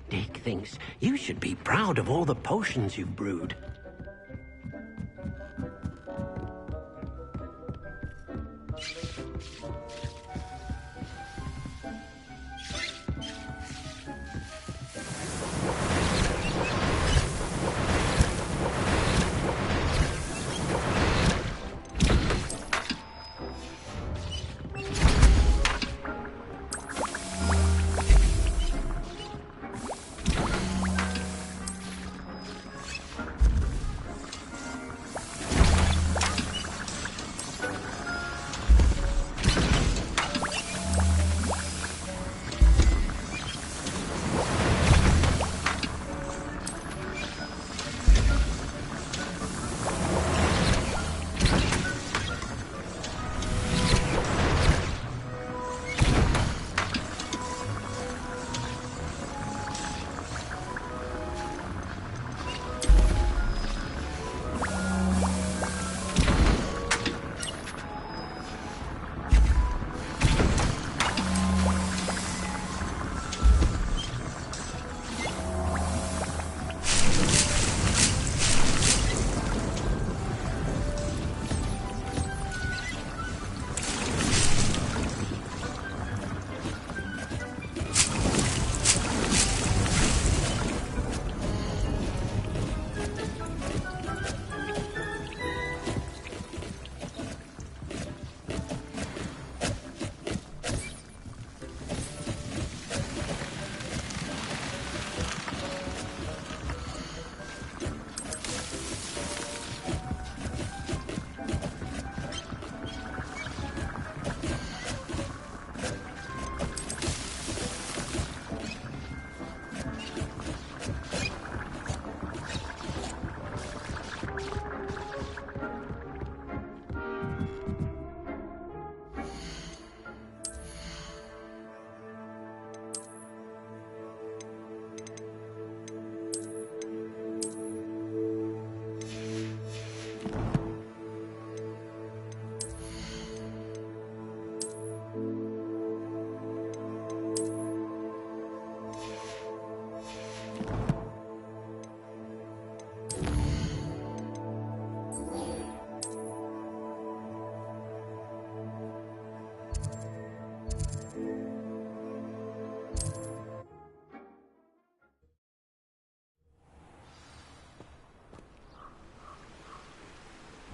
Dick thinks you should be proud of all the potions you've brewed.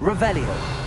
Revelio.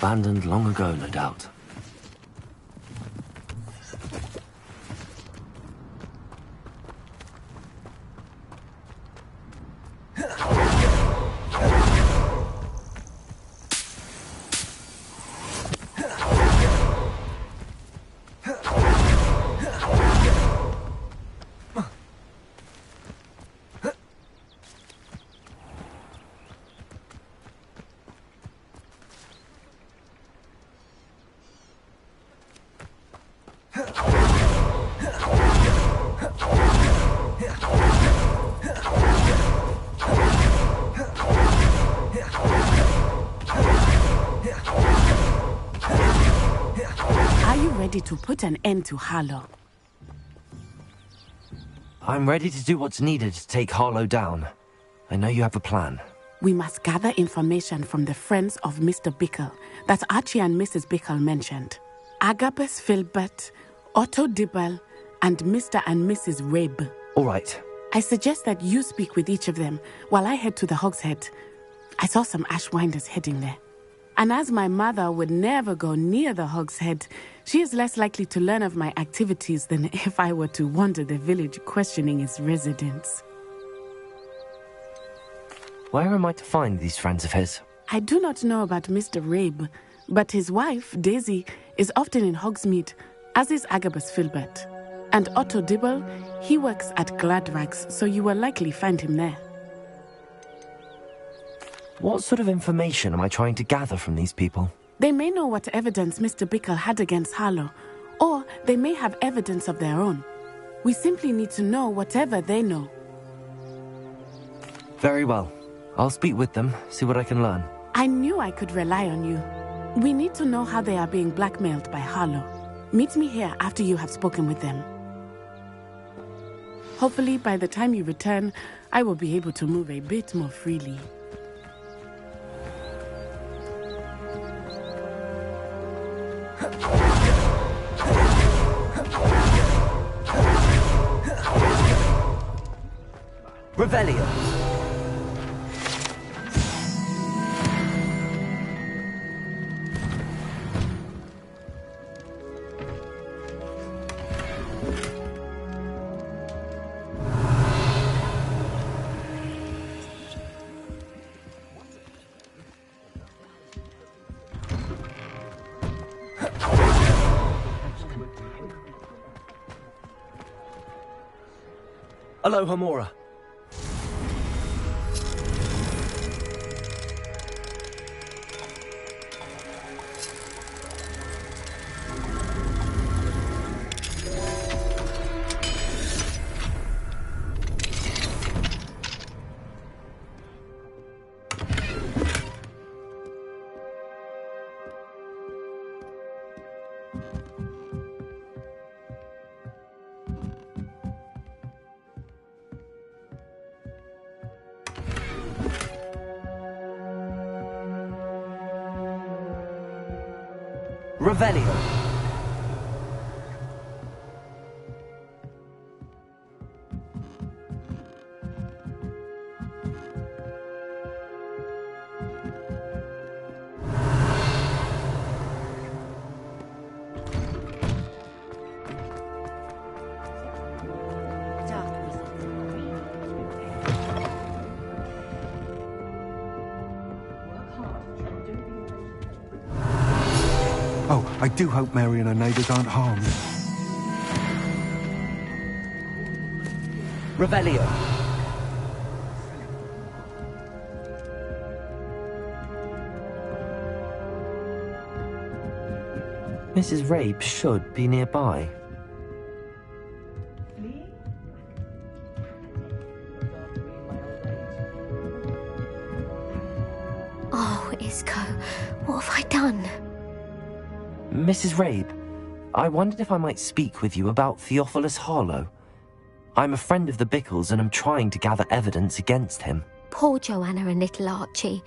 abandoned long ago, no doubt. To put an end to Harlow. I'm ready to do what's needed to take Harlow down. I know you have a plan. We must gather information from the friends of Mr. Bickle that Archie and Mrs. Bickle mentioned. Agabus Filbert, Otto Dibble, and Mr. and Mrs. Rabe. All right. I suggest that you speak with each of them while I head to the Hogshead. I saw some Ashwinders heading there. And as my mother would never go near the Hogshead, she is less likely to learn of my activities than if I were to wander the village questioning its residents. Where am I to find these friends of his? I do not know about Mr. Rabe, but his wife, Daisy, is often in Hogsmeade, as is Agabus Filbert. And Otto Dibble, he works at Gladrags, so you will likely find him there. What sort of information am I trying to gather from these people? They may know what evidence Mr. Bickle had against Harlow, or they may have evidence of their own. We simply need to know whatever they know. Very well. I'll speak with them, see what I can learn. I knew I could rely on you. We need to know how they are being blackmailed by Harlow. Meet me here after you have spoken with them. Hopefully, by the time you return, I will be able to move a bit more freely. Revelio. Hello, Hamora. Revelio. Oh, I do hope Mary and her neighbours aren't harmed. Revelio. Mrs. Rabe should be nearby. Oh, Isco, what have I done? Mrs. Rabe, I wondered if I might speak with you about Theophilus Harlow. I'm a friend of the Bickles and am trying to gather evidence against him. Poor Joanna and little Archie.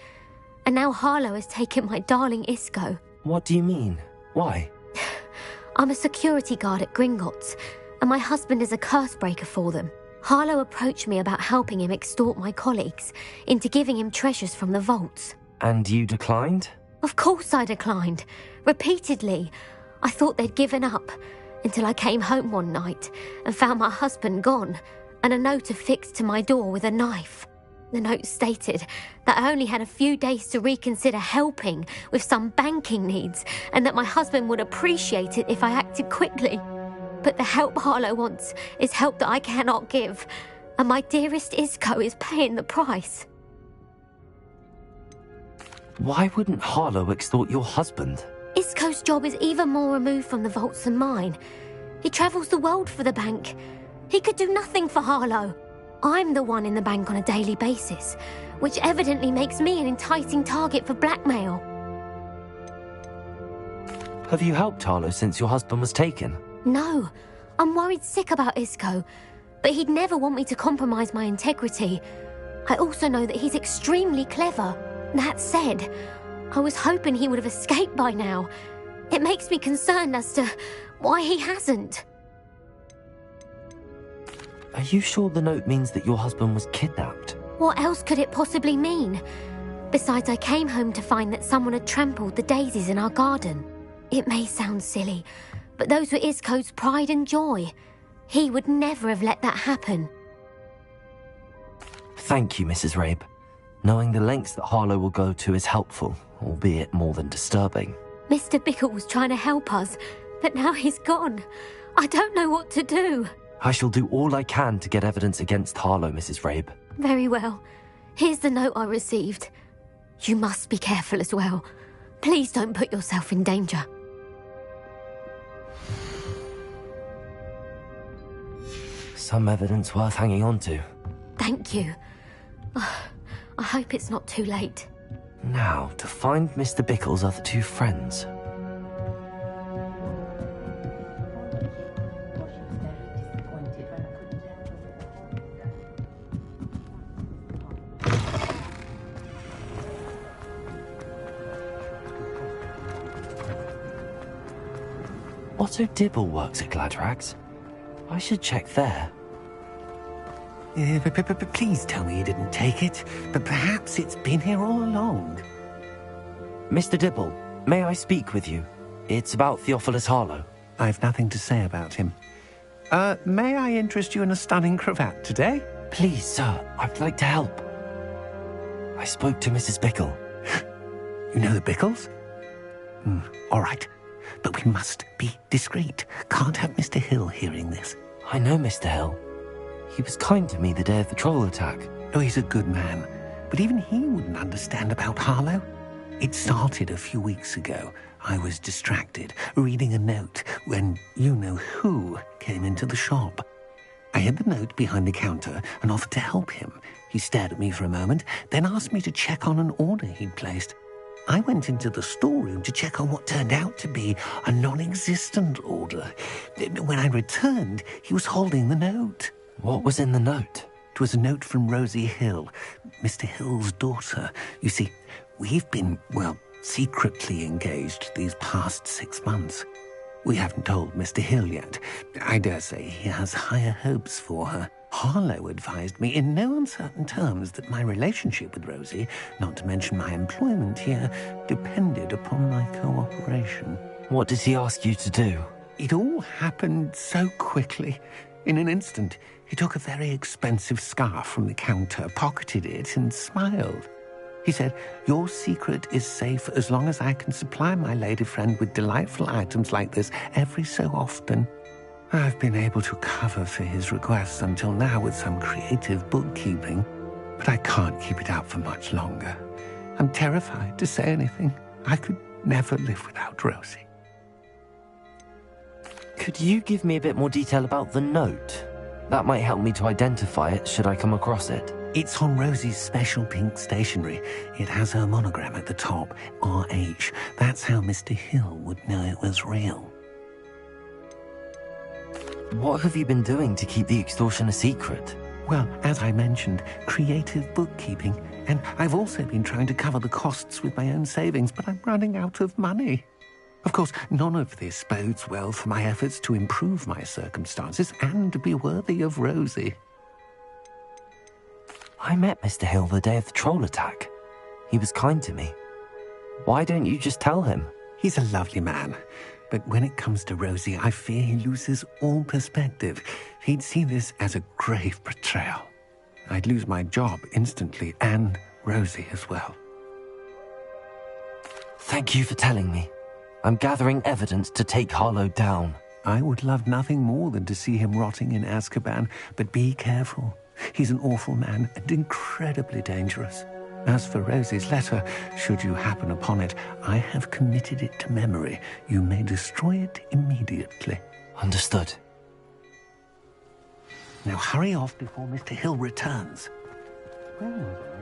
And now Harlow has taken my darling Isco. What do you mean? Why? I'm a security guard at Gringotts, and my husband is a curse breaker for them. Harlow approached me about helping him extort my colleagues into giving him treasures from the vaults. And you declined? Of course I declined. Repeatedly. I thought they'd given up, until I came home one night and found my husband gone, and a note affixed to my door with a knife. The note stated that I only had a few days to reconsider helping with some banking needs, and that my husband would appreciate it if I acted quickly. But the help Harlow wants is help that I cannot give, and my dearest Isco is paying the price. Why wouldn't Harlow extort your husband? Isco's job is even more removed from the vaults than mine. He travels the world for the bank. He could do nothing for Harlow. I'm the one in the bank on a daily basis, which evidently makes me an enticing target for blackmail. Have you helped Harlow since your husband was taken? No, I'm worried sick about Isco, but he'd never want me to compromise my integrity. I also know that he's extremely clever. That said, I was hoping he would have escaped by now. It makes me concerned as to why he hasn't. Are you sure the note means that your husband was kidnapped? What else could it possibly mean? Besides, I came home to find that someone had trampled the daisies in our garden. It may sound silly, but those were Isco's pride and joy. He would never have let that happen. Thank you, Mrs. Rabe. Knowing the lengths that Harlow will go to is helpful, albeit more than disturbing. Mr. Bickle was trying to help us, but now he's gone. I don't know what to do. I shall do all I can to get evidence against Harlow, Mrs. Rabe. Very well. Here's the note I received. You must be careful as well. Please don't put yourself in danger. Some evidence worth hanging on to. Thank you. I hope it's not too late. Now, to find Mr. Bickle's other two friends. Otto Dibble works at Gladrags. I should check there. Please tell me you didn't take it, but perhaps it's been here all along. Mr. Dibble, may I speak with you? It's about Theophilus Harlow. I've nothing to say about him. May I interest you in a stunning cravat today? Please, sir, I'd like to help. I spoke to Mrs. Bickle. You know the Bickles? All right, but we must be discreet. Can't have Mr. Hill hearing this. I know Mr. Hill. He was kind to me the day of the troll attack. Oh, he's a good man, but even he wouldn't understand about Harlow. It started a few weeks ago. I was distracted, reading a note, when you-know-who came into the shop. I hid the note behind the counter and offered to help him. He stared at me for a moment, then asked me to check on an order he'd placed. I went into the storeroom to check on what turned out to be a non-existent order. When I returned, he was holding the note. What was in the note? It was a note from Rosie Hill, Mr. Hill's daughter. You see, we've been, secretly engaged these past 6 months. We haven't told Mr. Hill yet. I dare say he has higher hopes for her. Harlow advised me in no uncertain terms that my relationship with Rosie, not to mention my employment here, depended upon my cooperation. What did he ask you to do? It all happened so quickly. In an instant, he took a very expensive scarf from the counter, pocketed it, and smiled. He said, "Your secret is safe as long as I can supply my lady friend with delightful items like this every so often." I've been able to cover for his requests until now with some creative bookkeeping, but I can't keep it up for much longer. I'm terrified to say anything. I could never live without Rosie. Could you give me a bit more detail about the note? That might help me to identify it should I come across it. It's on Rosie's special pink stationery. It has her monogram at the top, RH. That's how Mr. Hill would know it was real. What have you been doing to keep the extortion a secret? Well, as I mentioned, creative bookkeeping. And I've also been trying to cover the costs with my own savings, but I'm running out of money. Of course, none of this bodes well for my efforts to improve my circumstances and to be worthy of Rosie. I met Mr. Hill the day of the troll attack. He was kind to me. Why don't you just tell him? He's a lovely man, but when it comes to Rosie, I fear he loses all perspective. He'd see this as a grave betrayal. I'd lose my job instantly, and Rosie as well. Thank you for telling me. I'm gathering evidence to take Harlow down. I would love nothing more than to see him rotting in Azkaban, but be careful. He's an awful man and incredibly dangerous. As for Rosie's letter, should you happen upon it, I have committed it to memory. You may destroy it immediately. Understood. Now hurry off before Mr. Hill returns. Where was I?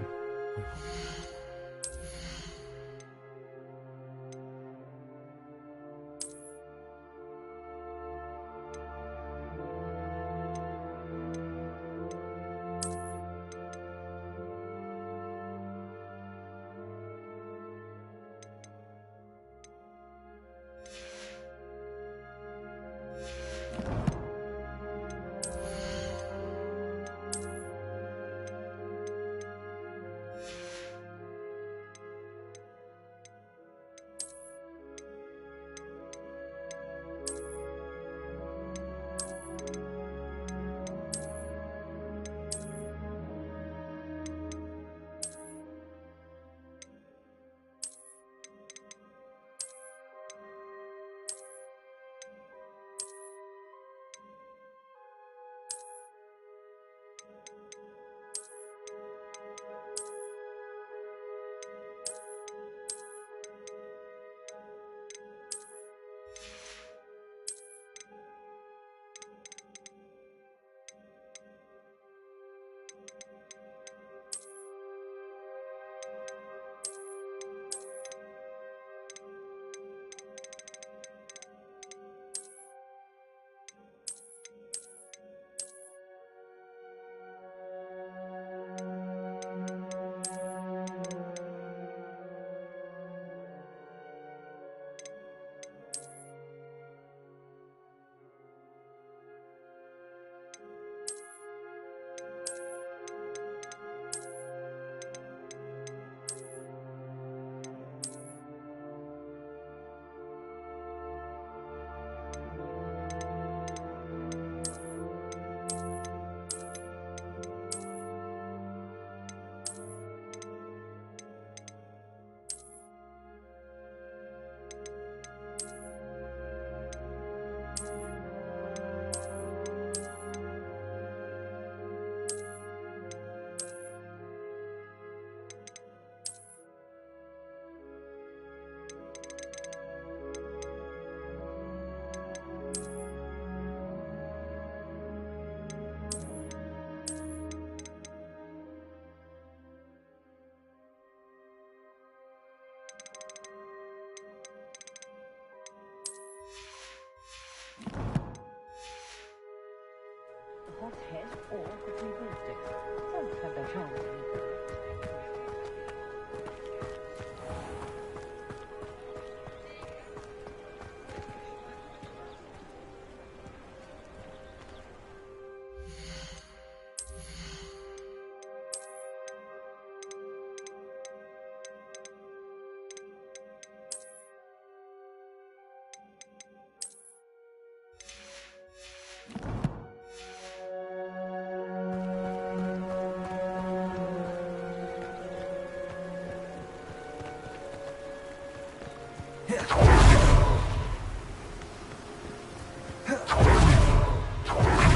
Hothead or cooking broomsticks. Some have their charms.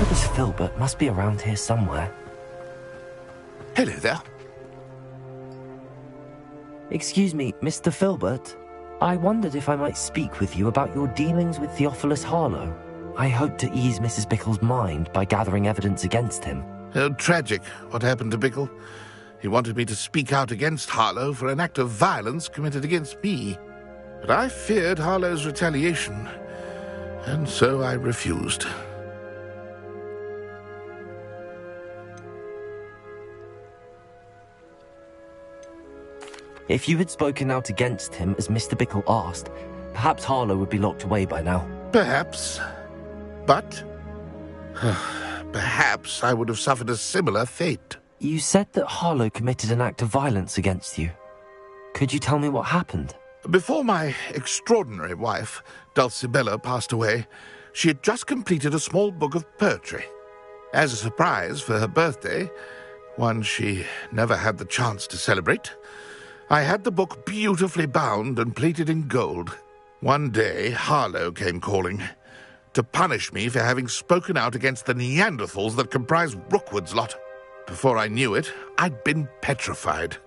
This Filbert must be around here somewhere. Hello there. Excuse me, Mr. Filbert. I wondered if I might speak with you about your dealings with Theophilus Harlow. I hope to ease Mrs. Bickle's mind by gathering evidence against him. Oh, tragic what happened to Bickle. He wanted me to speak out against Harlow for an act of violence committed against me. But I feared Harlow's retaliation, and so I refused. If you had spoken out against him as Mr. Bickle asked, perhaps Harlow would be locked away by now. Perhaps. But perhaps I would have suffered a similar fate. You said that Harlow committed an act of violence against you. Could you tell me what happened? Before my extraordinary wife, Dulcibella, passed away, she had just completed a small book of poetry. As a surprise for her birthday, one she never had the chance to celebrate, I had the book beautifully bound and plated in gold. One day, Harlow came calling to punish me for having spoken out against the Neanderthals that comprise Rookwood's lot. Before I knew it, I'd been petrified,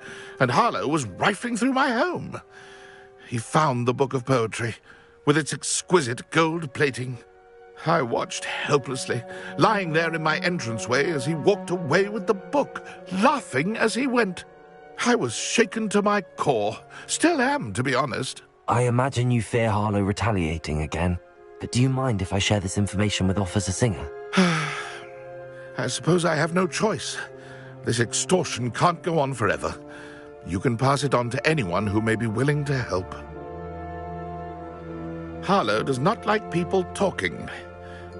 and Harlow was rifling through my home. He found the book of poetry, with its exquisite gold plating. I watched helplessly, lying there in my entranceway as he walked away with the book, laughing as he went. I was shaken to my core. Still am, to be honest. I imagine you fear Harlow retaliating again, but do you mind if I share this information with Officer Singer? I suppose I have no choice. This extortion can't go on forever. You can pass it on to anyone who may be willing to help. Harlow does not like people talking,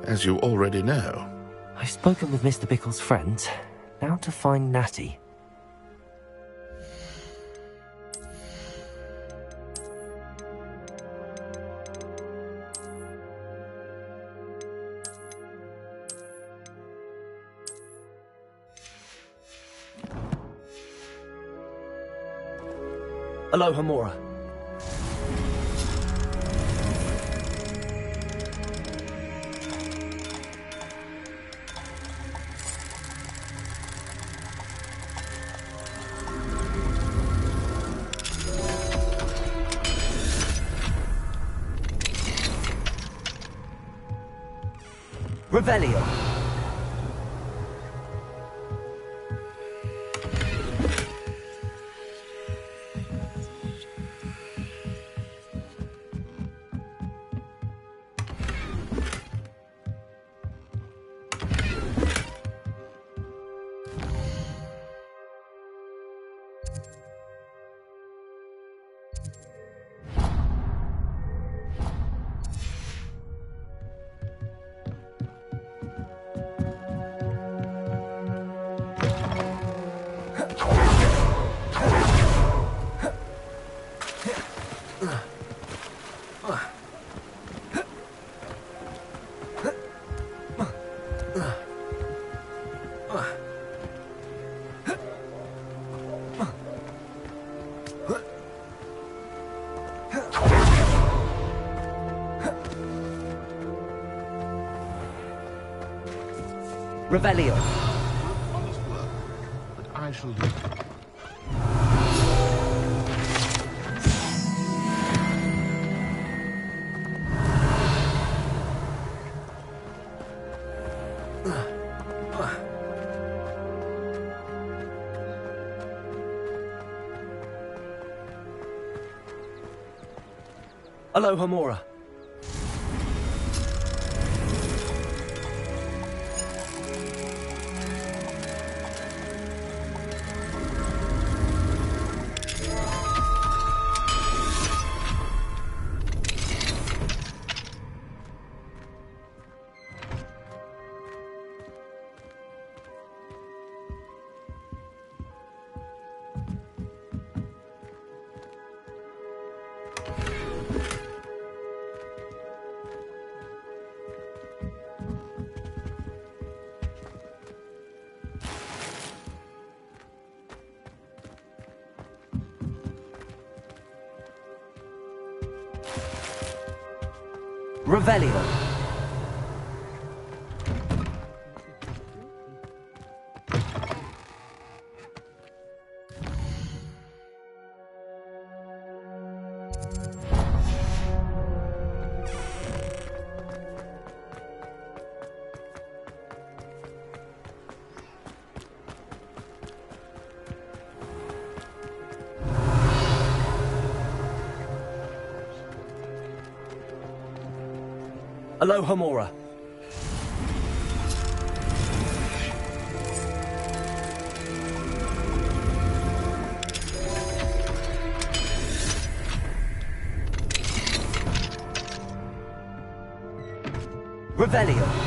as you already know. I've spoken with Mr. Bickle's friends. Now to find Natty. Aloha Mora. Revelio. Revelio. Honest work, but I shall leave. Aloha Mora. Revelio. Aloha Mora. Revelio.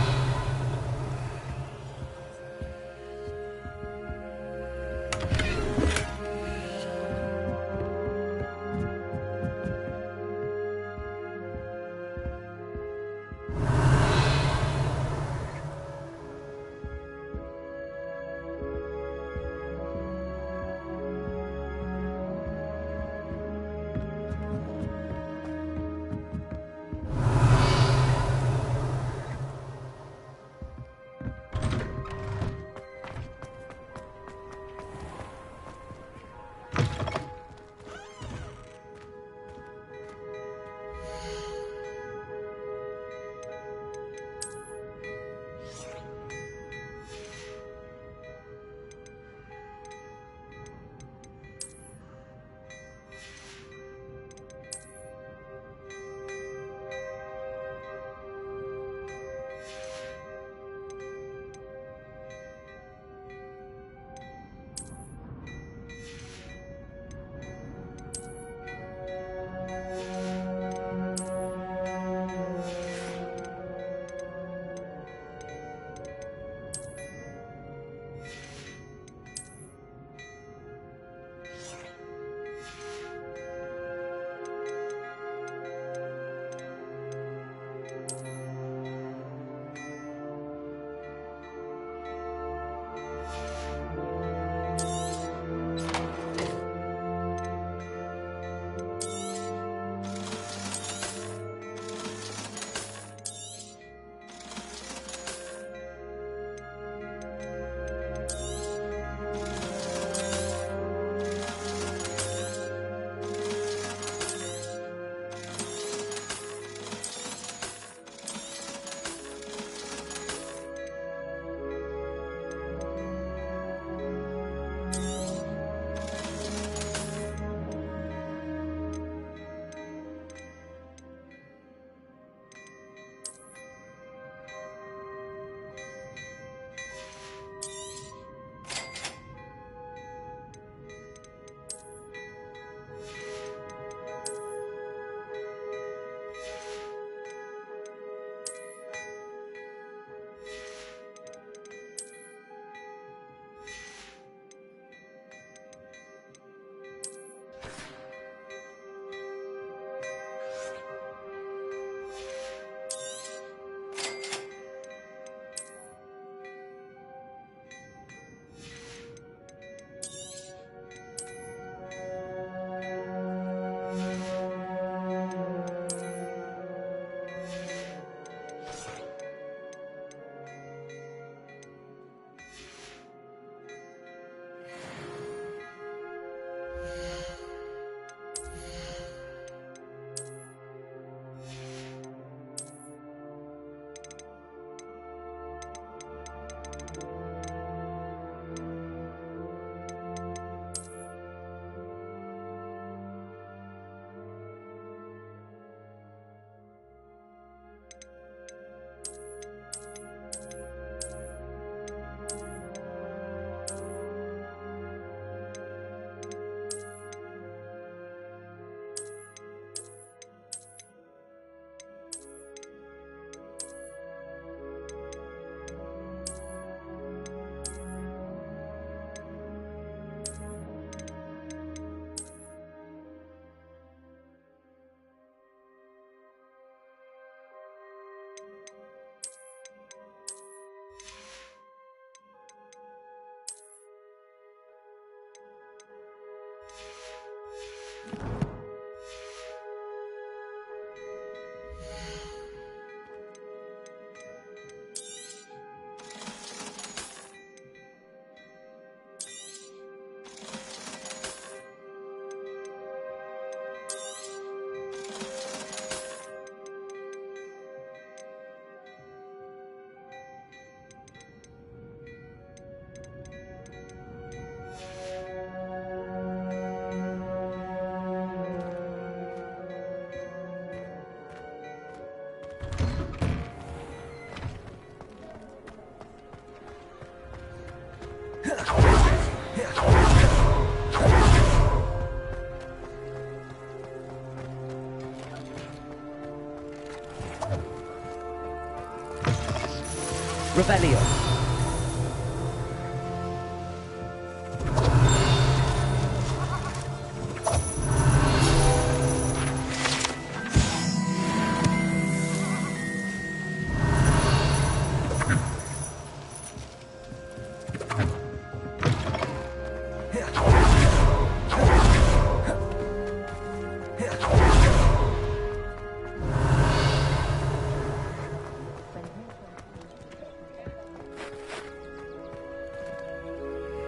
Revelio.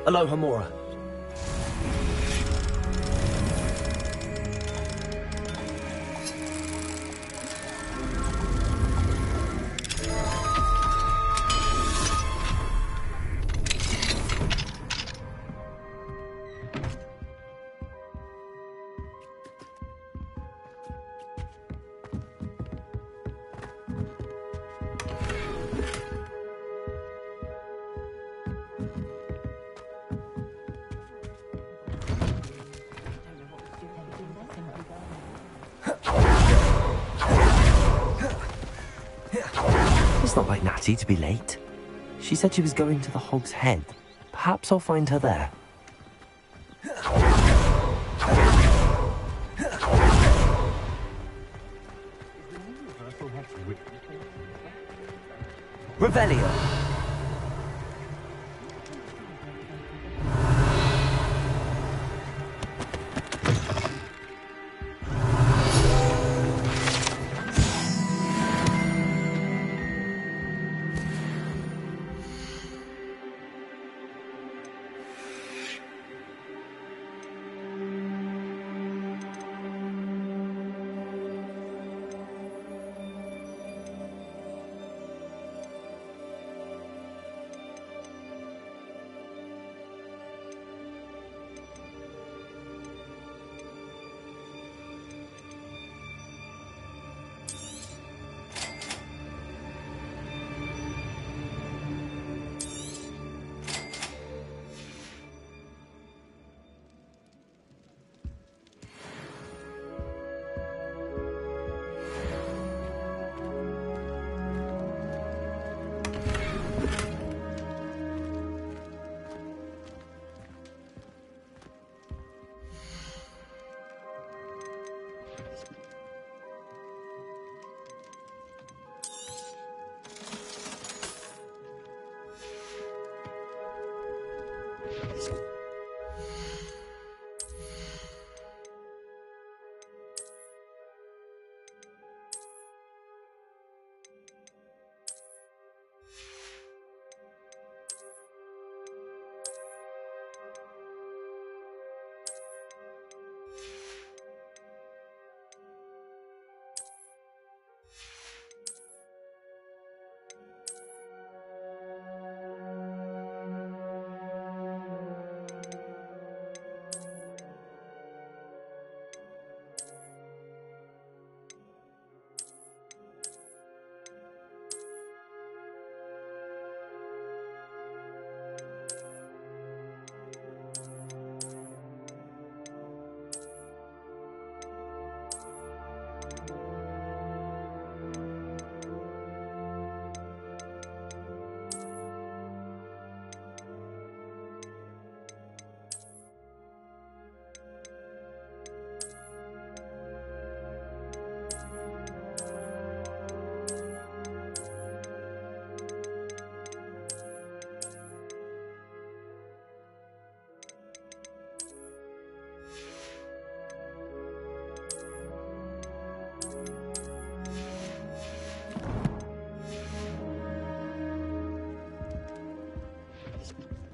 Alohomora. It's not like Natty to be late. She said she was going to the Hog's Head. Perhaps I'll find her there. Revelio.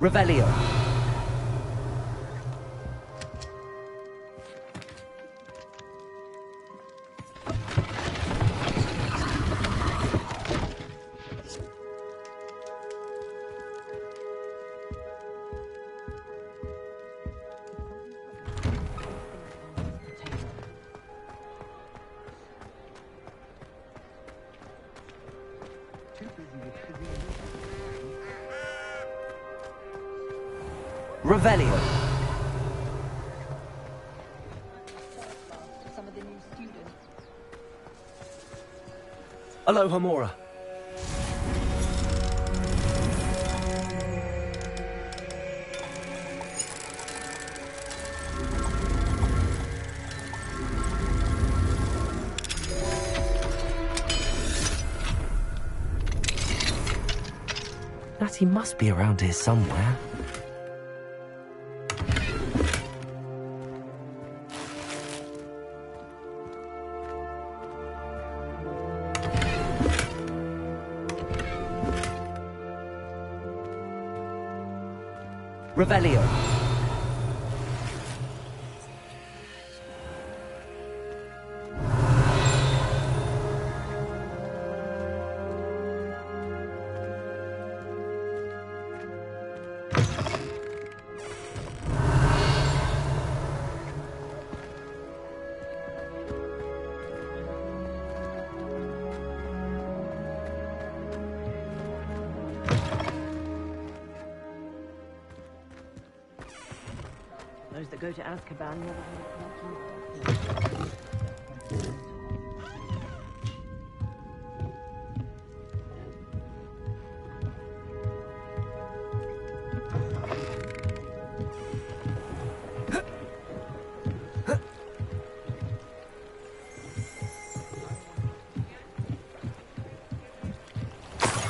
Revelio. Revelio. Some of the new students. Alohomora. Natty must be around here somewhere. Revelio. Those that go to Azkaban never had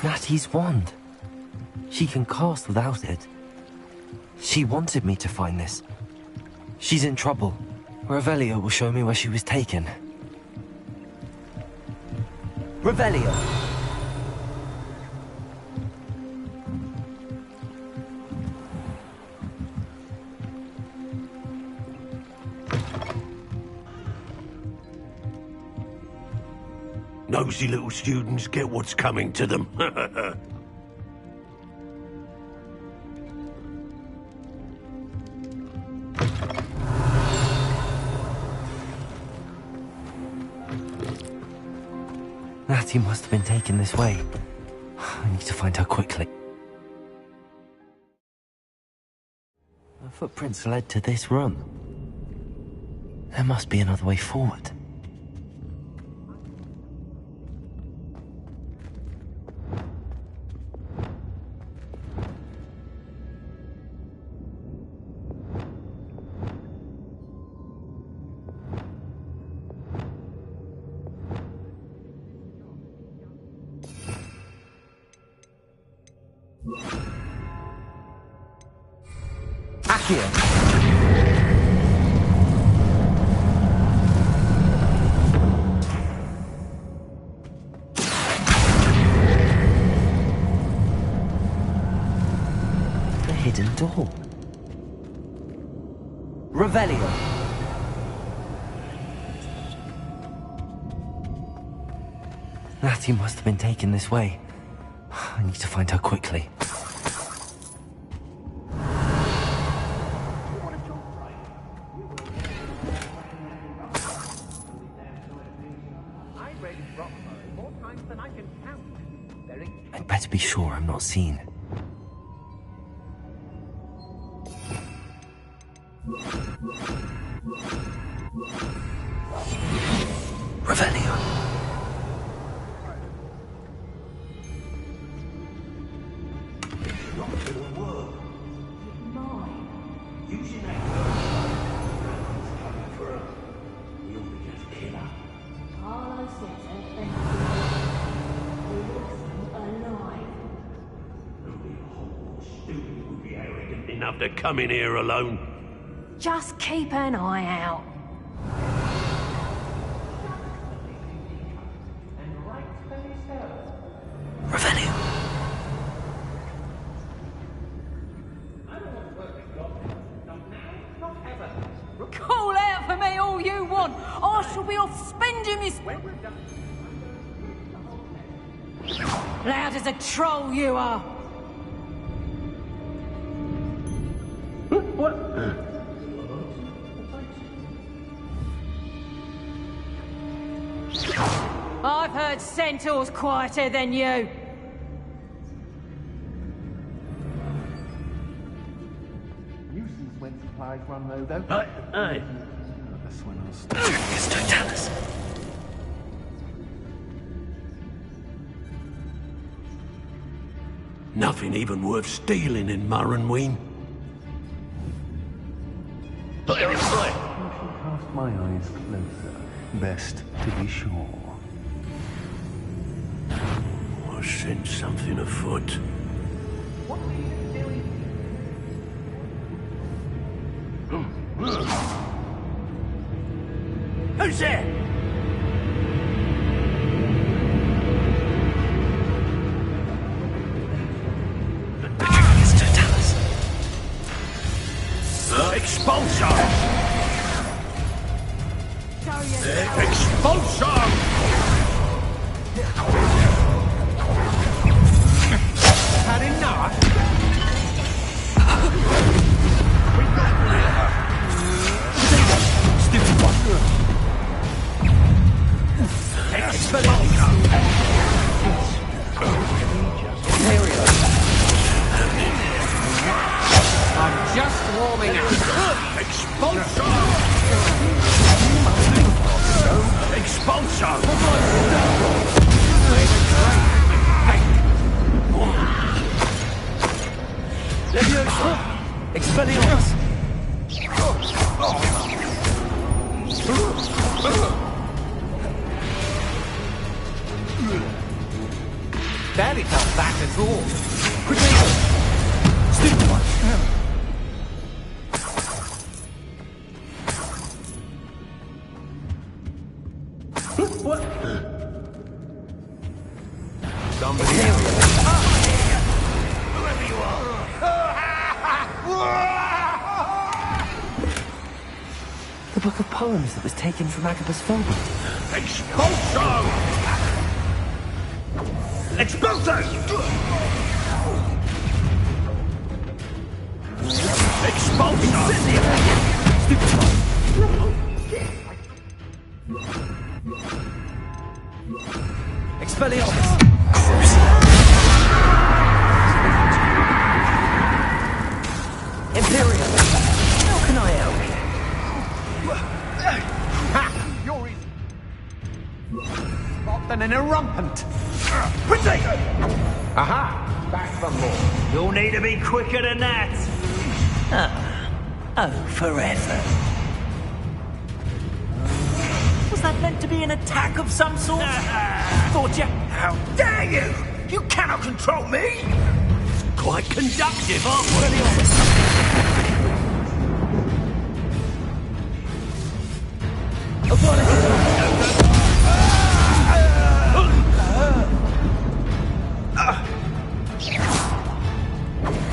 a Natty's wand. She can cast without it. She wanted me to find this. She's in trouble. Revelio will show me where she was taken. Revelio. Nosy little students get what's coming to them. Natty must have been taken this way. I need to find her quickly. The footprints led to this room. There must be another way forward. Hidden door. Revelio. Natty must have been taken this way. I need to find her quickly. I'd better be sure I'm not seen. Revelio. Enough to come in here alone. Just keep an eye out. Revelio. Call out for me all you want. I shall be off spending this. Loud as a troll you are. What? I've heard centaurs quieter than you. Nuisance when supplies run low, though. Hey. That's when I'll stop. It's Totalis. Nothing even worth stealing in Murrenween. I shall cast my eyes closer. Best to be sure. I sense something afoot. Who's there? It's Totalis. Expulsion! Expulsion! Had enough? Stupid one. Expulsion! I'm just warming up. Expulsion! Expulsion! Leviosa! Expelliarmus! Barely felt that at all. Potato! Stupid one! Somebody Whoever you are! The book of poems that was taken from Agabus Phobos. Expulsion! Expulsion! Expulsion! Stupid one! Expelliarmus! Imperium! How can I help? You're easy. Not than an irrumpent. Potato! Aha! Back for more. You'll need to be quicker than that. Oh, forever. Was that meant to be an attack of some sort? Thought you... How dare you! You cannot control me! Quite conductive, aren't we?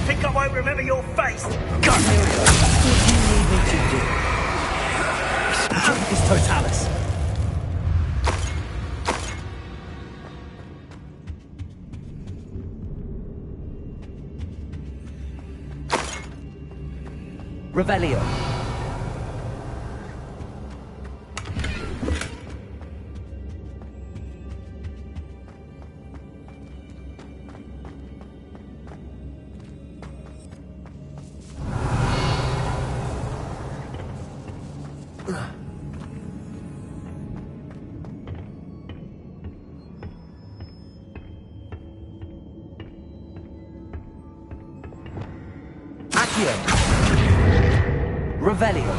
Think I won't remember your face? God, What do you need me to do? It's Totalis. Revelio. Accio. Revelio.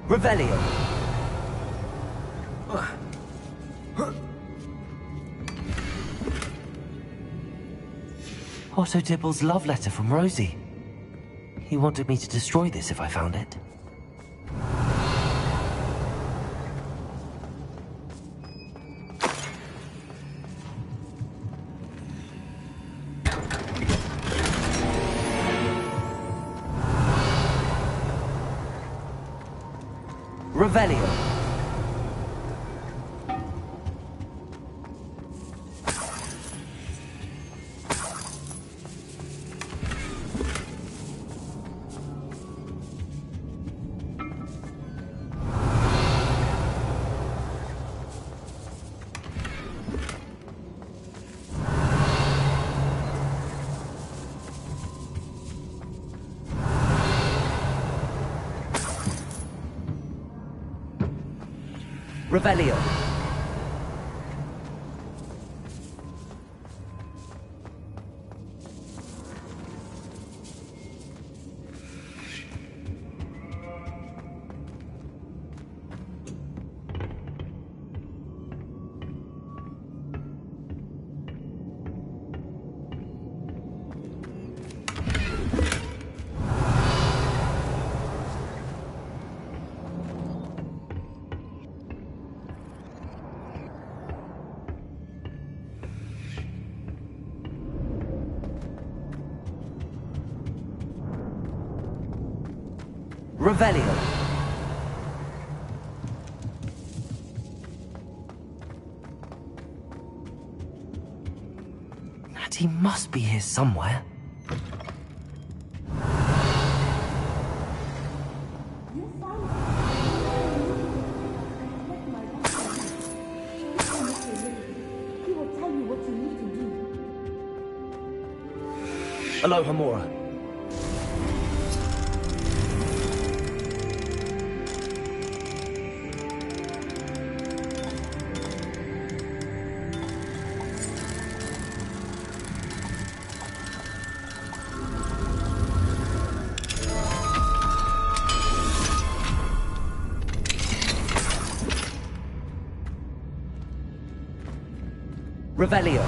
Revelio. Otto Dibble's love letter from Rosie. he wanted me to destroy this if I found it. Revelio. Revelio. Revelio. Natty must be here somewhere. Aloha Mora. Revelio.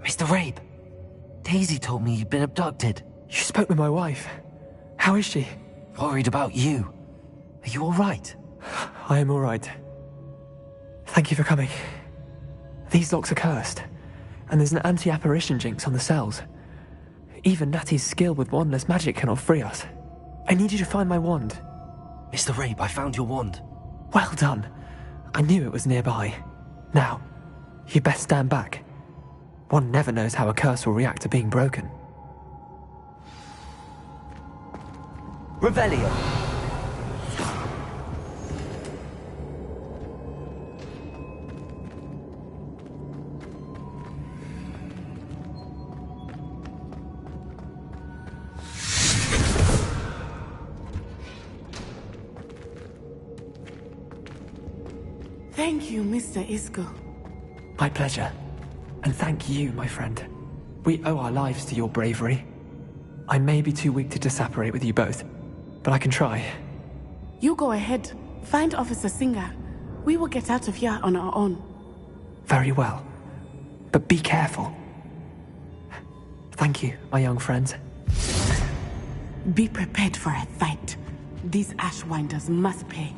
Mr. Rabe, Daisy told me you'd been abducted. You spoke with my wife. How is she? Worried about you. Are you all right? I am all right. Thank you for coming. These locks are cursed, and there's an anti-apparition jinx on the cells. Even Natty's skill with wandless magic cannot free us. I need you to find my wand. Mr. Rabe, I found your wand. Well done. I knew it was nearby. Now, you best stand back. One never knows how a curse will react to being broken. Revelio. Thank you, Mr. Isco. My pleasure. And thank you, my friend. We owe our lives to your bravery. I may be too weak to disapparate with you both, but I can try. You go ahead. Find Officer Singer. We will get out of here on our own. Very well. But be careful. Thank you, my young friends. Be prepared for a fight. These Ashwinders must pay.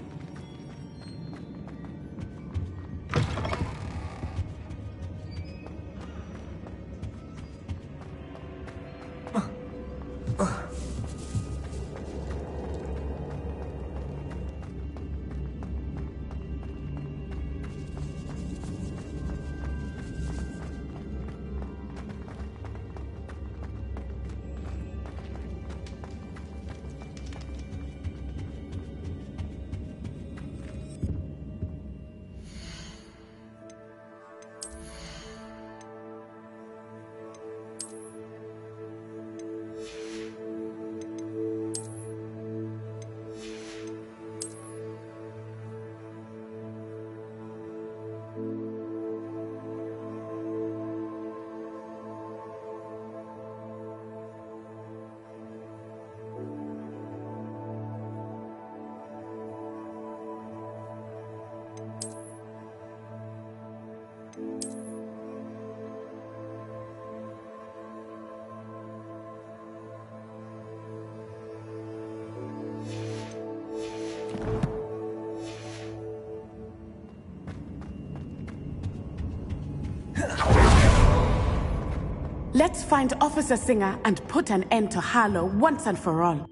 Let's find Officer Singer and put an end to Harlow once and for all.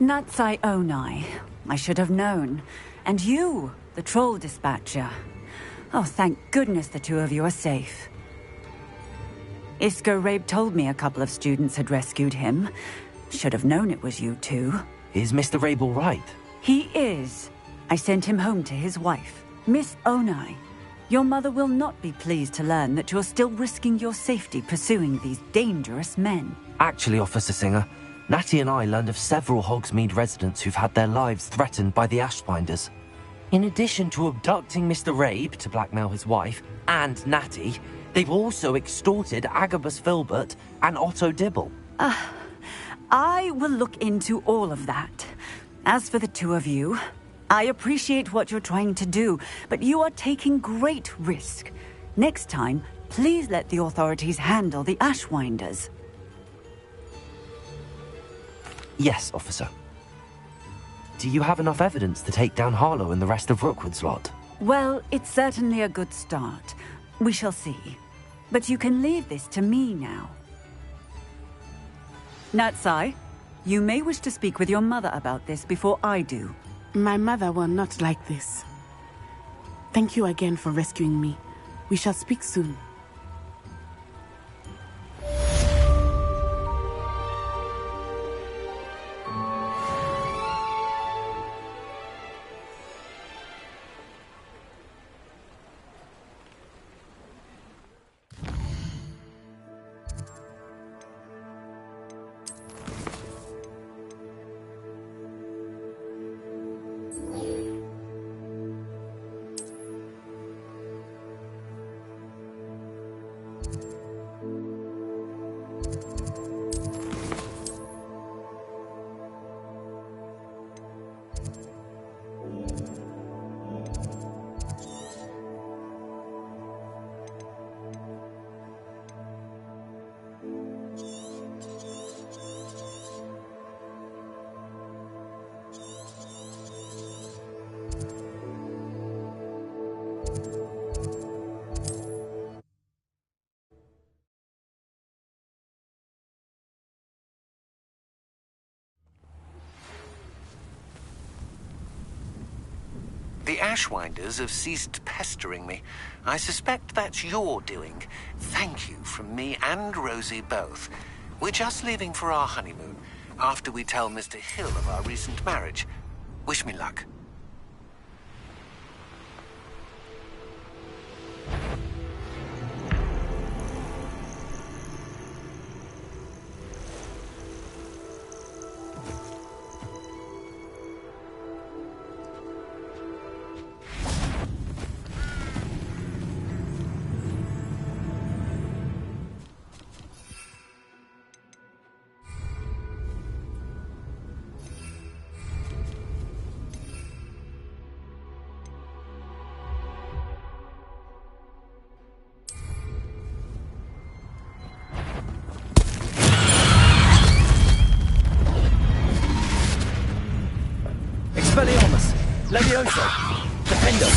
Natsai Onai. I should have known. And you, the troll dispatcher. Oh, thank goodness the two of you are safe. Isco Rabe told me a couple of students had rescued him. Should have known it was you two. Is Mr. Rabe all right? He is. I sent him home to his wife, Miss Onai. Your mother will not be pleased to learn that you're still risking your safety pursuing these dangerous men. Actually, Officer Singer, Natty and I learned of several Hogsmeade residents who've had their lives threatened by the Ashbinders. In addition to abducting Mr. Rabe to blackmail his wife and Natty, they've also extorted Agabus Filbert and Otto Dibble. I will look into all of that. As for the two of you, I appreciate what you're trying to do, but you are taking great risk. Next time, please let the authorities handle the Ashwinders. Yes, officer. Do you have enough evidence to take down Harlow and the rest of Rookwood's lot? Well, it's certainly a good start. We shall see. But you can leave this to me now. Natsai, you may wish to speak with your mother about this before I do. My mother will not like this. Thank you again for rescuing me. We shall speak soon. The Ashwinders have ceased pestering me. I suspect that's your doing. Thank you from me and Rosie both. We're just leaving for our honeymoon, after we tell Mr. Hill of our recent marriage. Wish me luck. Expelliarmus! Levioso! Defendo!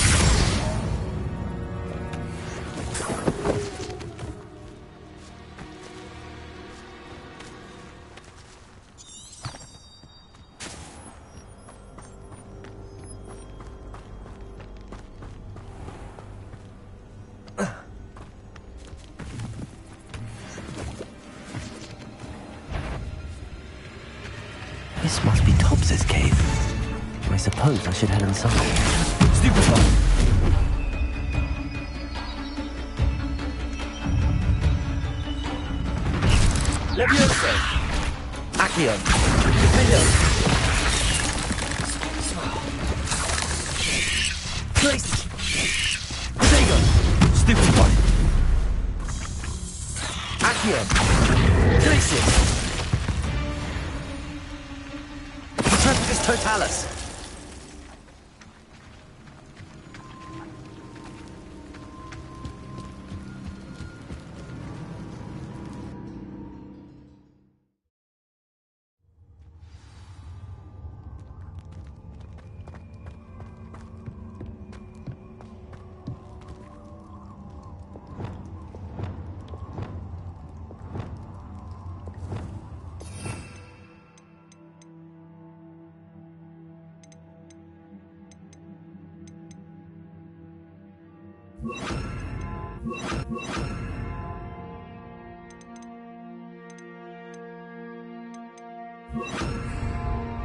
This must be Tobbs's cave. I suppose I should head inside. Stupefy! Levioso! Accio! Defendo! Place! Protego! Stupefy! Accio! Glacius! Intrepidus Totalis!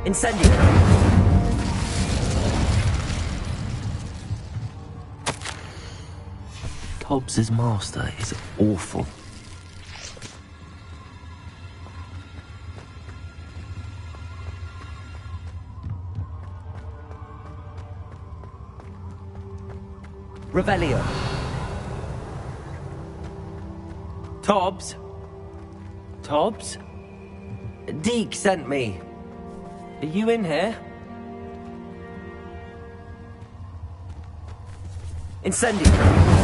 Incendio! Hobbs's master is awful. Revelio. Tobbs? Tobbs? Deke sent me. Are you in here? Incendio.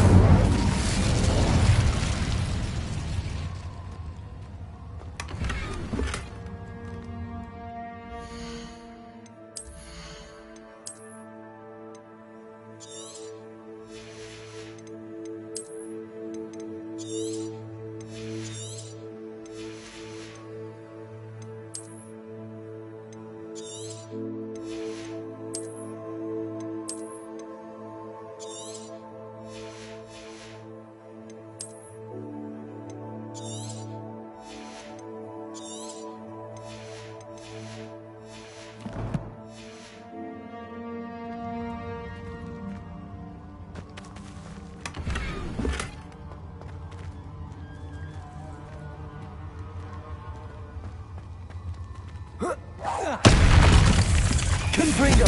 Confringo!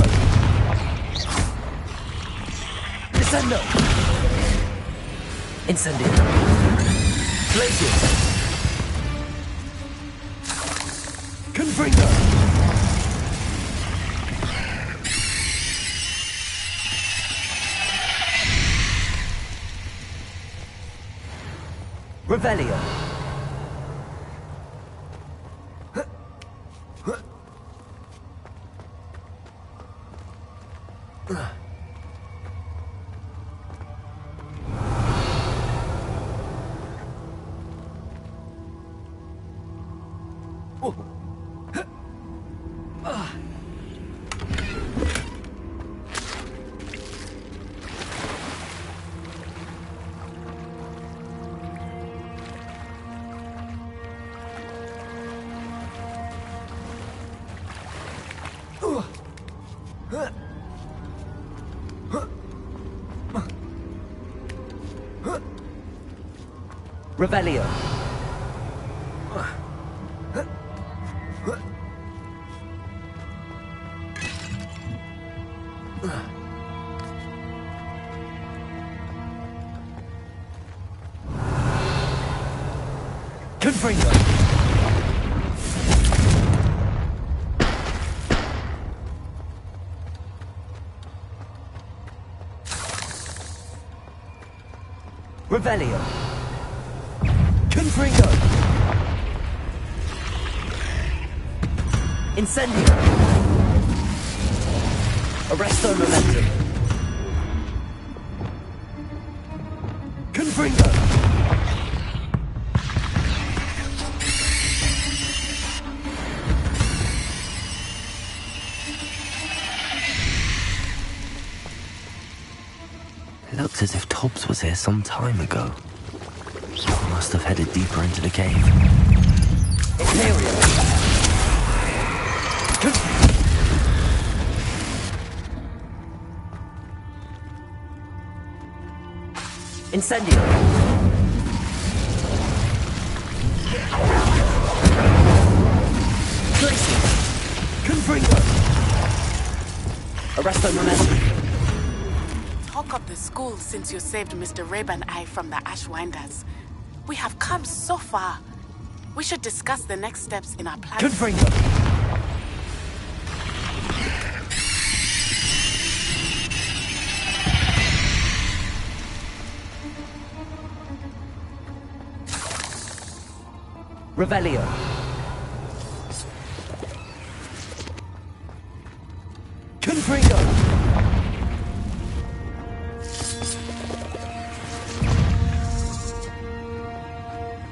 Descendo! Incendio! Glacius! Confringo! Revelio! Revelio. Confringo. Revelio. Confringo! Incendio! Arresto momentum! Confringo! It looks as if Tobbs was here some time ago. Must have headed deeper into the cave. Imperial! Incendio! Glacius! Confringo! Arresto momentum! Talk of the school since you saved Mr. Rabe and I from the Ashwinders. We have come so far. We should discuss the next steps in our plan. Confringo! Revelio. Confringo!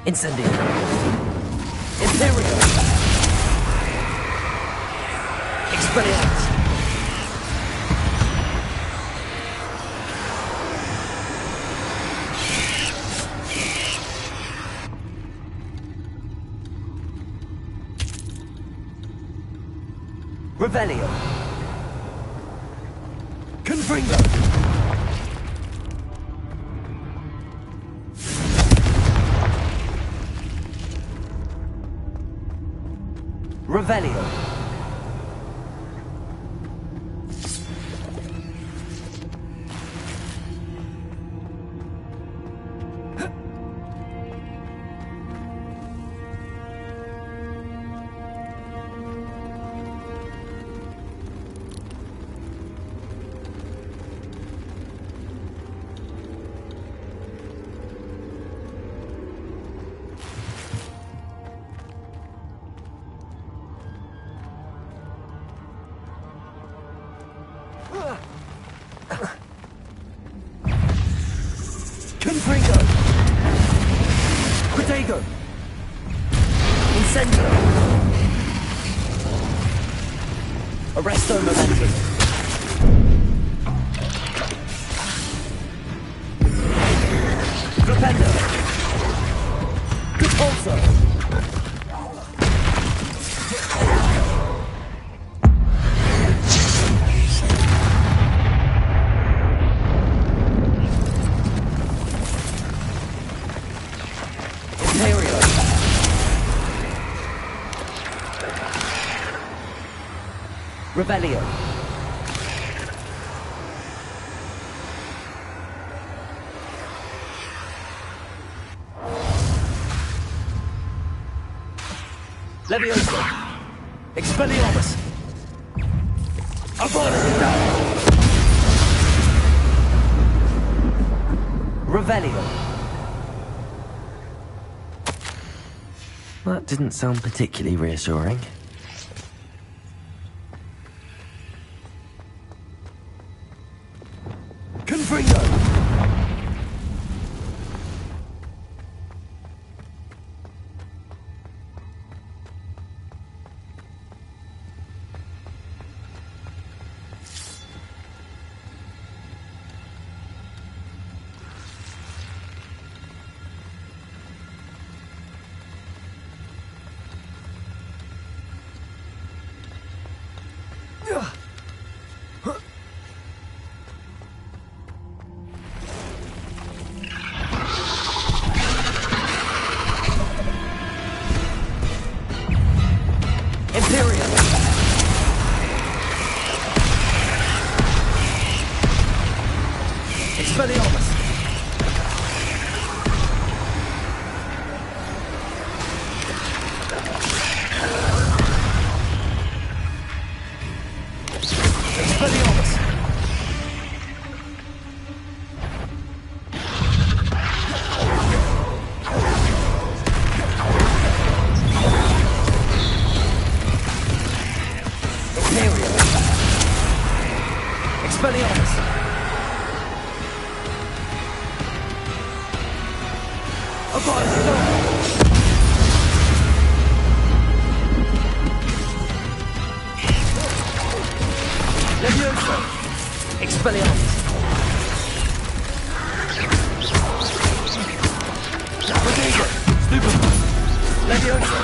Incendio. Imperial. Expelliarmus. Revelio. Confringo. Revelio. Confringo. Protego. Incendio. Arresto momentum. Flipendo. Repulso. Revelio. Levioso. Expelliarmus. Avada. Revelio. That didn't sound particularly reassuring. Confringo. Expelliarmus. Expelliarmus. Imperial. Expelliarmus. Levioso. Expelliarmus. Protego. Stupid. Levioso.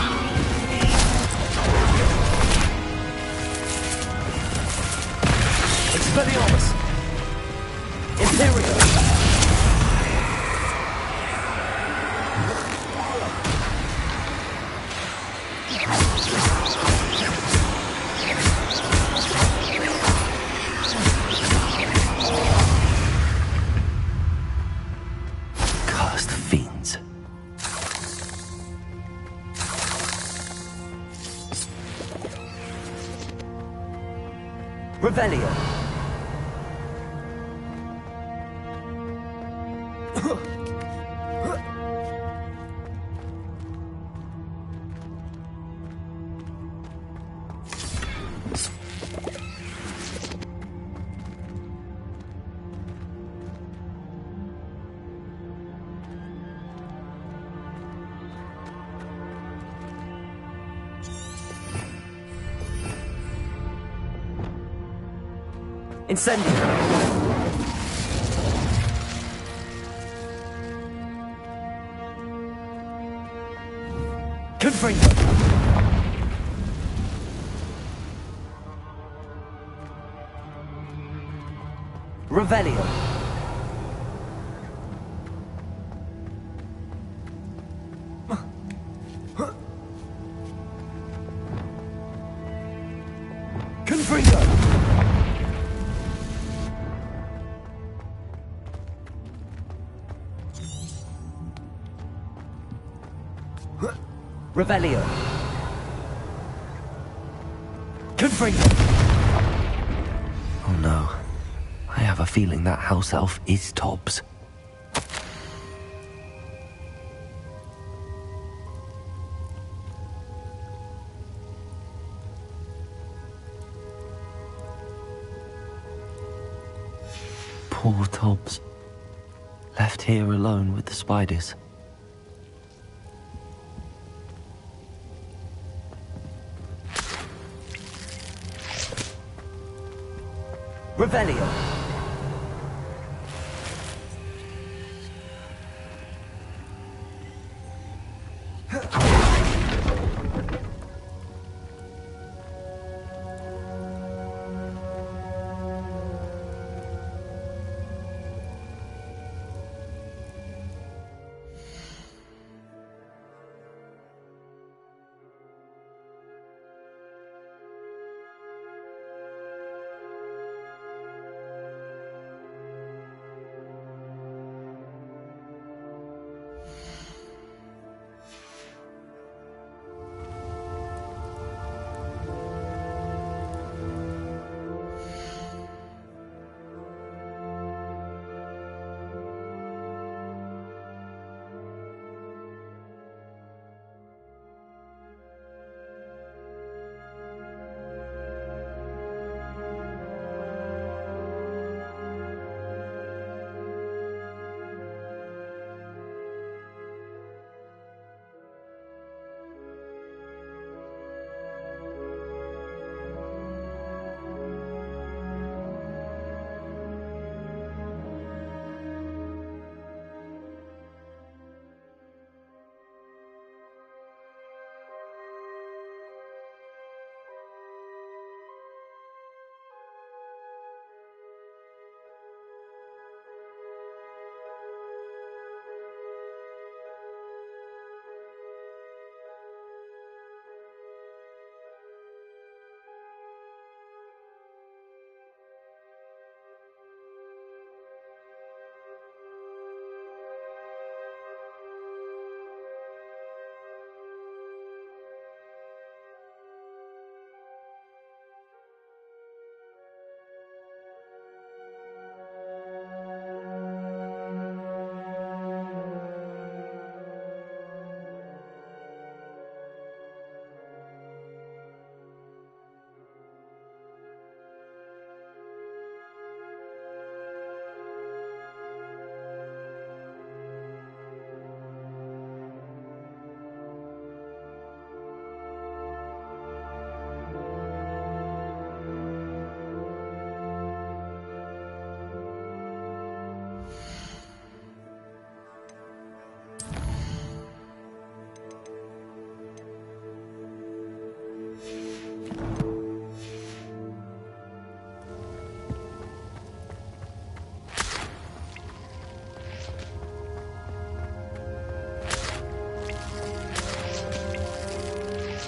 Expelliarmus. Imperial. Cursed fiends. Revelio. Incendio. Confringo. Revelio. Confringo. Revelio. Confringo. Oh no. I have a feeling that house elf is Tobbs. Poor Tobbs. Left here alone with the spiders. Revelio.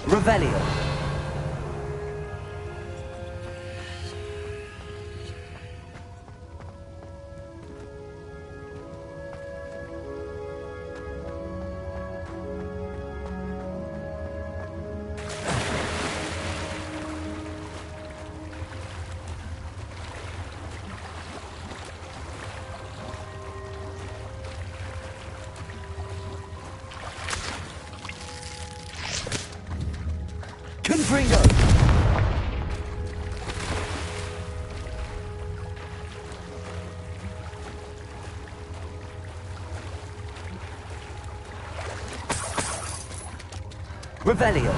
Revelio. Confringo. Revelio.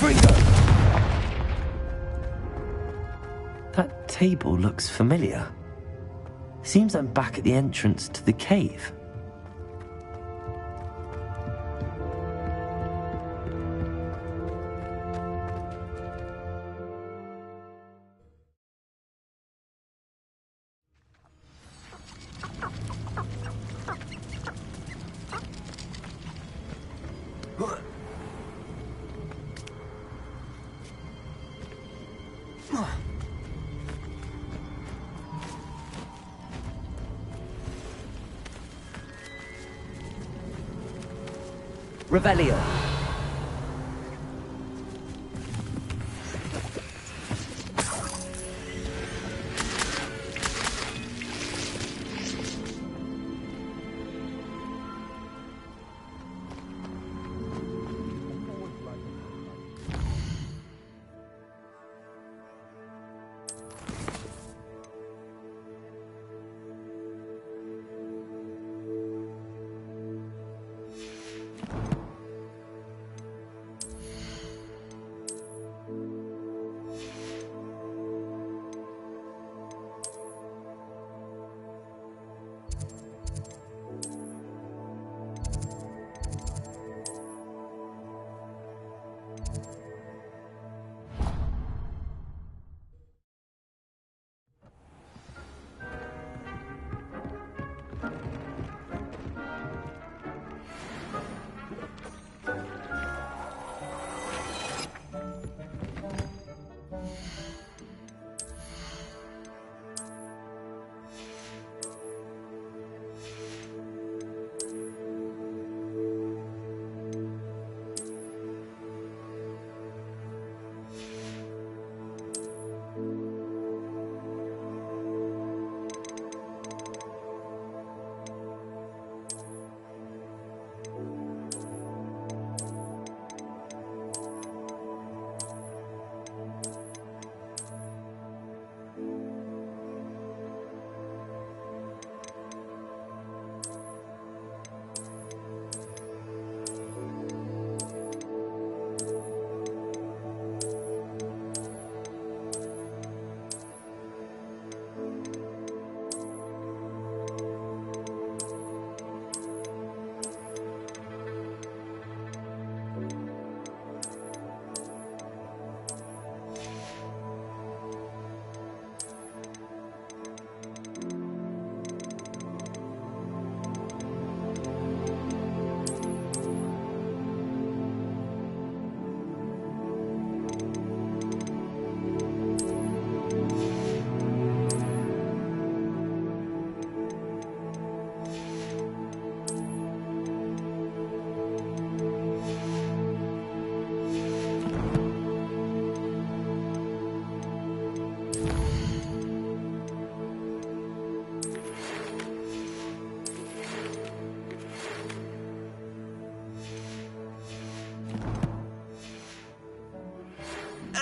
Confringo! That table looks familiar. Seems I'm back at the entrance to the cave. Revelio.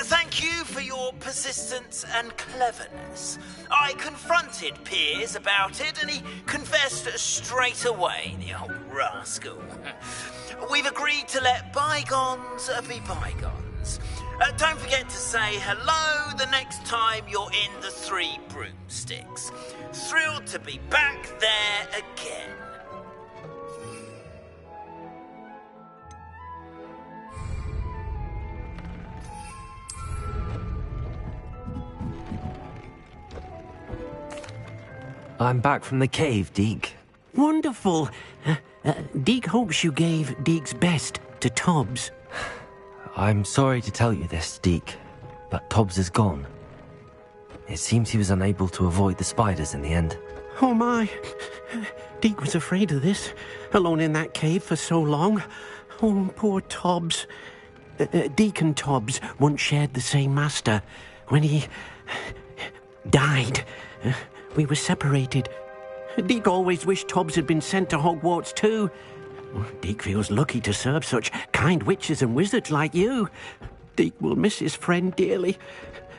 Thank you for your persistence and cleverness. I confronted Piers about it, and he confessed straight away, the old rascal. We've agreed to let bygones be bygones. Don't forget to say hello the next time you're in the Three Broomsticks. Thrilled to be back there again. I'm back from the cave, Deke. Wonderful. Deke hopes you gave Deke's best to Tobbs. I'm sorry to tell you this, Deke, but Tobbs is gone. It seems he was unable to avoid the spiders in the end. Oh my. Deke was afraid of this, alone in that cave for so long. Oh, poor Tobbs. Deke and Tobbs once shared the same master. When he died, we were separated. Deke always wished Tobbs had been sent to Hogwarts too. Deke feels lucky to serve such kind witches and wizards like you. Deke will miss his friend dearly,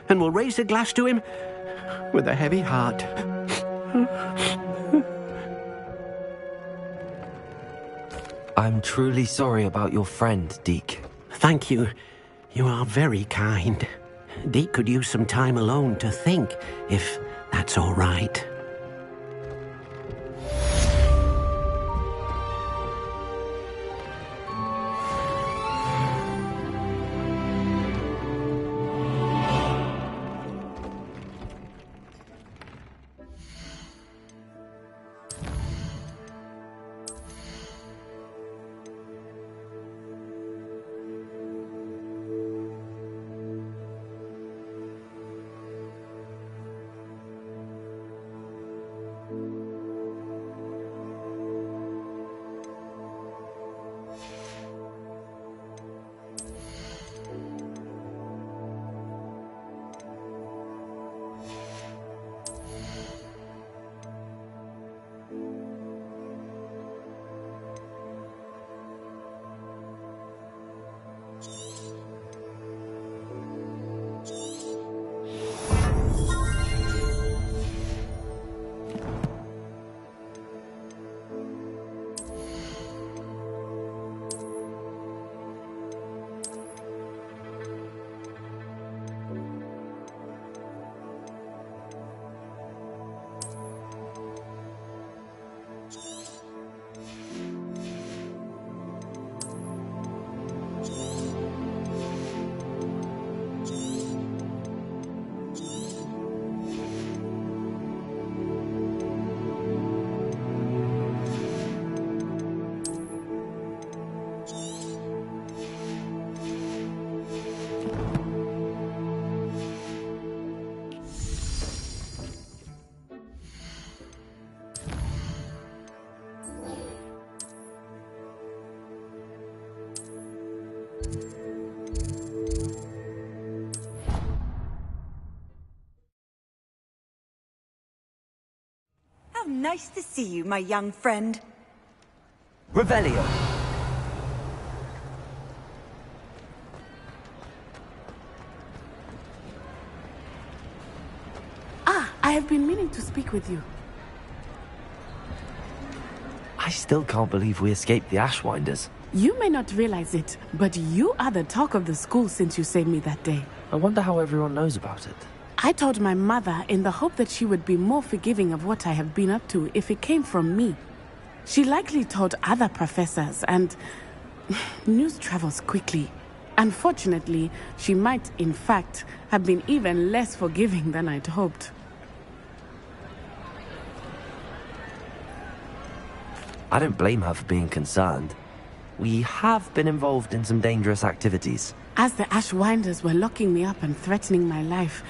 and will raise a glass to him with a heavy heart. I'm truly sorry about your friend, Deke. Thank you. You are very kind. Deke could use some time alone to think, if that's all right. How nice to see you, my young friend. Revelio. I have been meaning to speak with you. I still can't believe we escaped the Ashwinders. You may not realize it, but you are the talk of the school since you saved me that day. I wonder how everyone knows about it. I told my mother in the hope that she would be more forgiving of what I have been up to if it came from me. She likely told other professors, and news travels quickly. Unfortunately, she might, in fact, have been even less forgiving than I'd hoped. I don't blame her for being concerned. We have been involved in some dangerous activities. As the Ashwinders were locking me up and threatening my life,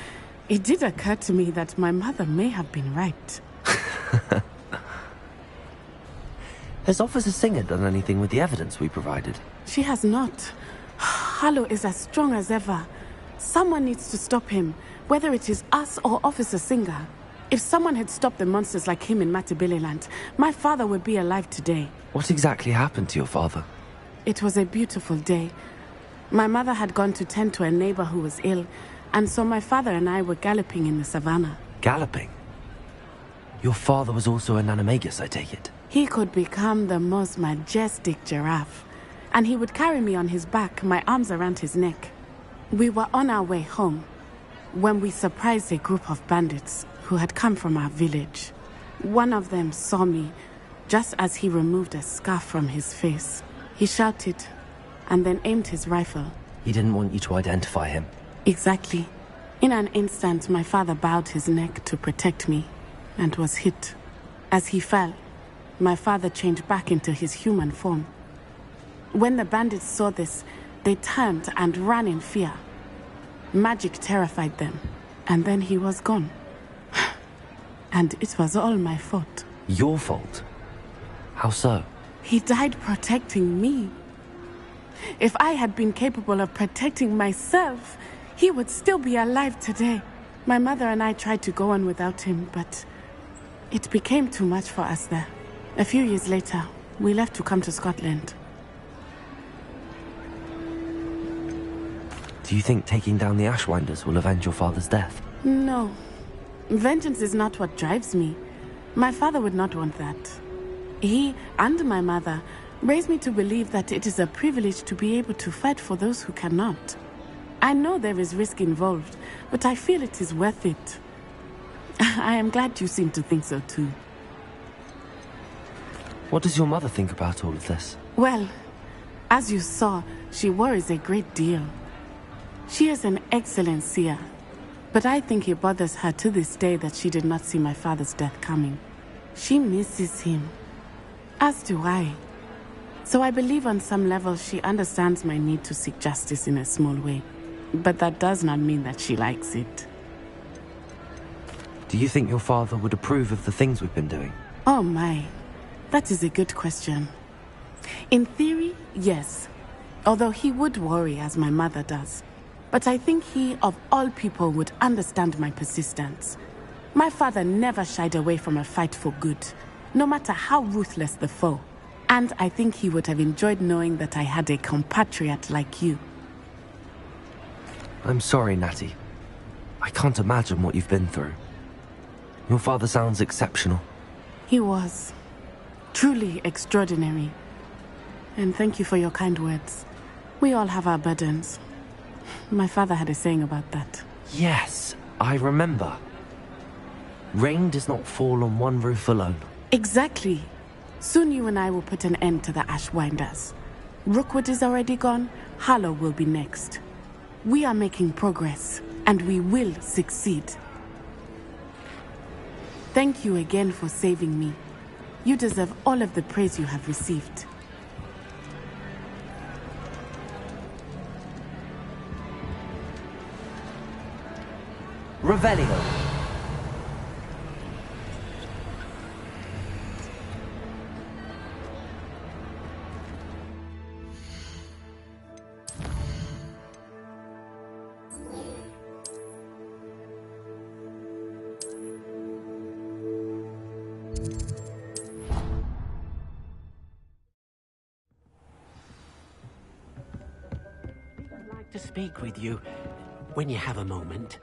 it did occur to me that my mother may have been right. Has Officer Singer done anything with the evidence we provided? She has not. Harlow is as strong as ever. Someone needs to stop him, whether it is us or Officer Singer. If someone had stopped the monsters like him in Matabeleland, my father would be alive today. What exactly happened to your father? It was a beautiful day. My mother had gone to tend to a neighbor who was ill, and so my father and I were galloping in the savannah. Galloping? Your father was also an animagus, I take it? He could become the most majestic giraffe, and he would carry me on his back, my arms around his neck. We were on our way home when we surprised a group of bandits who had come from our village. One of them saw me just as he removed a scarf from his face. He shouted and then aimed his rifle. He didn't want you to identify him. Exactly. In an instant, my father bowed his neck to protect me and was hit. As he fell, my father changed back into his human form. When the bandits saw this, they turned and ran in fear. Magic terrified them, and then he was gone. And it was all my fault. Your fault? How so? He died protecting me. If I had been capable of protecting myself, he would still be alive today. My mother and I tried to go on without him, but it became too much for us there. A few years later, we left to come to Scotland. Do you think taking down the Ashwinders will avenge your father's death? No. Vengeance is not what drives me. My father would not want that. He and my mother raised me to believe that it is a privilege to be able to fight for those who cannot. I know there is risk involved, but I feel it is worth it. I am glad you seem to think so too. What does your mother think about all of this? Well, as you saw, she worries a great deal. She is an excellent seer, but I think it bothers her to this day that she did not see my father's death coming. She misses him, as do I. So I believe on some level she understands my need to seek justice in a small way. But that does not mean that she likes it. Do you think your father would approve of the things we've been doing? Oh my, that is a good question. In theory, yes. Although he would worry as my mother does. But I think he, of all people, would understand my persistence. My father never shied away from a fight for good, no matter how ruthless the foe. And I think he would have enjoyed knowing that I had a compatriot like you. I'm sorry, Natty. I can't imagine what you've been through. Your father sounds exceptional. He was. Truly extraordinary. And thank you for your kind words. We all have our burdens. My father had a saying about that. Yes, I remember. Rain does not fall on one roof alone. Exactly. Soon you and I will put an end to the Ashwinders. Rookwood is already gone. Harlow will be next. We are making progress, and we will succeed. Thank you again for saving me. You deserve all of the praise you have received. Revelio. I'd like to speak with you when you have a moment.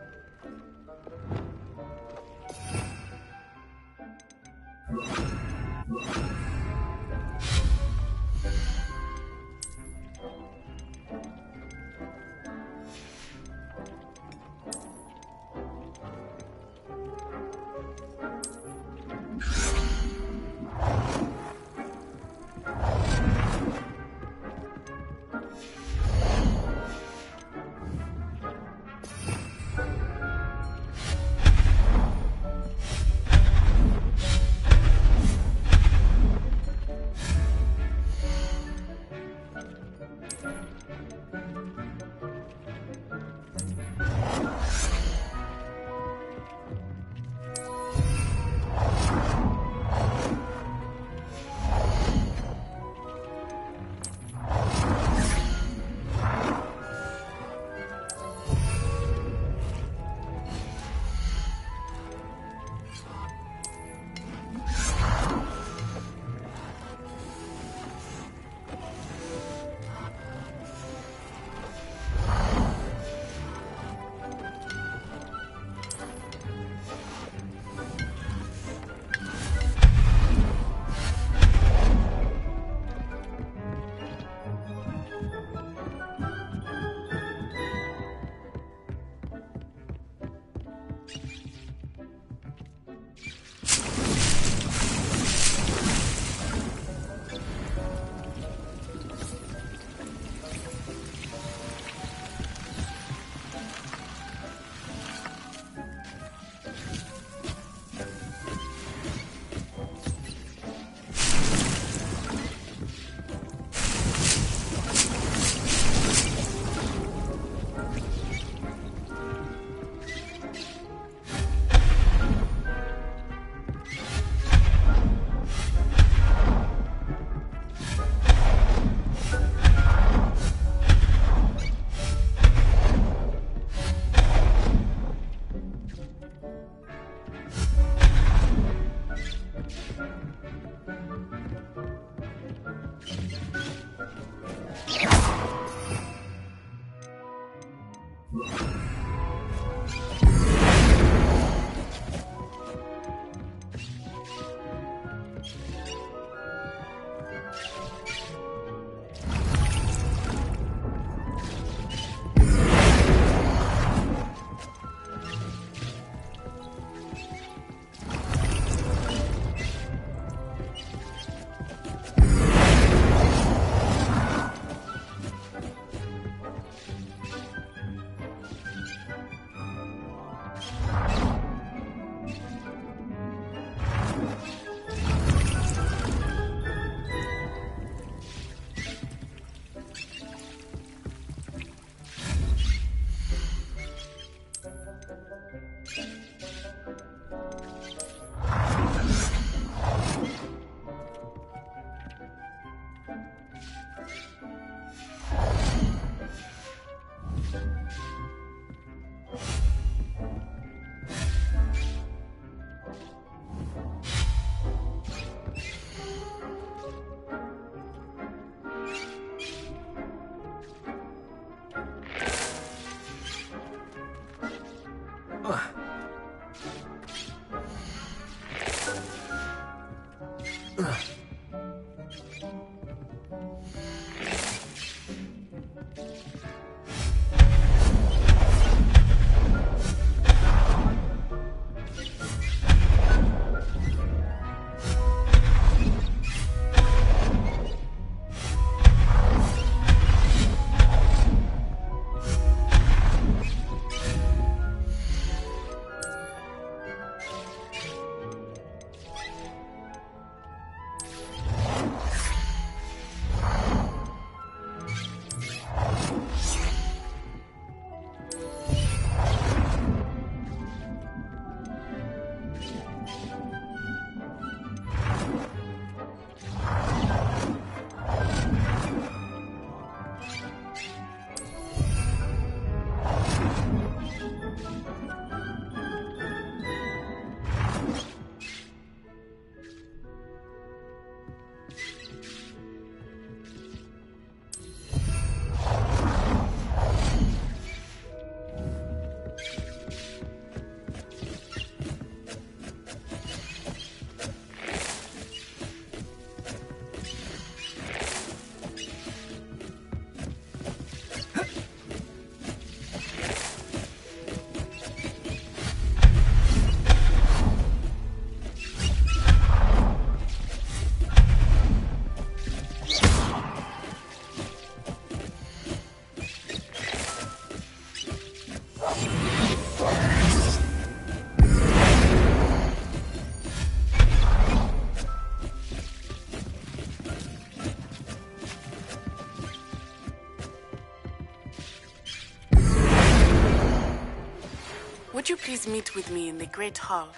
Would you please meet with me in the Great Hall?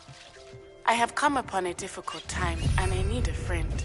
I have come upon a difficult time, and I need a friend.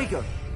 Speaker!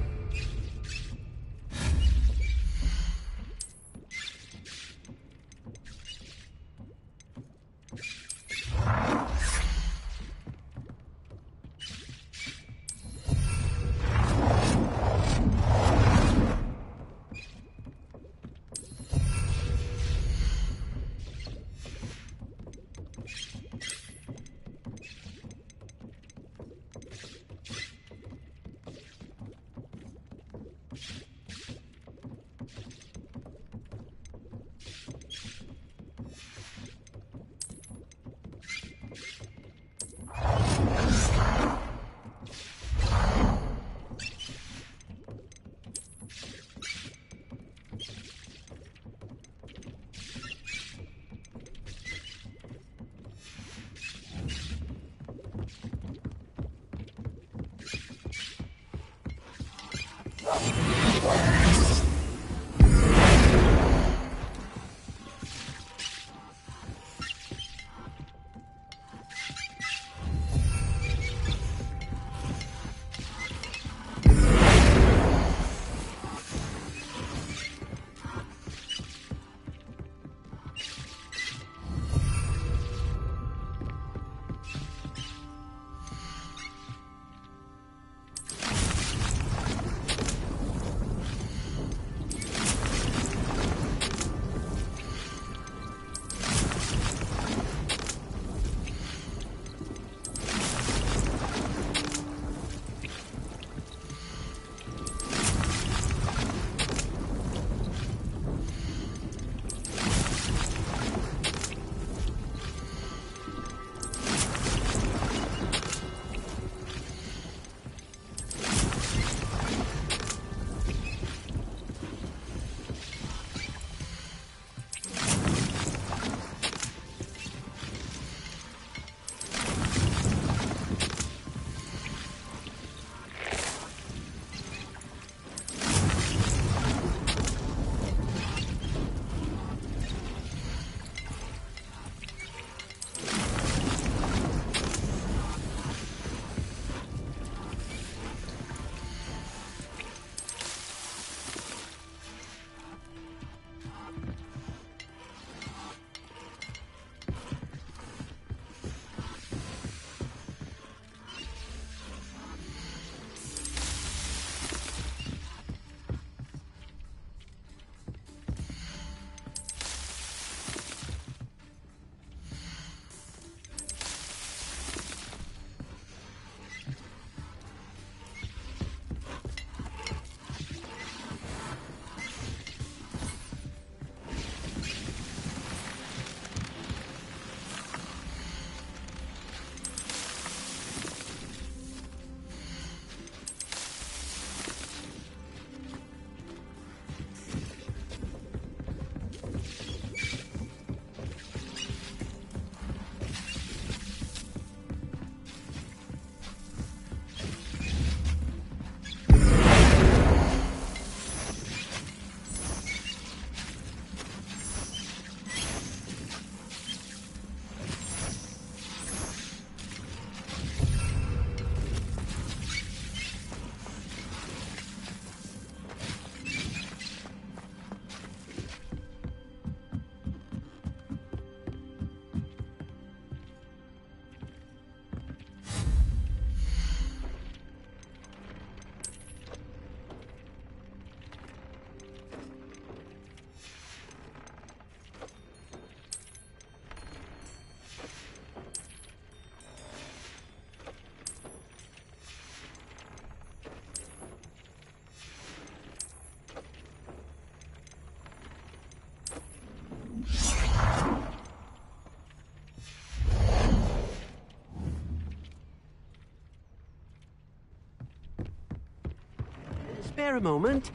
Spare a moment.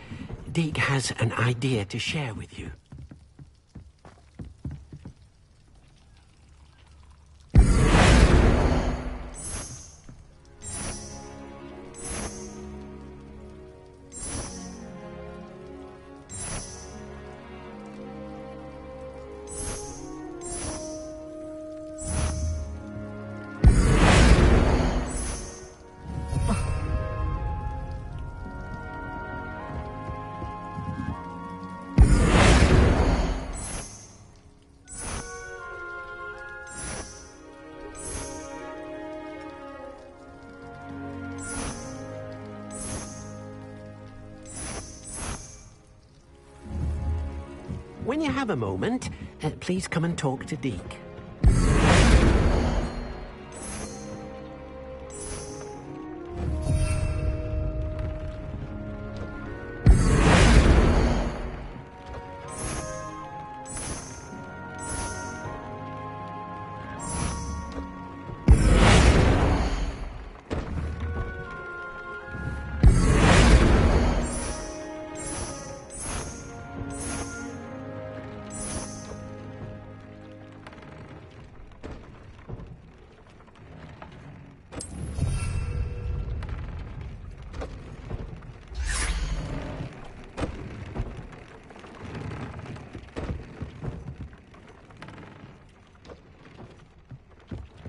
Deek has an idea to share with you. when you have a moment, please come and talk to Deke.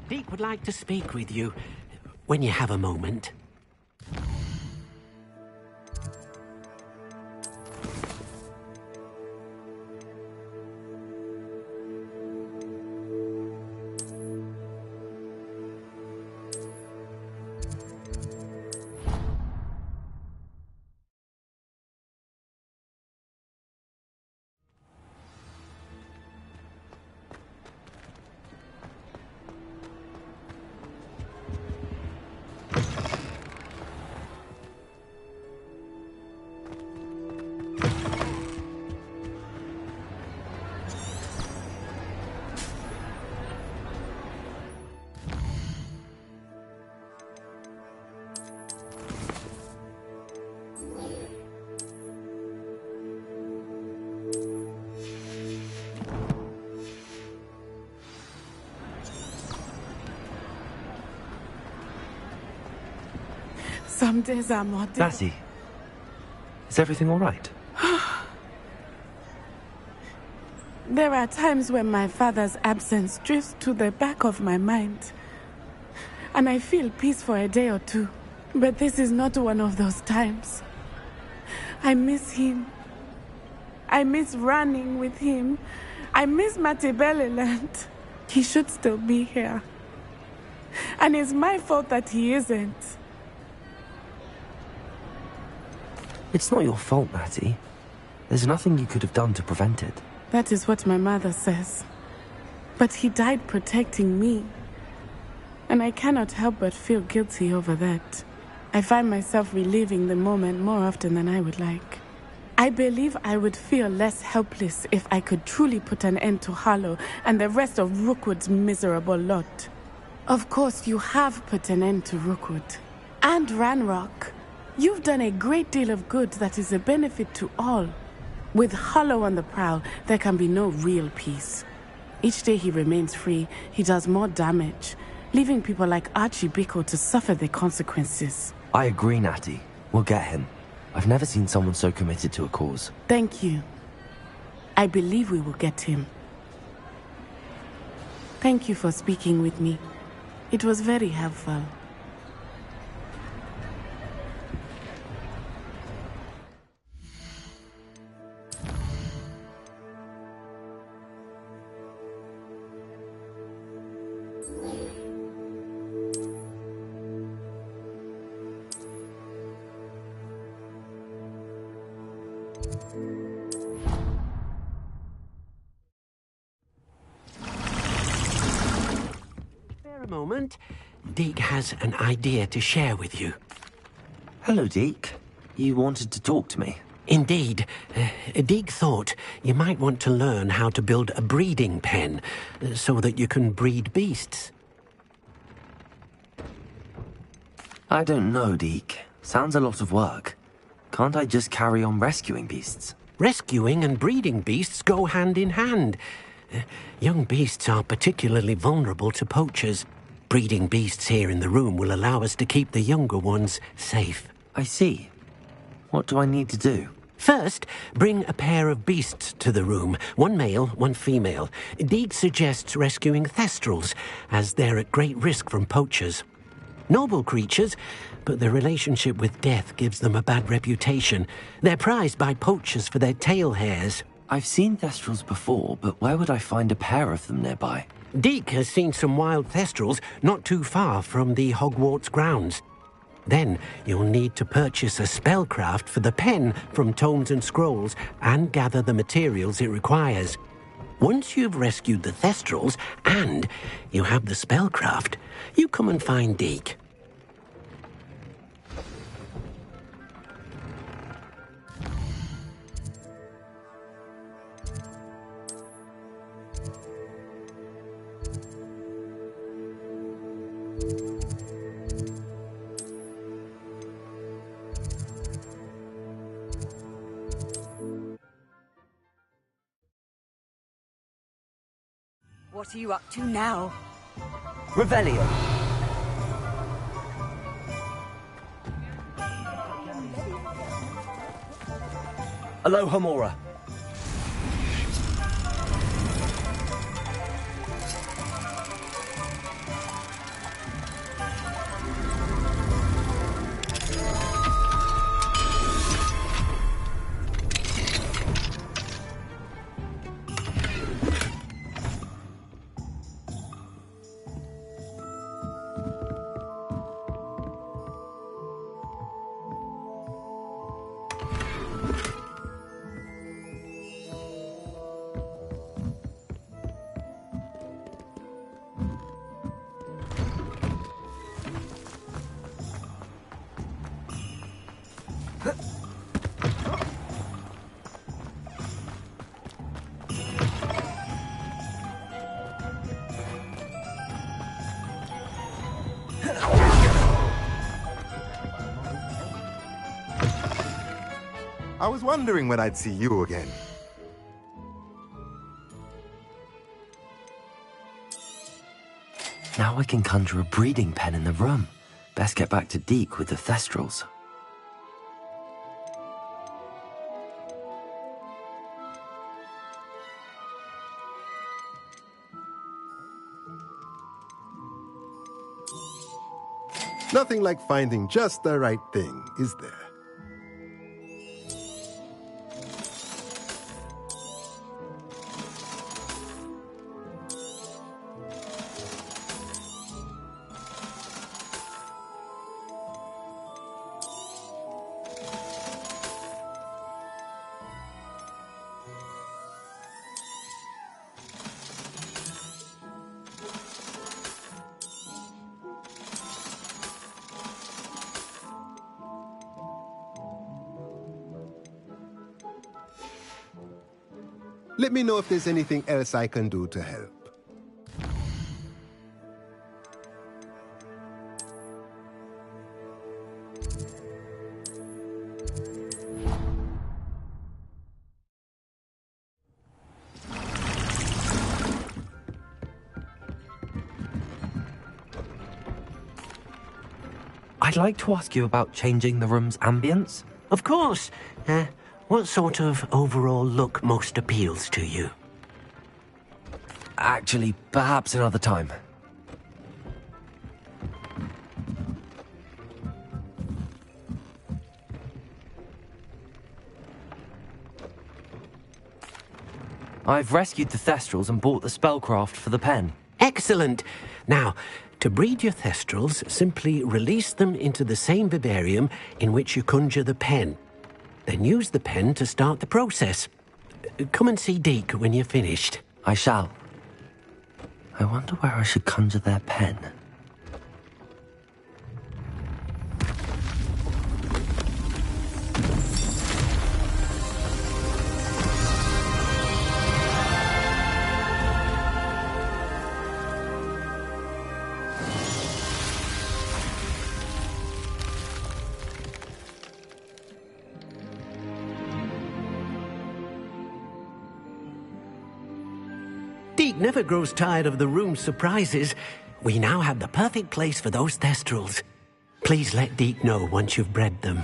Deke would like to speak with you when you have a moment. Some days are more difficult. Lassie, is everything all right? There are times when my father's absence drifts to the back of my mind, and I feel peace for a day or two. But this is not one of those times. I miss him. I miss running with him. I miss Mattibeleland. He should still be here. And it's my fault that he isn't. It's not your fault, Natty. There's nothing you could have done to prevent it. That is what my mother says. But he died protecting me. And I cannot help but feel guilty over that. I find myself reliving the moment more often than I would like. I believe I would feel less helpless if I could truly put an end to Harlow and the rest of Rookwood's miserable lot. Of course, you have put an end to Rookwood. And Ranrock. You've done a great deal of good that is a benefit to all. With Harlow on the prowl, there can be no real peace. Each day he remains free, he does more damage, leaving people like Archie Bickle to suffer the consequences. I agree, Natty. We'll get him. I've never seen someone so committed to a cause. Thank you. I believe we will get him. Thank you for speaking with me. It was very helpful. Moment, Deke has an idea to share with you. Hello, Deke. You wanted to talk to me? Indeed. Deke thought you might want to learn how to build a breeding pen so that you can breed beasts. I don't know, Deke. Sounds a lot of work. Can't I just carry on rescuing beasts? Rescuing and breeding beasts go hand in hand. Young beasts are particularly vulnerable to poachers. Breeding beasts here in the room will allow us to keep the younger ones safe. I see. What do I need to do? First, bring a pair of beasts to the room. One male, one female. Deke suggests rescuing thestrals, as they're at great risk from poachers. Noble creatures, but their relationship with death gives them a bad reputation. They're prized by poachers for their tail hairs. I've seen thestrals before, but where would I find a pair of them nearby? Deke has seen some wild thestrals not too far from the Hogwarts grounds. Then you'll need to purchase a spellcraft for the pen from Tomes and Scrolls and gather the materials it requires. Once you've rescued the Thestrals and you have the spellcraft, you come and find Deke. What are you up to now? Revelio. Alohomora. I was wondering when I'd see you again. Now I can conjure a breeding pen in the room. Best get back to Deke with the Thestrals. Nothing like finding just the right thing, is there? Let me know if there's anything else I can do to help. I'd like to ask you about changing the room's ambience. Of course. What sort of overall look most appeals to you? Actually, perhaps another time. I've rescued the Thestrals and bought the spellcraft for the pen. Excellent. Now, to breed your Thestrals, simply release them into the same vivarium in which you conjure the pen. Then use the pen to start the process. Come and see Deke when you're finished. I shall. I wonder where I should conjure their pen. Deke never grows tired of the room's surprises. We now have the perfect place for those Thestrals. Please let Deke know once you've bred them.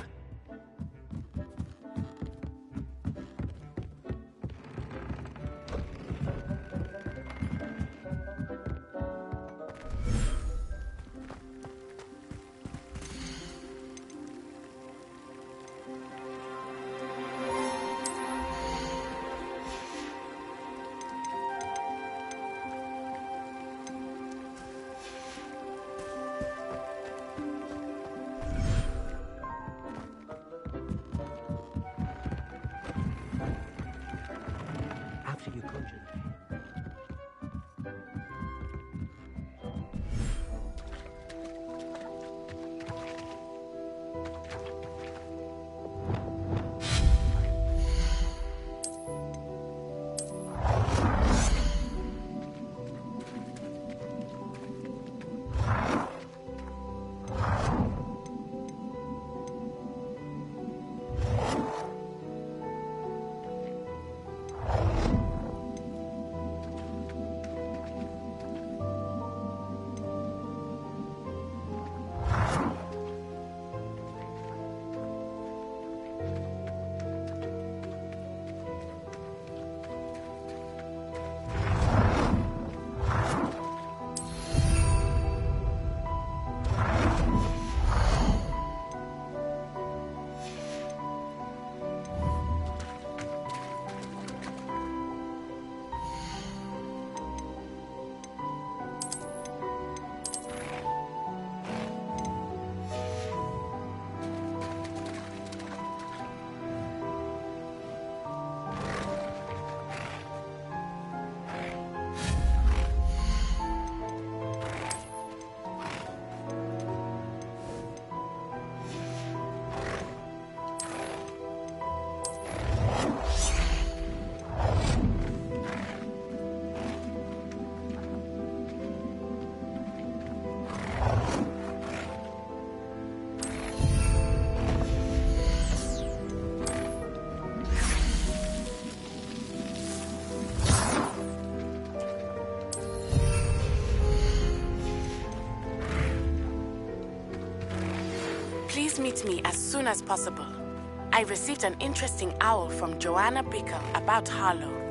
update me as soon as possible. I received an interesting owl from Joanna Bickle about Harlow.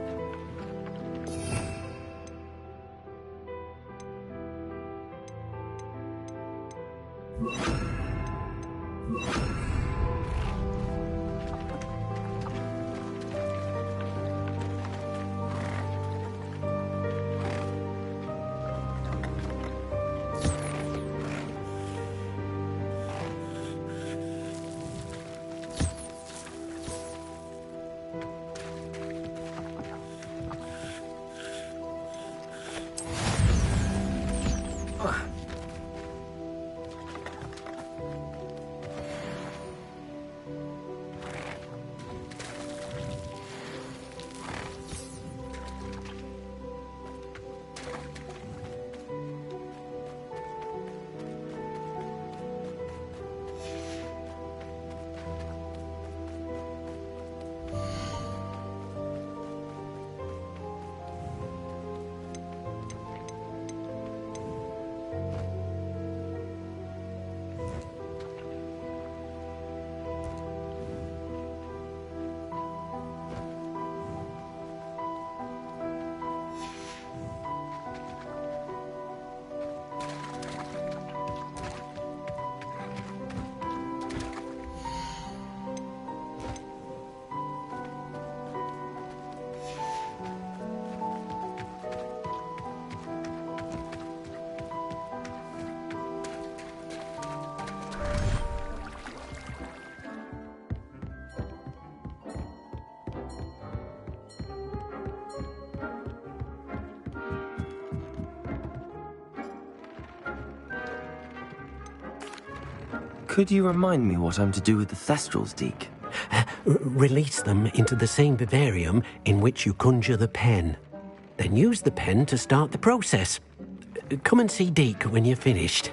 Could you remind me what I'm to do with the Thestrals, Deke? Release them into the same vivarium in which you conjure the pen. Then use the pen to start the process. Come and see Deke when you're finished.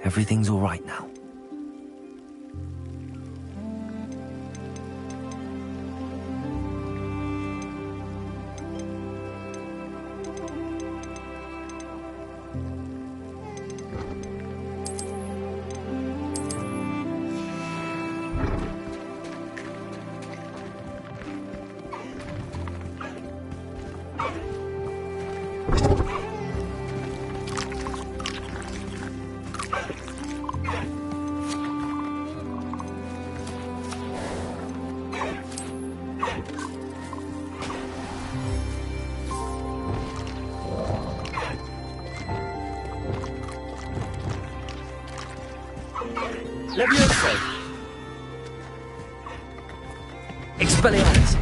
Everything's all right now. Levioso! Expelliarmus!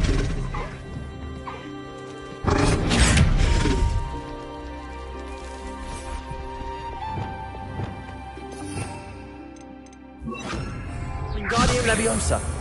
Wingardium Leviosa!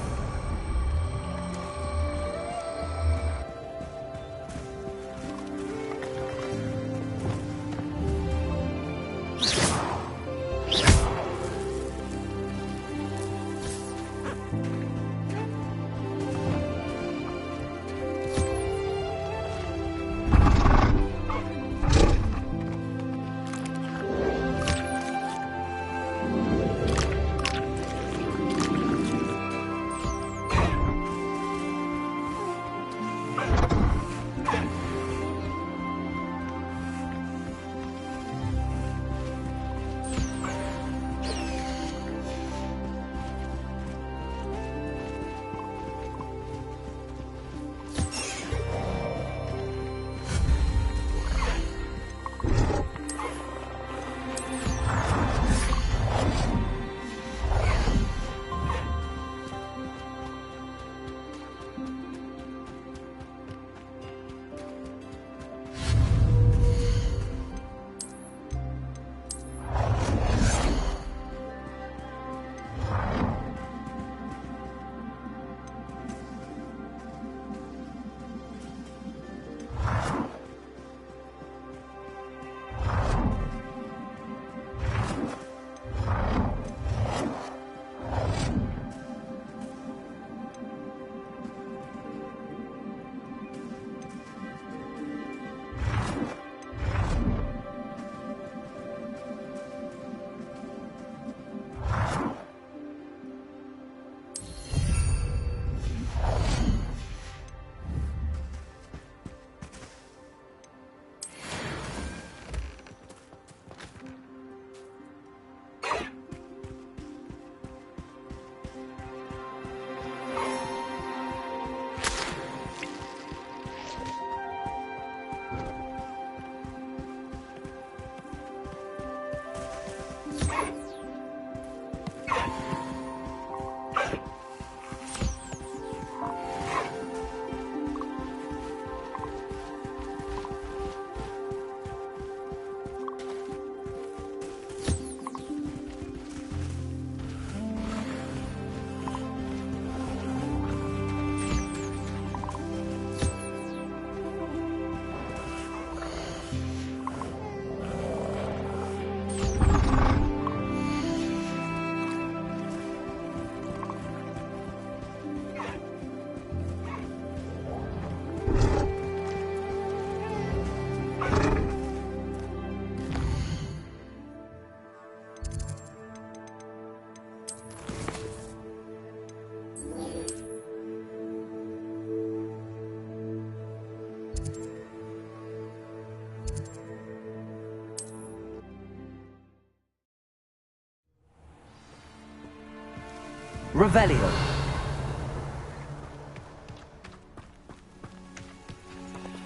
Revelio.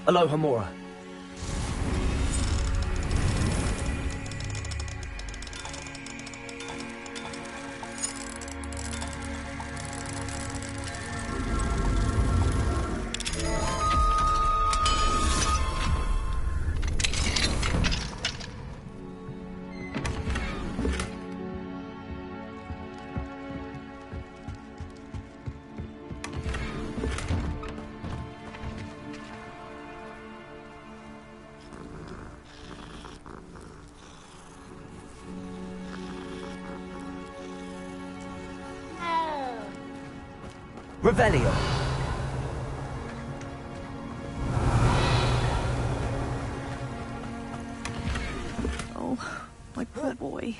Aloha Mora. Revelio. Oh, my poor boy.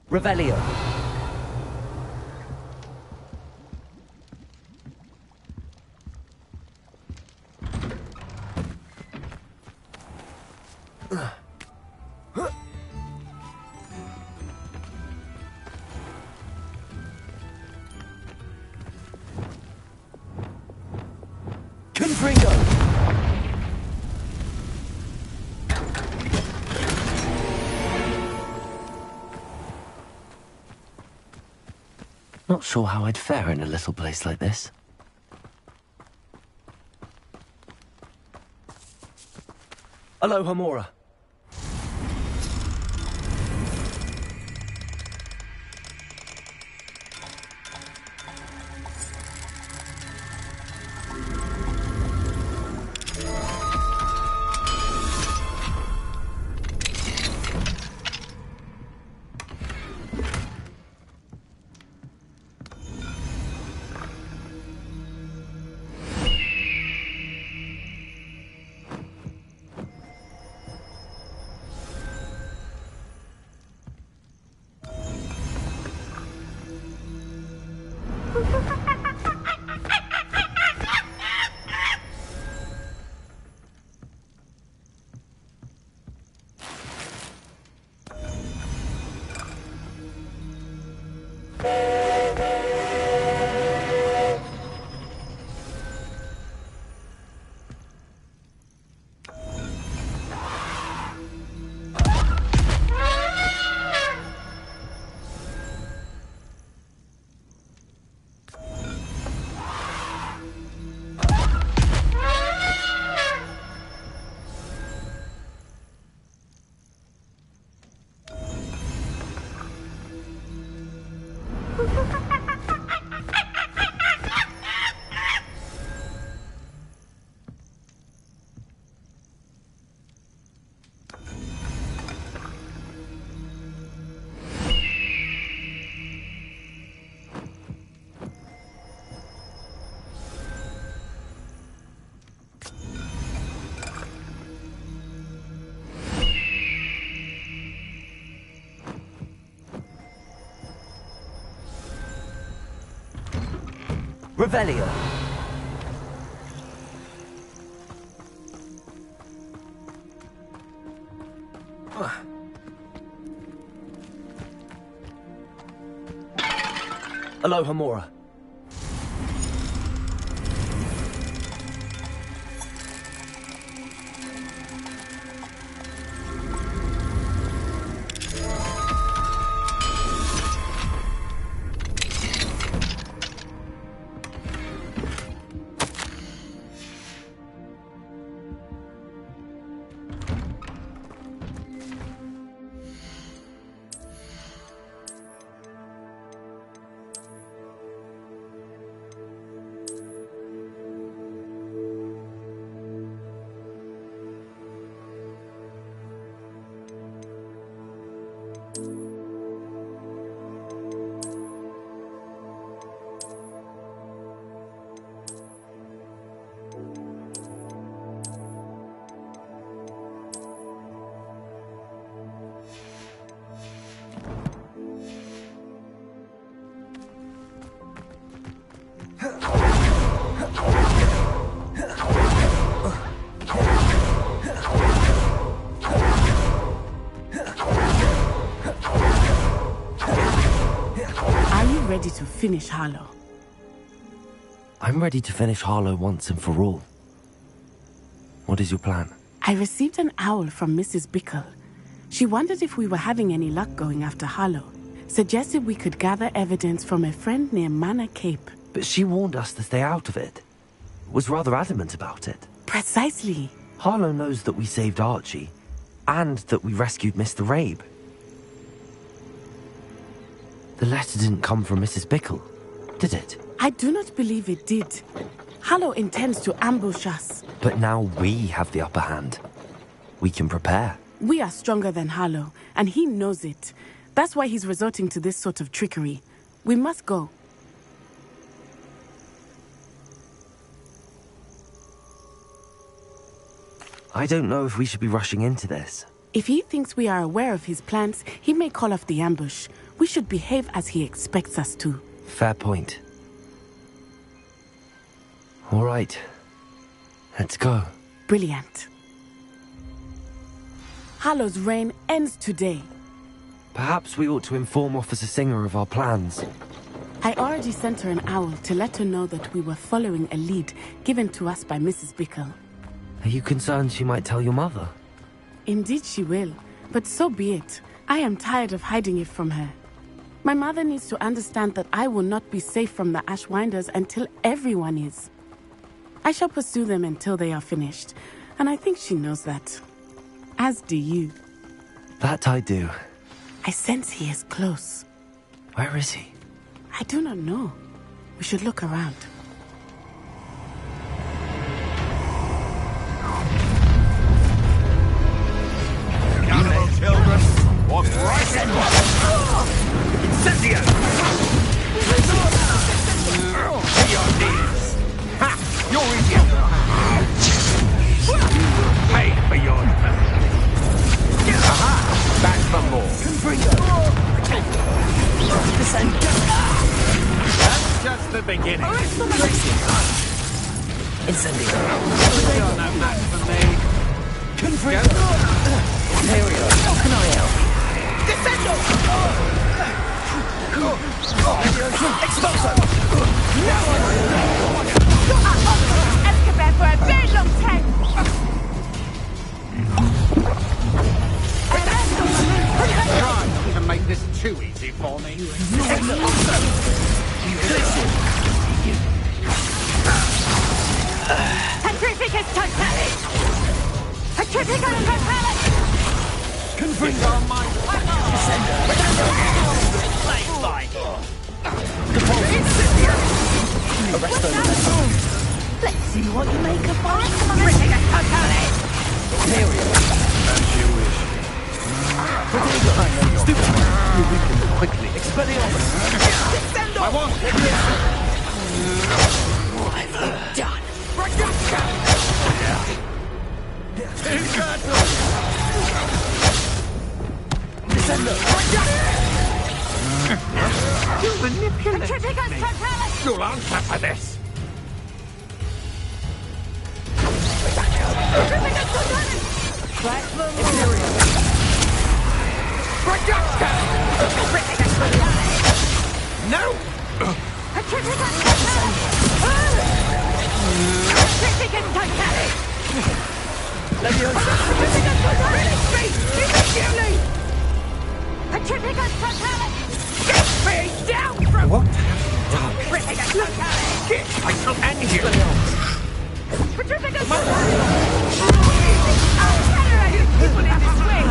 Revelio. Confringo. Not sure how I'd fare in a little place like this. Aloha Mora. Revelio. Aloha Mora. ready to finish Harlow. I'm ready to finish Harlow once and for all. What is your plan? I received an owl from Mrs. Bickle. She wondered if we were having any luck going after Harlow. Suggested we could gather evidence from a friend near Manor Cape. But she warned us to stay out of it. Was rather adamant about it. Precisely. Harlow knows that we saved Archie, and that we rescued Mr. Rabe. The letter didn't come from Mrs. Bickle, did it? I do not believe it did. Harlow intends to ambush us. But now we have the upper hand. We can prepare. We are stronger than Harlow, and he knows it. That's why he's resorting to this sort of trickery. We must go. I don't know if we should be rushing into this. If he thinks we are aware of his plans, he may call off the ambush. We should behave as he expects us to. Fair point. All right. Let's go. Brilliant. Harlow's reign ends today. Perhaps we ought to inform Officer Singer of our plans. I already sent her an owl to let her know that we were following a lead given to us by Mrs. Bickle. Are you concerned she might tell your mother? Indeed she will, but so be it. I am tired of hiding it from her. My mother needs to understand that I will not be safe from the Ashwinders until everyone is. I shall pursue them until they are finished, and I think she knows that. As do you. That I do. I sense he is close. Where is he? I do not know. We should look around. Animal children, walk right in. Incendio! To your knees. Ha! You're idiot! Pay for your... Aha! Back for more. That's just the beginning. Incendio. You're no match for me. Confringo. Here we go. How can I help? Descendo! Expulso! Escobar for a very long time. Try not to make this too easy for me. Petrificus totalis! Petrificus totalis! Confringo on my play fine. Let's see what you make of us. Petrificus totalis! As you wish. Stupid. You weaken quickly. Expelliarmus. I want What have you done? Descendo. You manipulate Petrificus me. totalis! You'll answer for this. Petrificus totalis! No! Petrificus totalis! Petrificus totalis! Petrificus totalis! Immediately! Petrificus totalis! Get me down from... What? Petrificus totalis! I shall end you. Petrificus totalis! I'll terrorize you people in this way!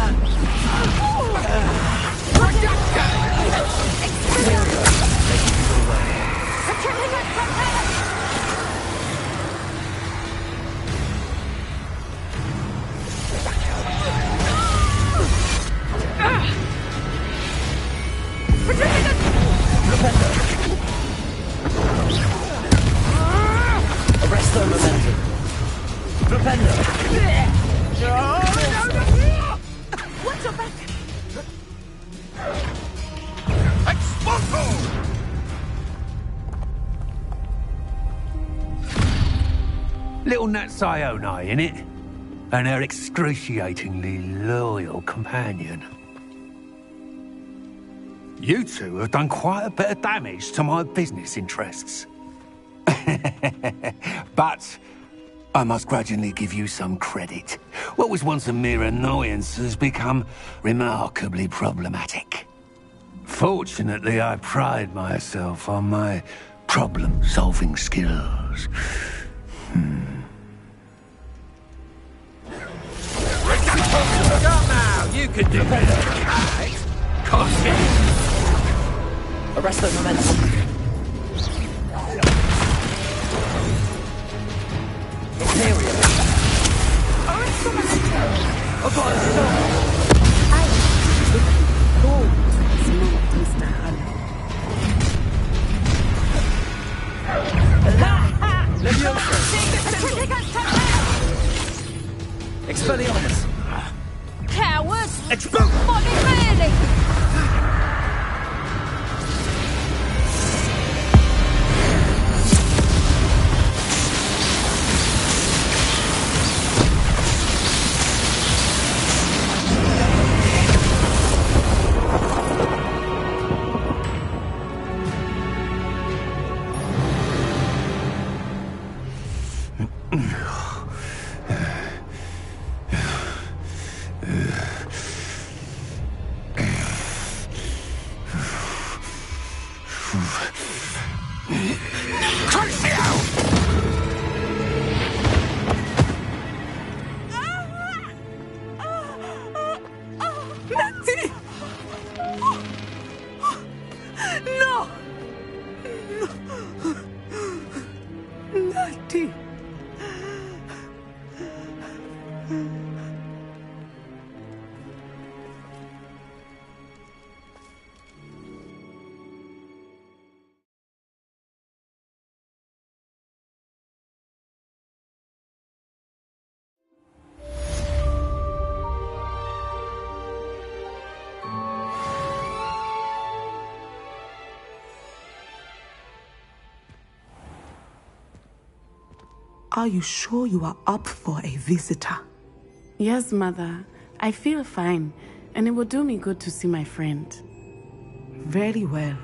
Petrificus totalis! Arresto momentum. Propendo. What's your back? Expulso! Little Nat Sione, innit? And her excruciatingly loyal companion. You two have done quite a bit of damage to my business interests. But I must grudgingly give you some credit. What was once a mere annoyance has become remarkably problematic. Fortunately, I pride myself on my problem-solving skills. Come now, you can do better, right? Cost Arrest the momentum. Imperial. Arrest the momentum. I've got a stop. Mr. Harlow. Expelliarmus. Cowards! Expel! Really? Are you sure you are up for a visitor? Yes, Mother. I feel fine, and it will do me good to see my friend. Very well.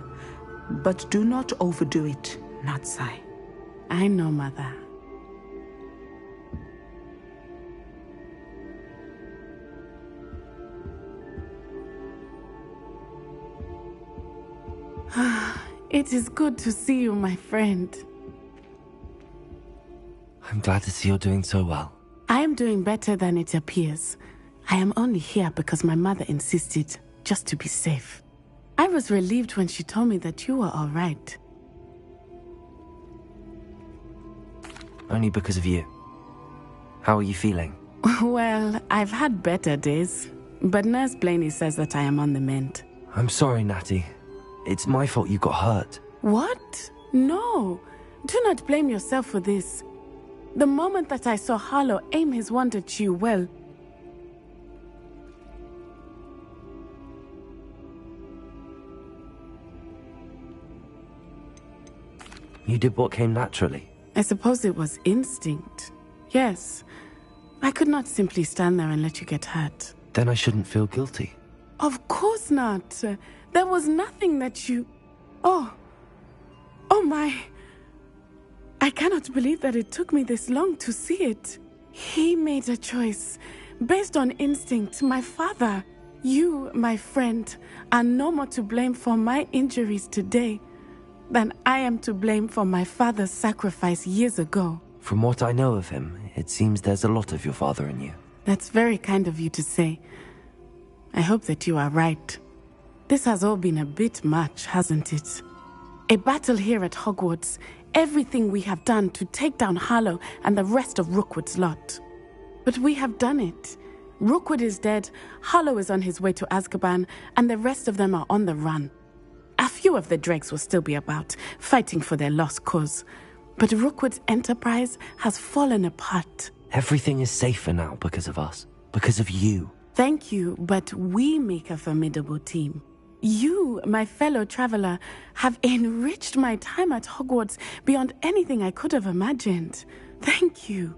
But do not overdo it, Natsai. I know, Mother. It is good to see you, my friend. I'm glad to see you're doing so well. I am doing better than it appears. I am only here because my mother insisted, just to be safe. I was relieved when she told me that you were all right. Only because of you. How are you feeling? Well, I've had better days, but Nurse Blaney says that I am on the mend. I'm sorry, Natty. It's my fault you got hurt. What? No. Do not blame yourself for this. The moment that I saw Harlow aim his wand at you, well... You did what came naturally. I suppose it was instinct. Yes. I could not simply stand there and let you get hurt. Then I shouldn't feel guilty. Of course not. There was nothing that you... Oh my... I cannot believe that it took me this long to see it. He made a choice based on instinct. My father, you, my friend, are no more to blame for my injuries today than I am to blame for my father's sacrifice years ago. From what I know of him, it seems there's a lot of your father in you. That's very kind of you to say. I hope that you are right. This has all been a bit much, hasn't it? A battle here at Hogwarts. Everything we have done to take down Harlow and the rest of Rookwood's lot. But we have done it. Rookwood is dead, Harlow is on his way to Azkaban, and the rest of them are on the run. A few of the dregs will still be about, fighting for their lost cause. But Rookwood's enterprise has fallen apart. Everything is safer now because of us. Because of you. Thank you, but we make a formidable team. You, my fellow traveler, have enriched my time at Hogwarts beyond anything I could have imagined. Thank you.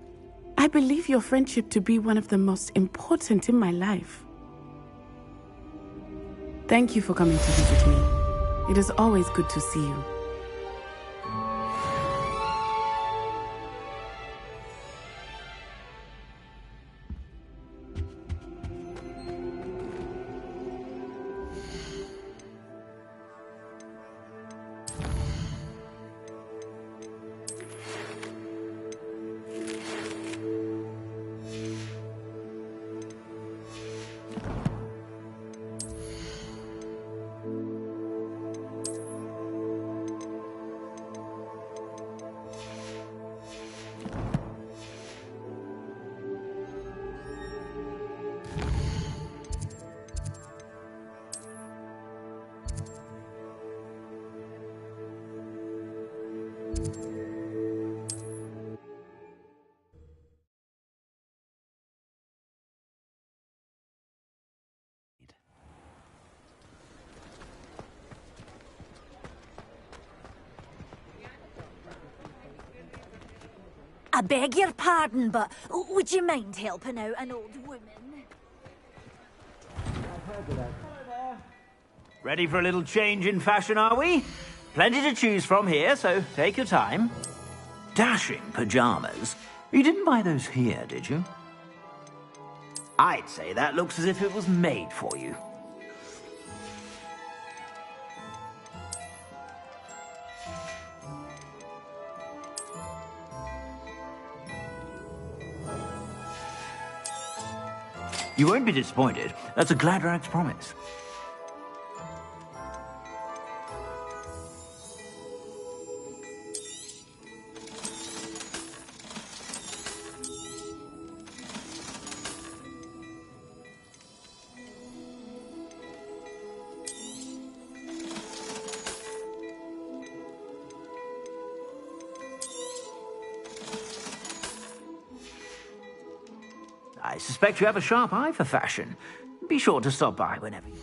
I believe your friendship to be one of the most important in my life. Thank you for coming to visit me. It is always good to see you. I beg your pardon, but would you mind helping out an old woman? Ready for a little change in fashion, are we? Plenty to choose from here, so take your time. Dashing pyjamas. You didn't buy those here, did you? I'd say that looks as if it was made for you. You won't be disappointed. That's a Gladrag's promise. I suspect you have a sharp eye for fashion. Be sure to stop by whenever you...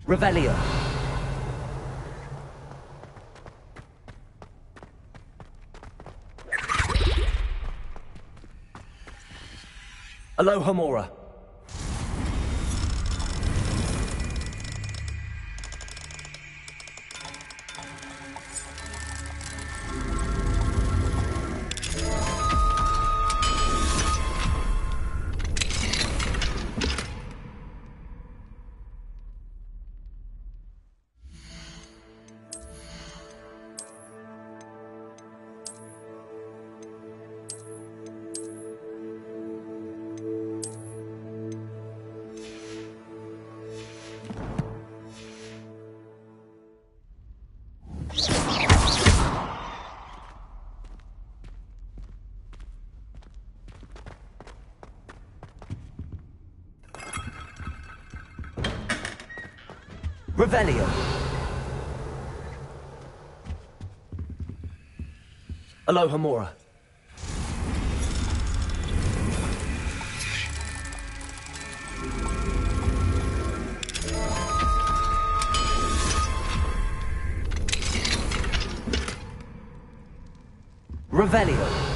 Revelio. Alohomora. Revelio. Alohomora. Revelio.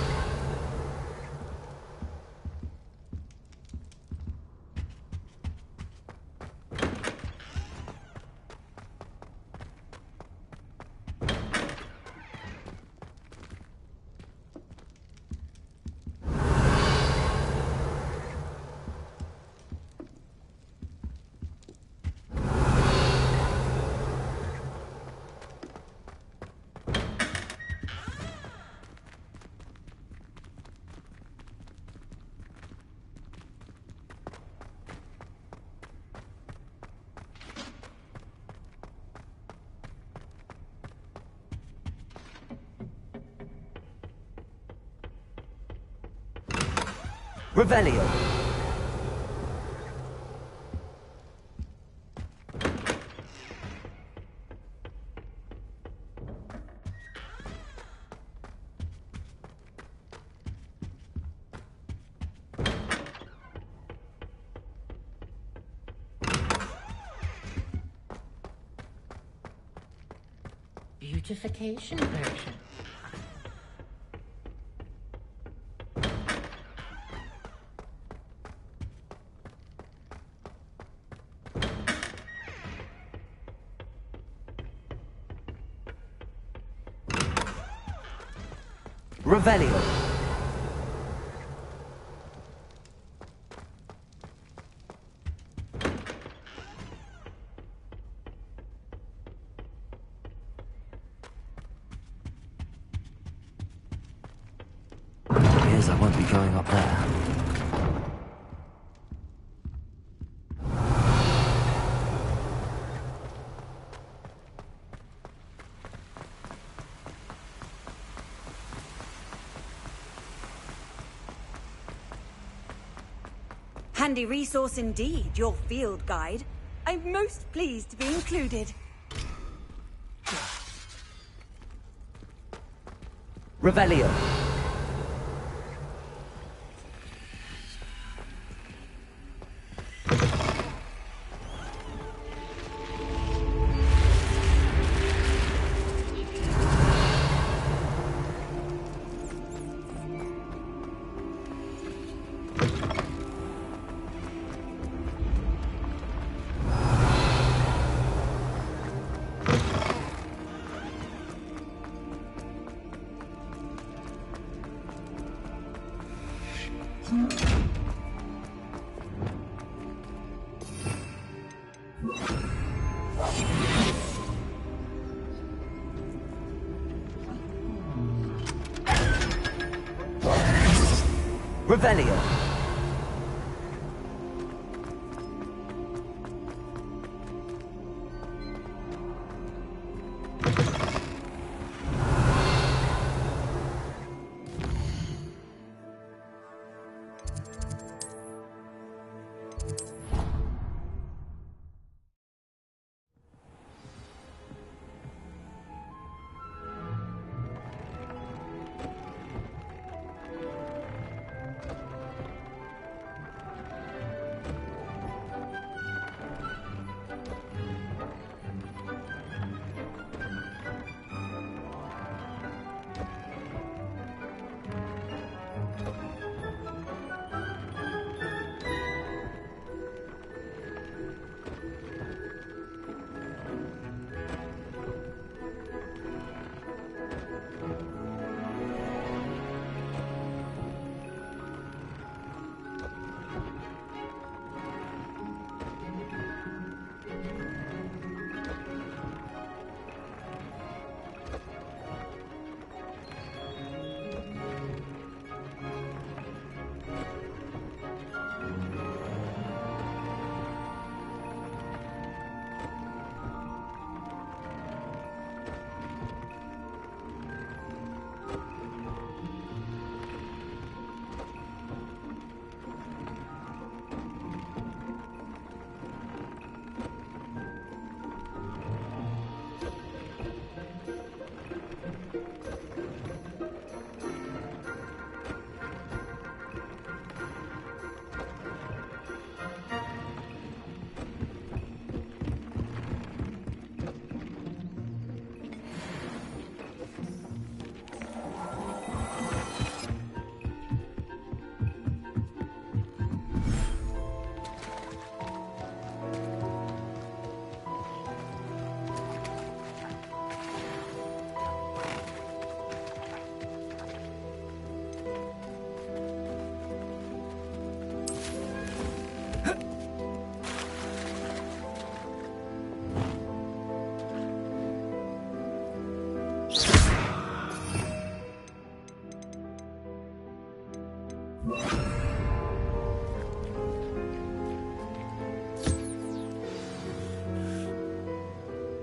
Revelio. Beautification version. Revelio. Appears I won't be going up there. Handy resource indeed, your field guide. I'm most pleased to be included. Revelio. Revelio.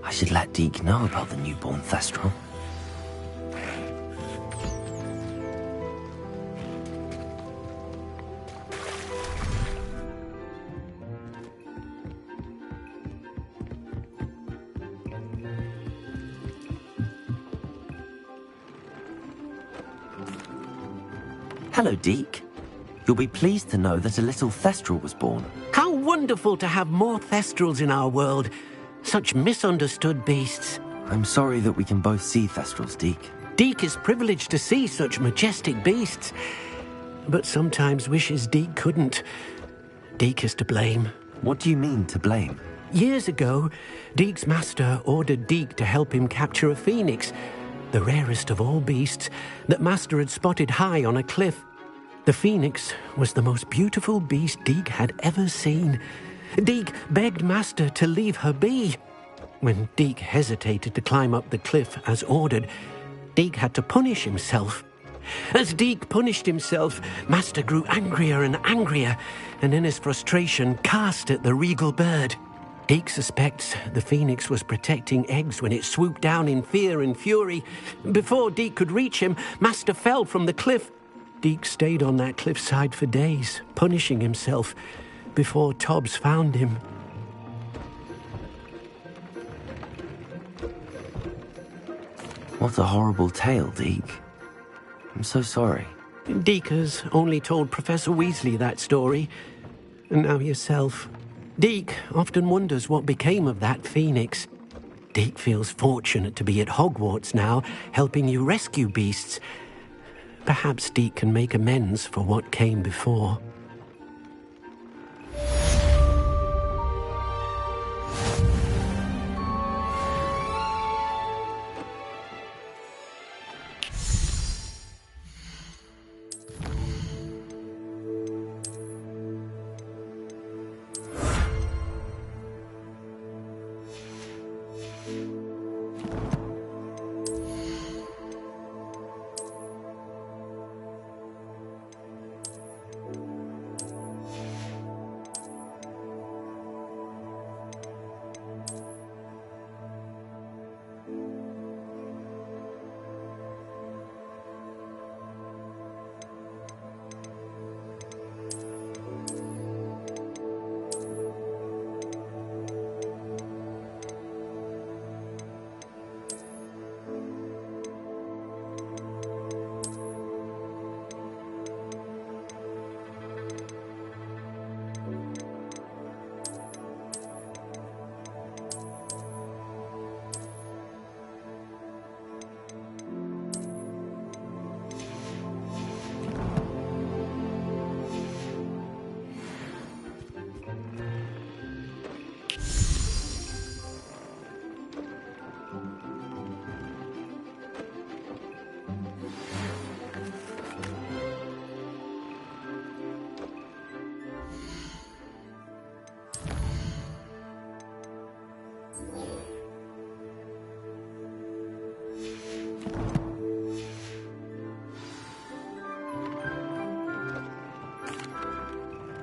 I should let Deke know about the newborn Thestral. Hello, Deke. You'll be pleased to know that a little Thestral was born. How wonderful to have more Thestrals in our world. Such misunderstood beasts. I'm sorry that we can both see Thestrals, Deke. Deke is privileged to see such majestic beasts, but sometimes wishes Deke couldn't. Deke is to blame. What do you mean, to blame? Years ago, Deke's master ordered Deke to help him capture a phoenix, the rarest of all beasts, that master had spotted high on a cliff. The phoenix was the most beautiful beast Deke had ever seen. Deke begged master to leave her be. When Deke hesitated to climb up the cliff as ordered, Deke had to punish himself. As Deke punished himself, master grew angrier and angrier, and in his frustration cast at the regal bird. Deke suspects the phoenix was protecting eggs when it swooped down in fear and fury. Before Deke could reach him, master fell from the cliff. Deke stayed on that cliffside for days, punishing himself, before Tobbs found him. What a horrible tale, Deke. I'm so sorry. Deke has only told Professor Weasley that story, and now yourself. Deke often wonders what became of that phoenix. Deke feels fortunate to be at Hogwarts now, helping you rescue beasts. Perhaps Deke can make amends for what came before.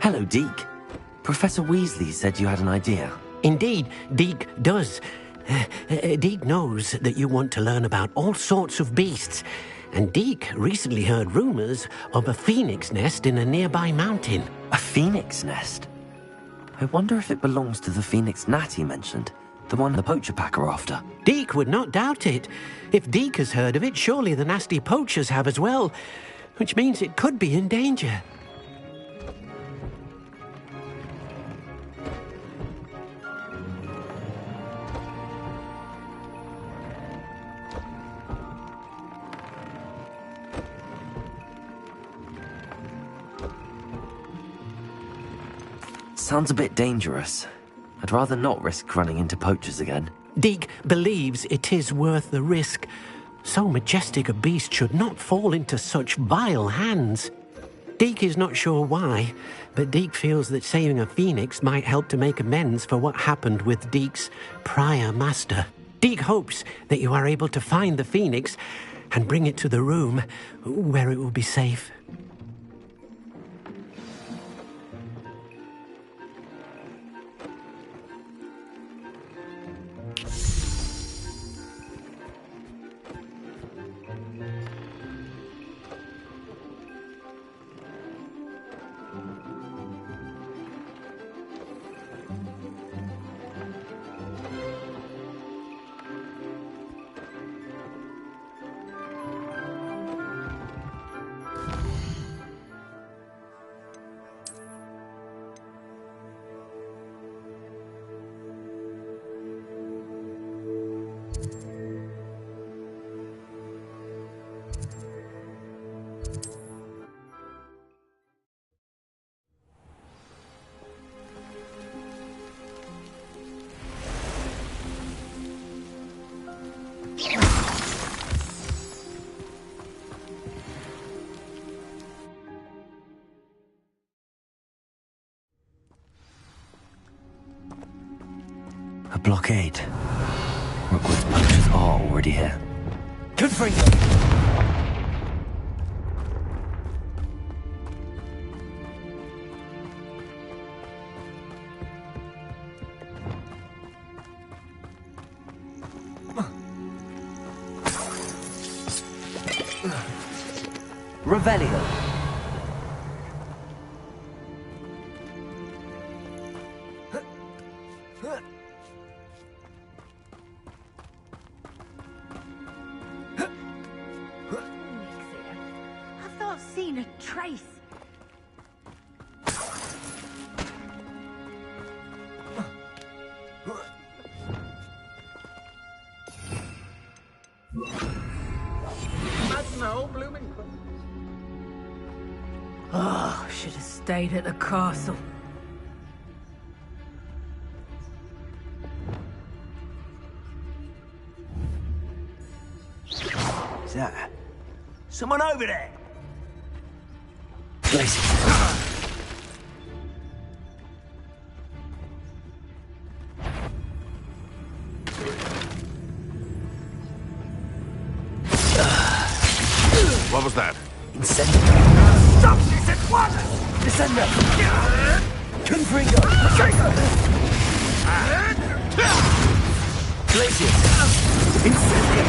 Hello, Deke. Professor Weasley said you had an idea. Indeed, Deke does. Deke knows that you want to learn about all sorts of beasts, and Deke recently heard rumors of a phoenix nest in a nearby mountain. A phoenix nest? I wonder if it belongs to the phoenix Natty mentioned, the one the poacher pack are after. Deke would not doubt it. If Deke has heard of it, surely the nasty poachers have as well, which means it could be in danger. Sounds a bit dangerous. I'd rather not risk running into poachers again. Deke believes it is worth the risk. So majestic a beast should not fall into such vile hands. Deke is not sure why, but Deke feels that saving a phoenix might help to make amends for what happened with Deke's prior master. Deke hopes that you are able to find the phoenix and bring it to the room where it will be safe. blockade. Rookwood's poachers are already here. Confringo! Revelio. I've not seen a trace. That's no blooming. Oh, should have stayed at the castle. Is that someone over there? What was that? Incendio. Stop this at once! Descendo! Confringo! Glacius! Incendio!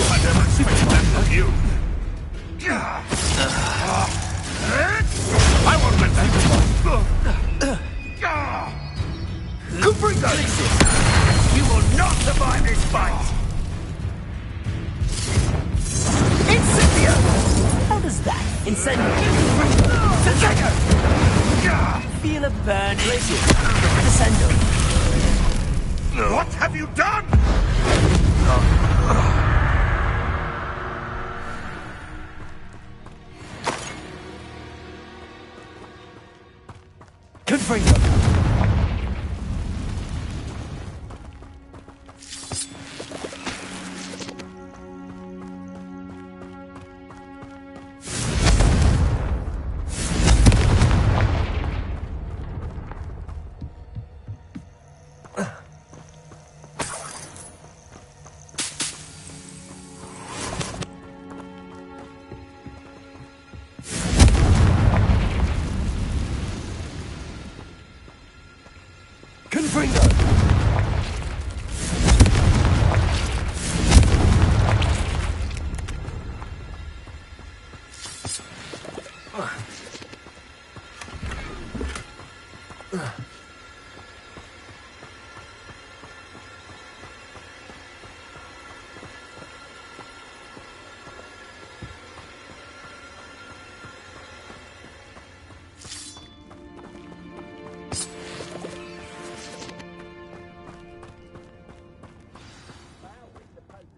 I never expected that of you. I won't let that. Confringo! You will not survive this fight! Incendio! How does that? Incendio! Incendio! Feel a burn. Glacius! Descendo! What have you done? Confringo!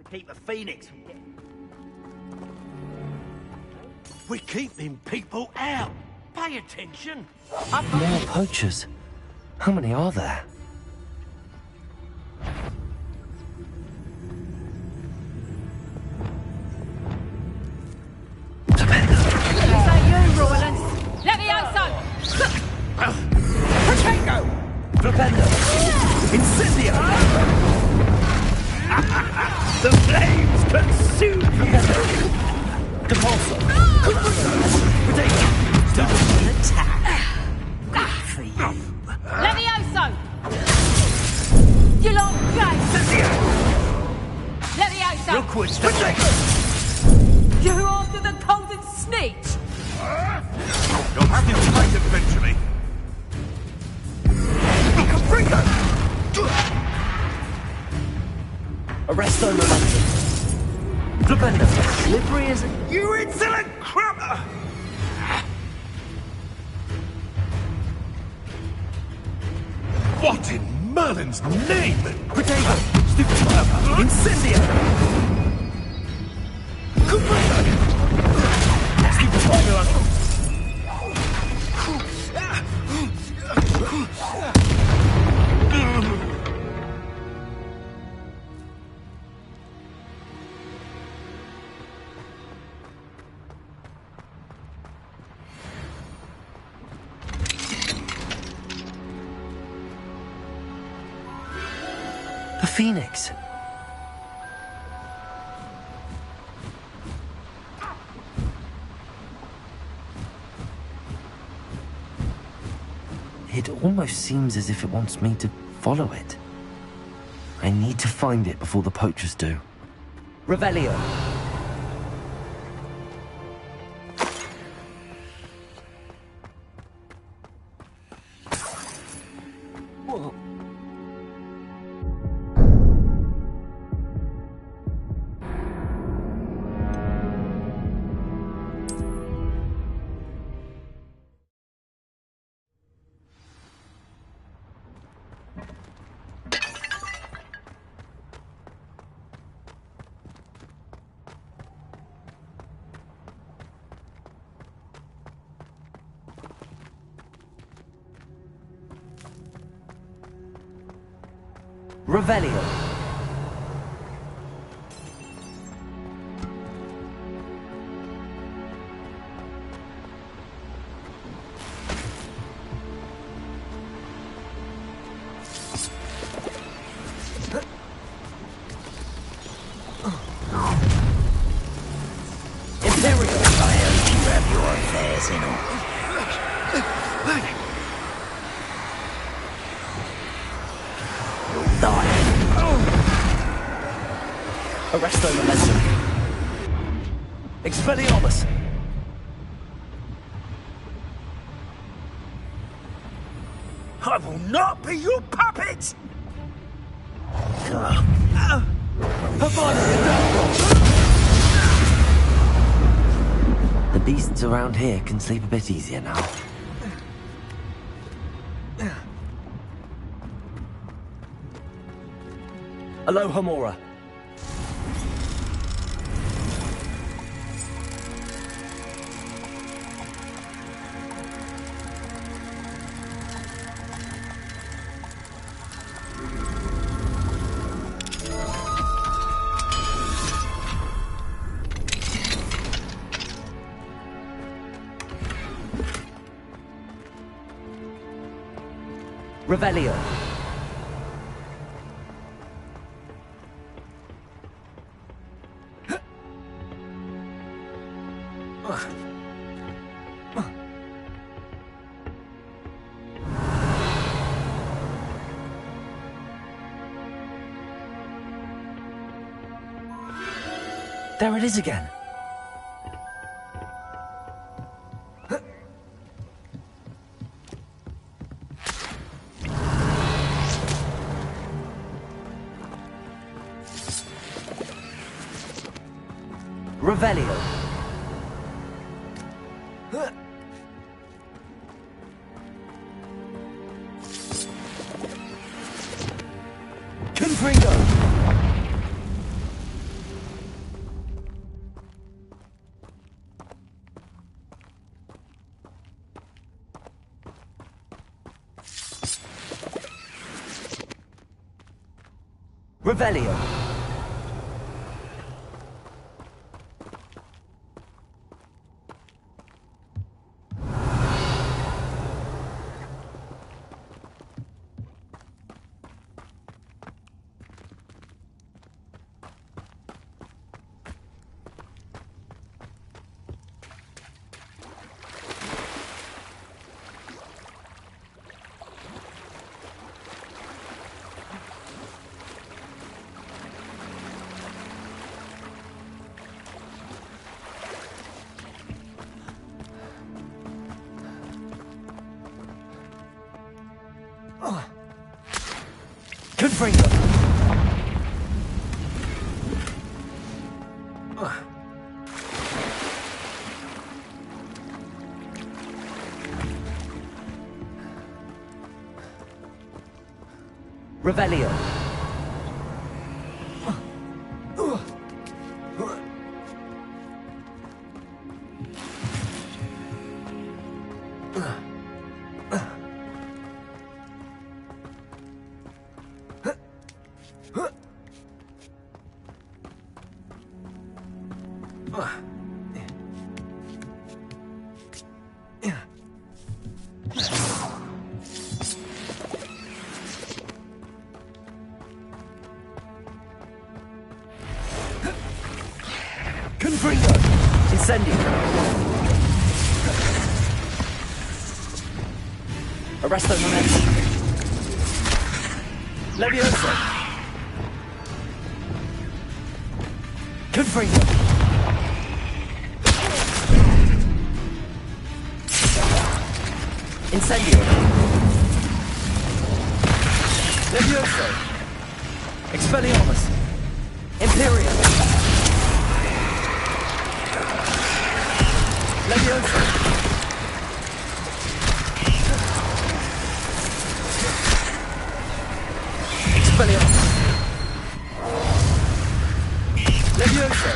Keep the Phoenix from getting... We're keeping people out. Pay attention. More poachers. How many are there? Is that you, Roylands? Levioso! Protego! Flipendo! Incendio! The flames consume you! Depulso! Protego! Double attack! Good for you! Levioso! You lot gay! Levioso! Rookwood's Protego! You after the golden snitch? You'll have to fight eventually. Confringo! Arresto momentum. Flipendo! Slippery as a... You insolent crummer! What in Merlin's name? Protego! Incendio! Confringo! Phoenix. It almost seems as if it wants me to follow it. I need to find it before the poachers do. Revelio. Revelio. Imperial, I hope you have your affairs in order. Arresto momentum. Expelliarmus. I will not be your puppet! The beasts around here can sleep a bit easier now. Aloha Mora. Revelio. There it is again. Revelio. Confringo. Revelio. Confringo. Revelio. Incendio. Arresto momenti. Levioso. Confringo. Incendio. Levioso. Expelliarmus. Imperium. Levioso. Expelliarmus. Levioso.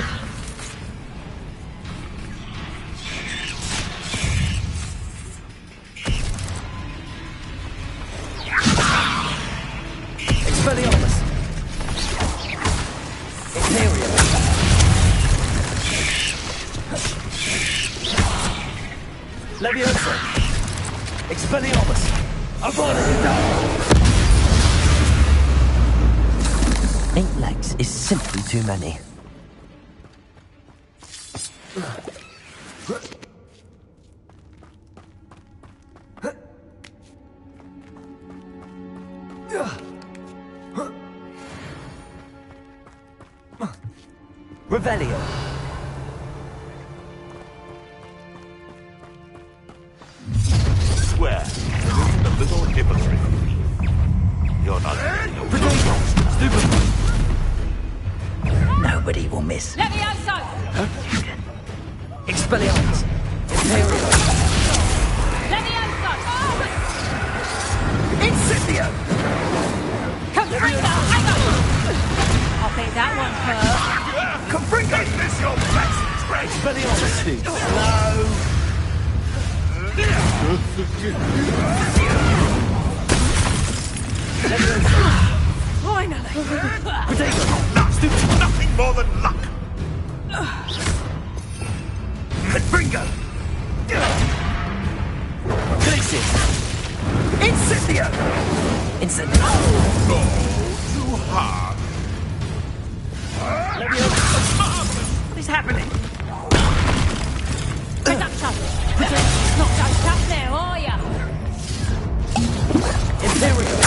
Expelliarmus. Imperium. Levioso. Expelliarmus. Avada Kedavra. 8 legs is simply too many. Revelio. Swear, this is a little hypocrite. You're not Nobody will miss. Levioso! Expelliarmus. Imperium. Levioso! Incendio. Confringo! Hang on! I'll bet that one hurt. Confringo! Is this your best trick? Expelliarmus. Finally! Nothing more than luck! Confringo. Glacius. Incendio. Incendio. Go too hard. What is happening? Reduction! Not just up there, are ya? Imperium.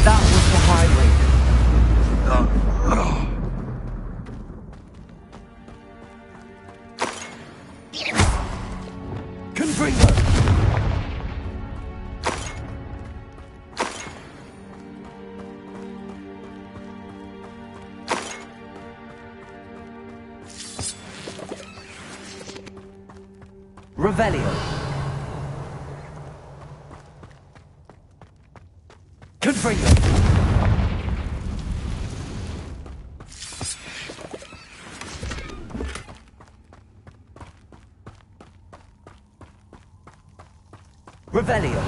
That was the highway. Confringo. Revelio. Confringo. Revelio.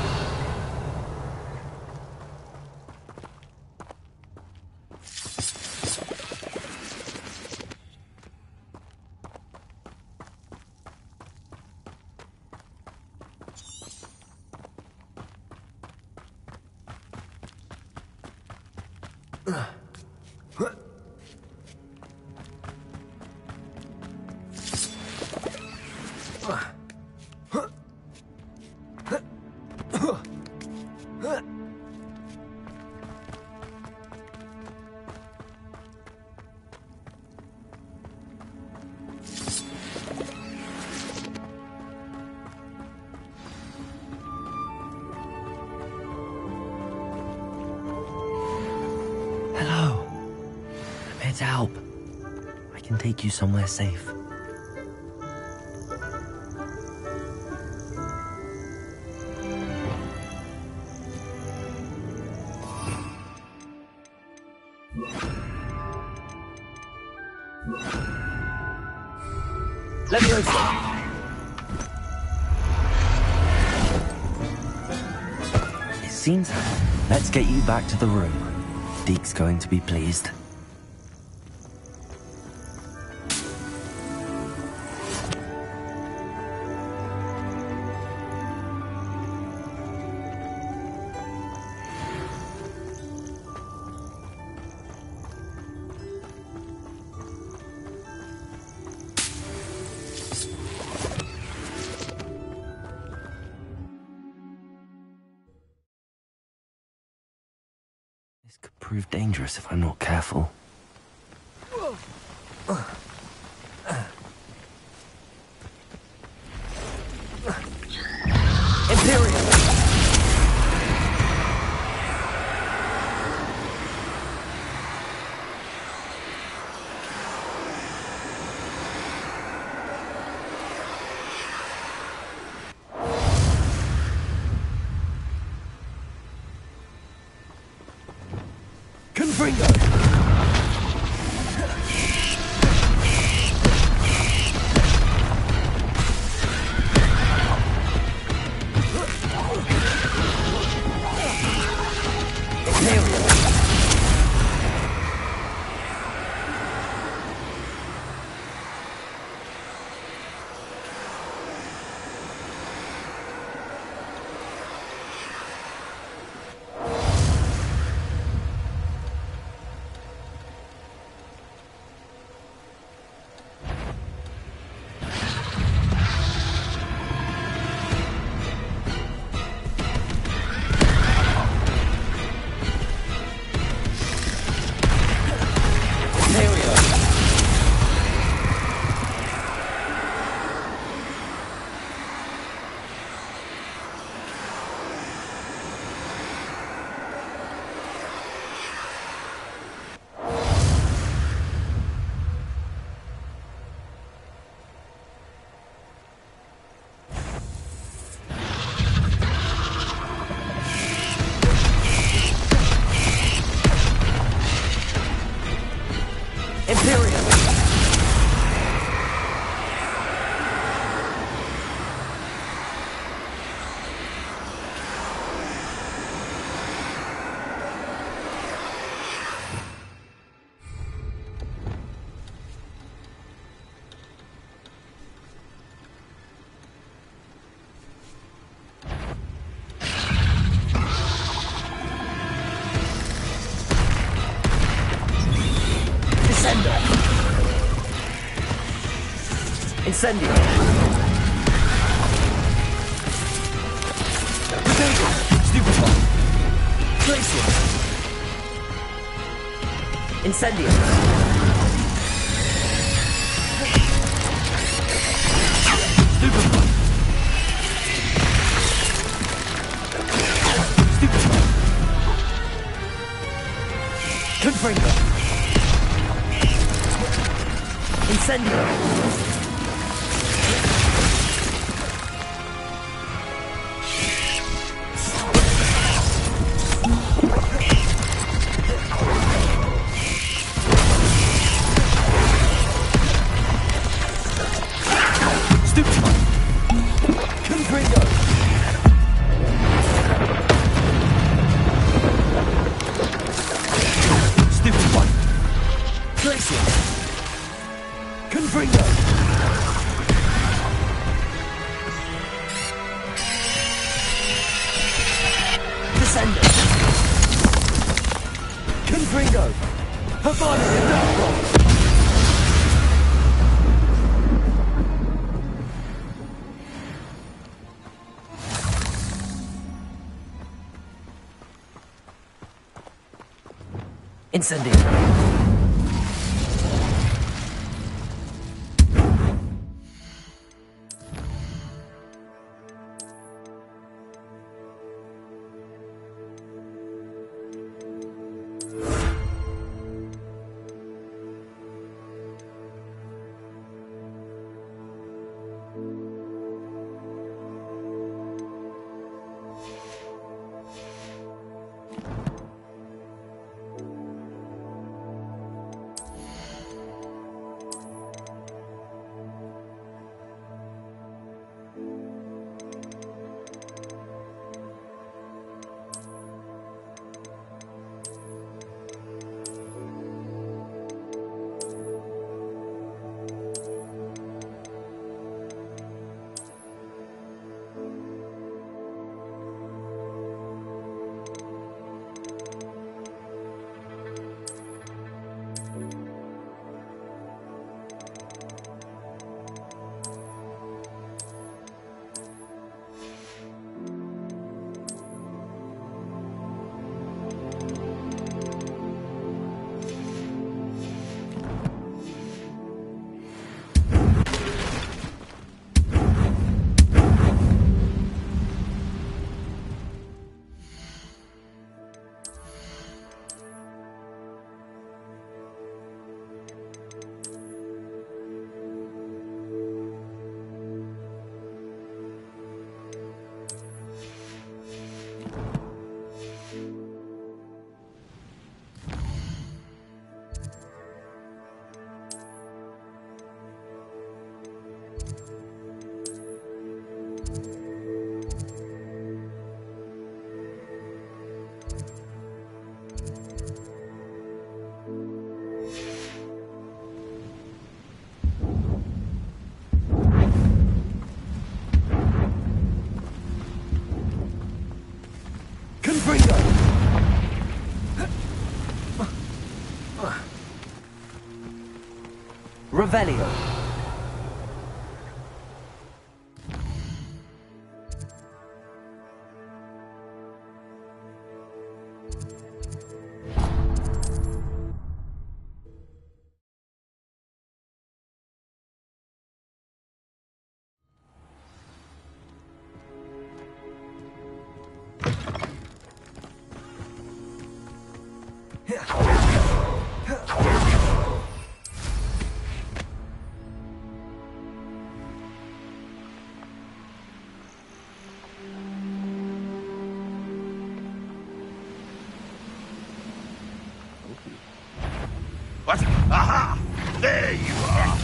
Hello. I'm here to help. I can take you somewhere safe. Levioso. It seems. Let's get you back to the room. Deke's going to be pleased. This could prove dangerous if I'm not careful. Imperial! Confringo! Incendio! Potato! Stupefy! Glacier! Incendio! Stupefy! Stupefy! Confringo! Incendio! Incendio! Revelio. What? Aha! There you are!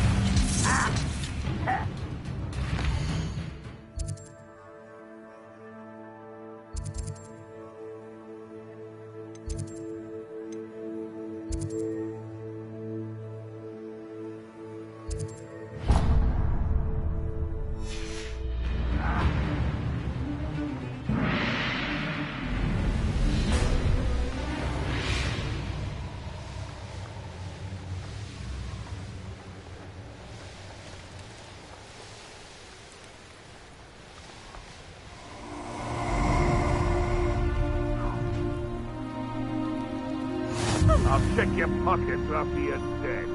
I'll check your pockets after you're dead.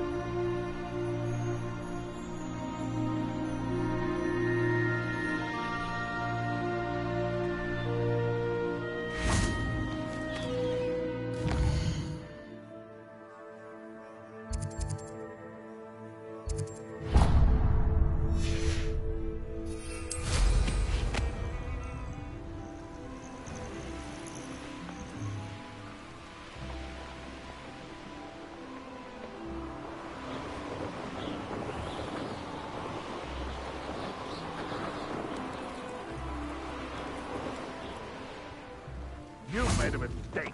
You made a mistake.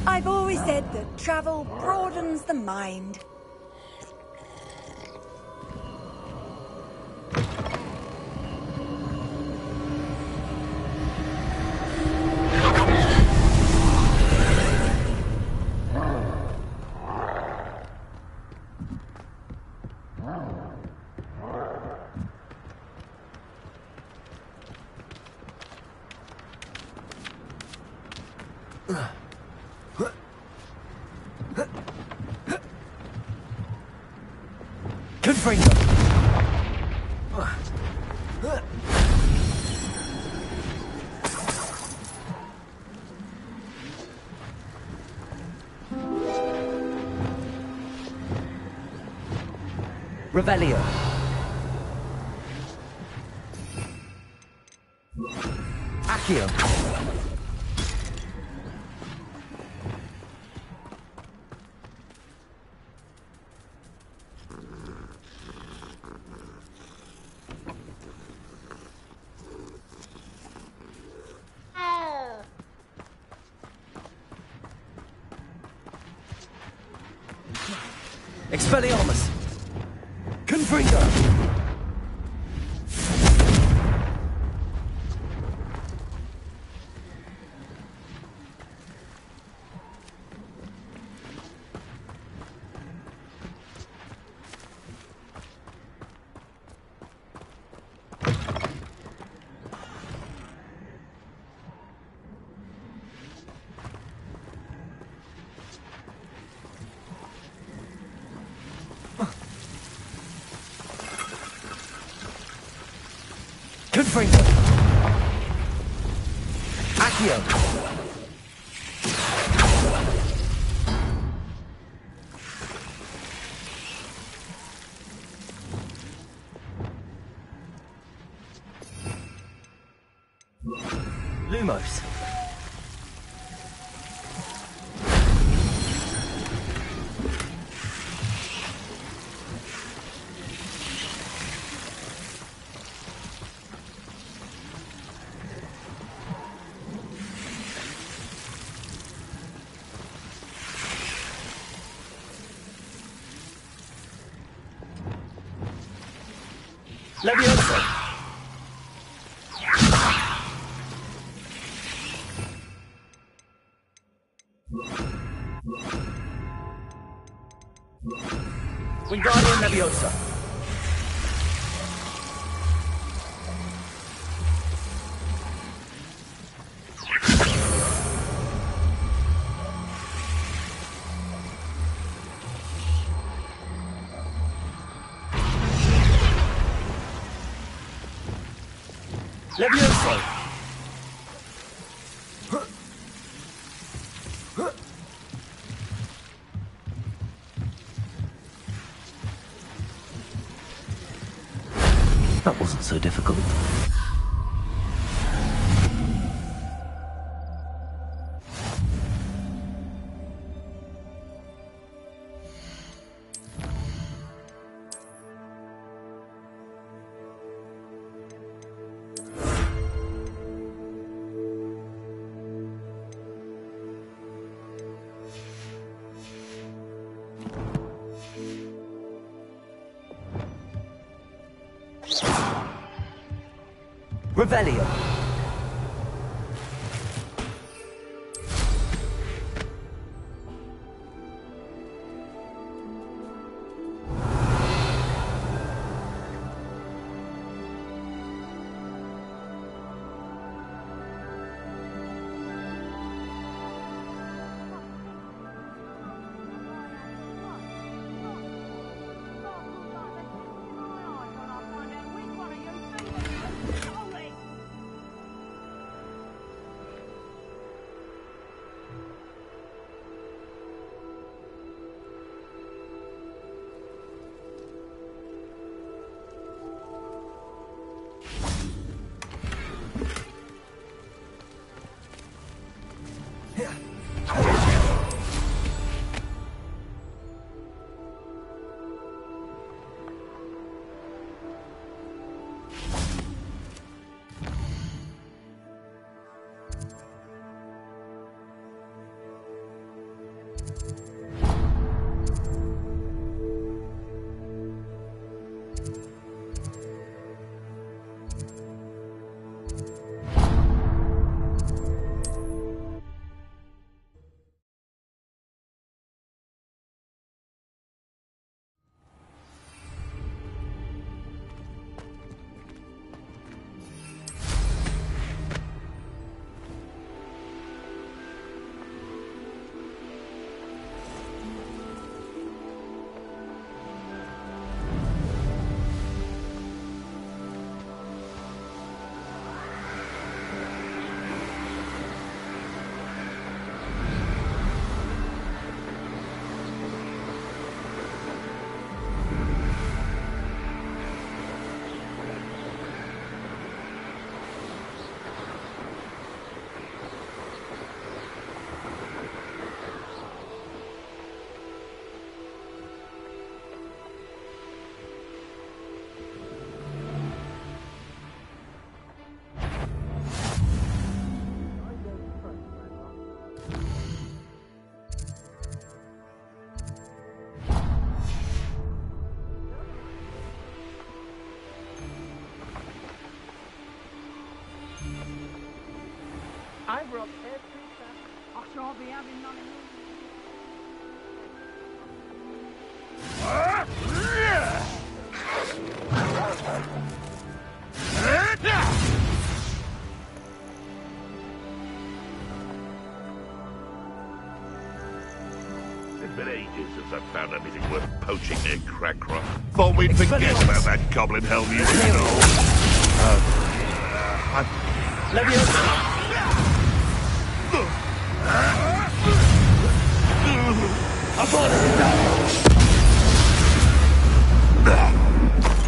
I've always said that travel broadens the mind. Confringo. Revelio. Accio. Expelliarmus! Confringo! Confringo. Accio. Lumos. Levioso. Wingardium Leviosa. Levioso. That wasn't so difficult. Revelio. I brought every time. I shall be having none of you. It's been ages since I've found anything worth poaching near Crackcroft. Thought we'd forget about that goblin hell music and all. Leviosa!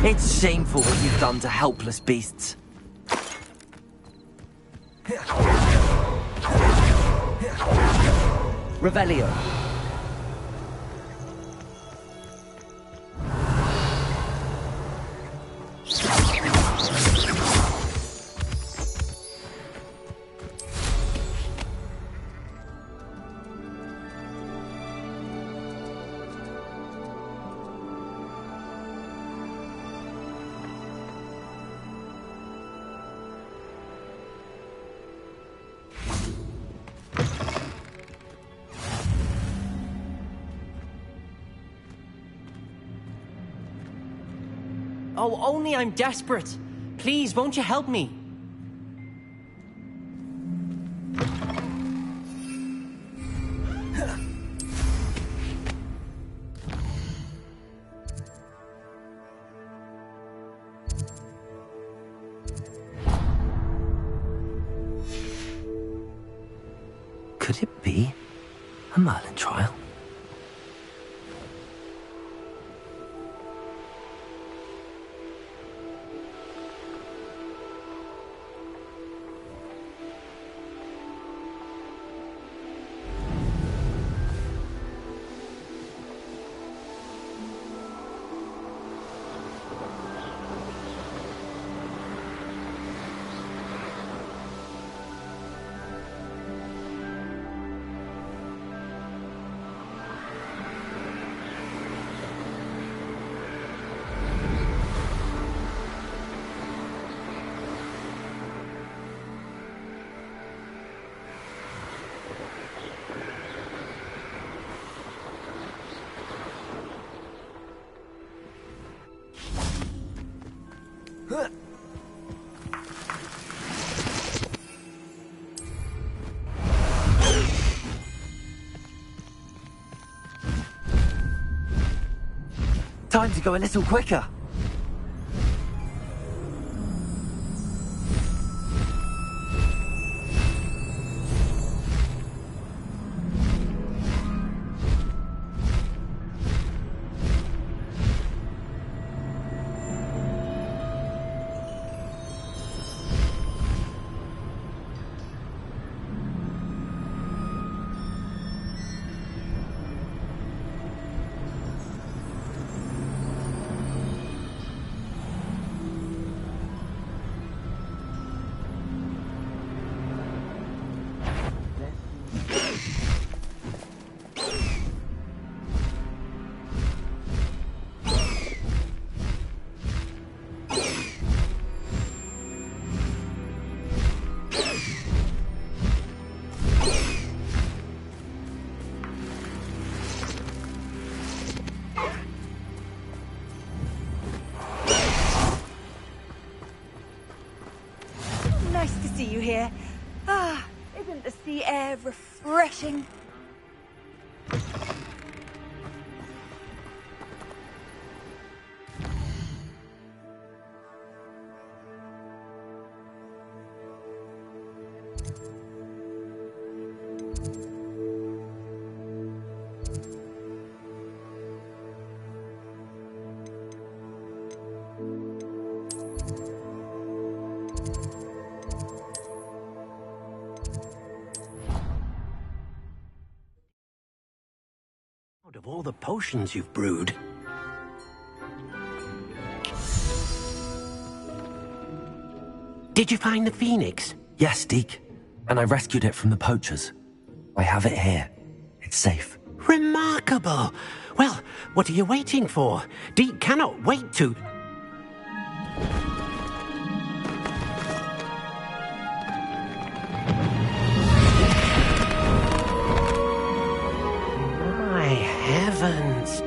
It's shameful what you've done to helpless beasts. Revelio. Oh, only I'm desperate. Please, won't you help me? Could it be a Merlin trial? Time to go a little quicker. Nice to see you here. Ah, isn't the sea air refreshing? Of all the potions you've brewed. Did you find the phoenix? Yes, Deke. And I rescued it from the poachers. I have it here. It's safe. Remarkable! Well, what are you waiting for? Deke cannot wait to... My heavens!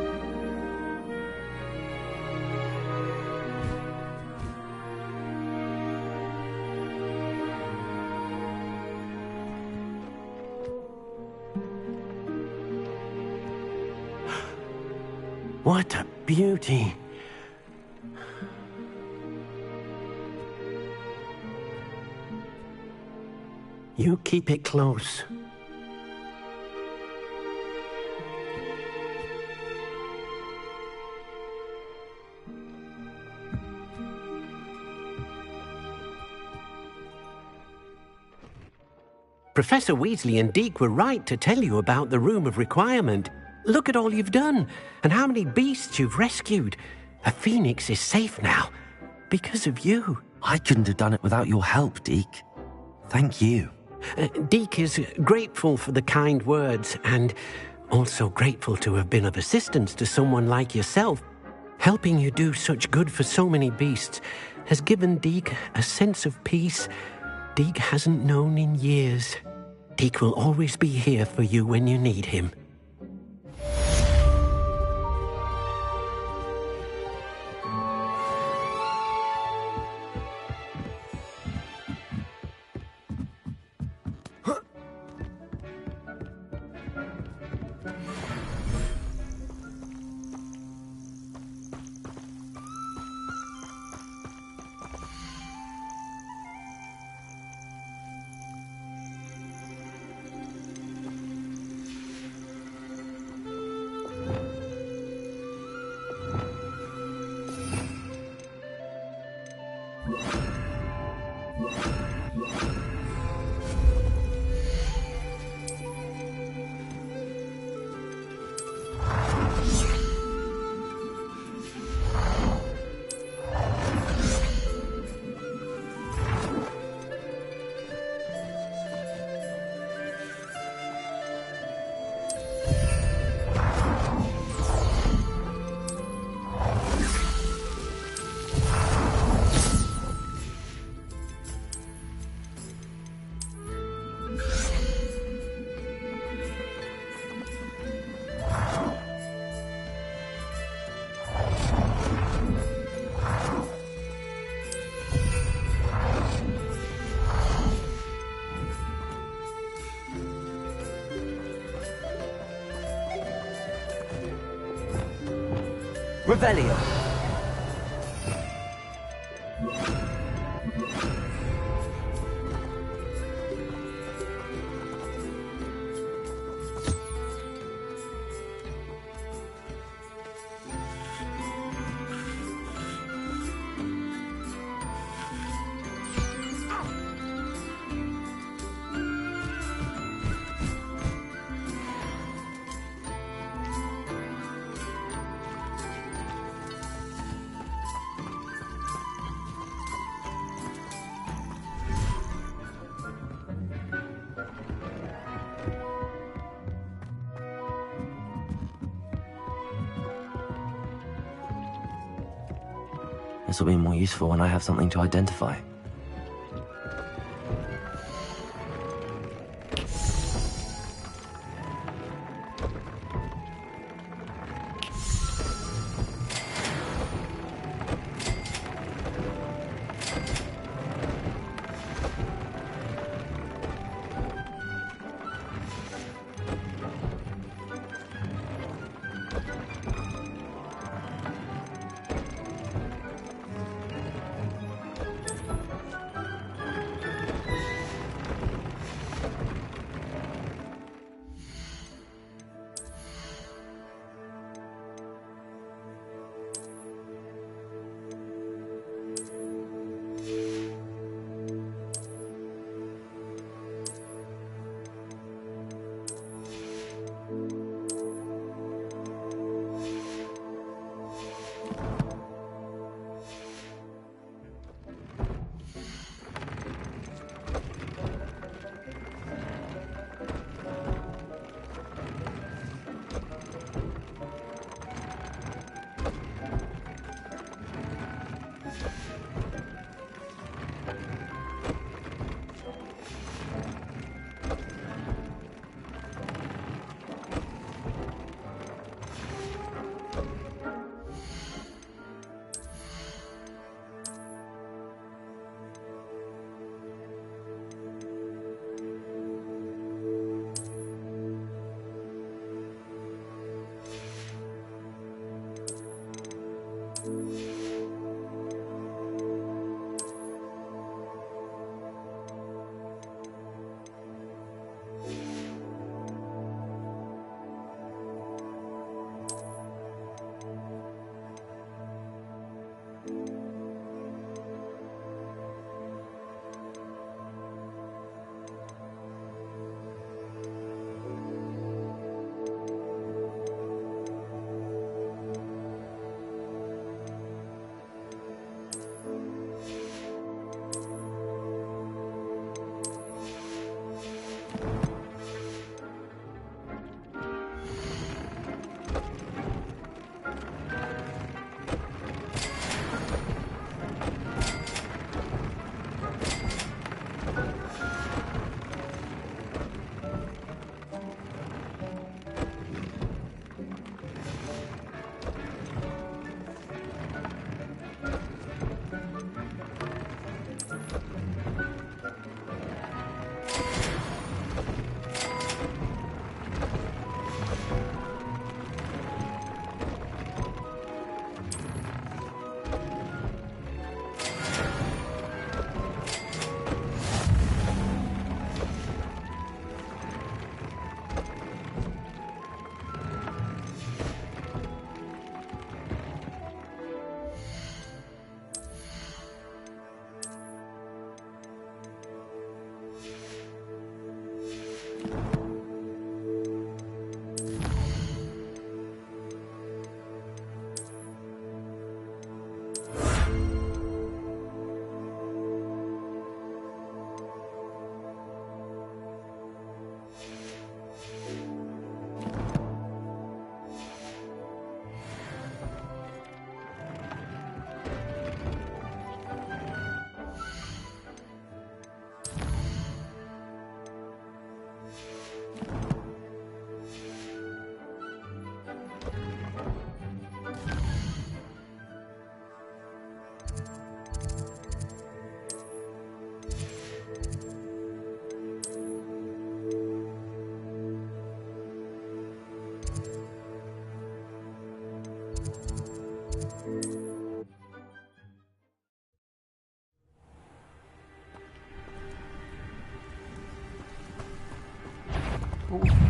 What a beauty! You keep it close. Professor Weasley and Deke were right to tell you about the Room of Requirement. Look at all you've done, and how many beasts you've rescued. A phoenix is safe now, because of you. I couldn't have done it without your help, Deke. Thank you. Deke is grateful for the kind words, and also grateful to have been of assistance to someone like yourself. Helping you do such good for so many beasts has given Deke a sense of peace Deke hasn't known in years. Deke will always be here for you when you need him. Revelio. This will be more useful when I have something to identify.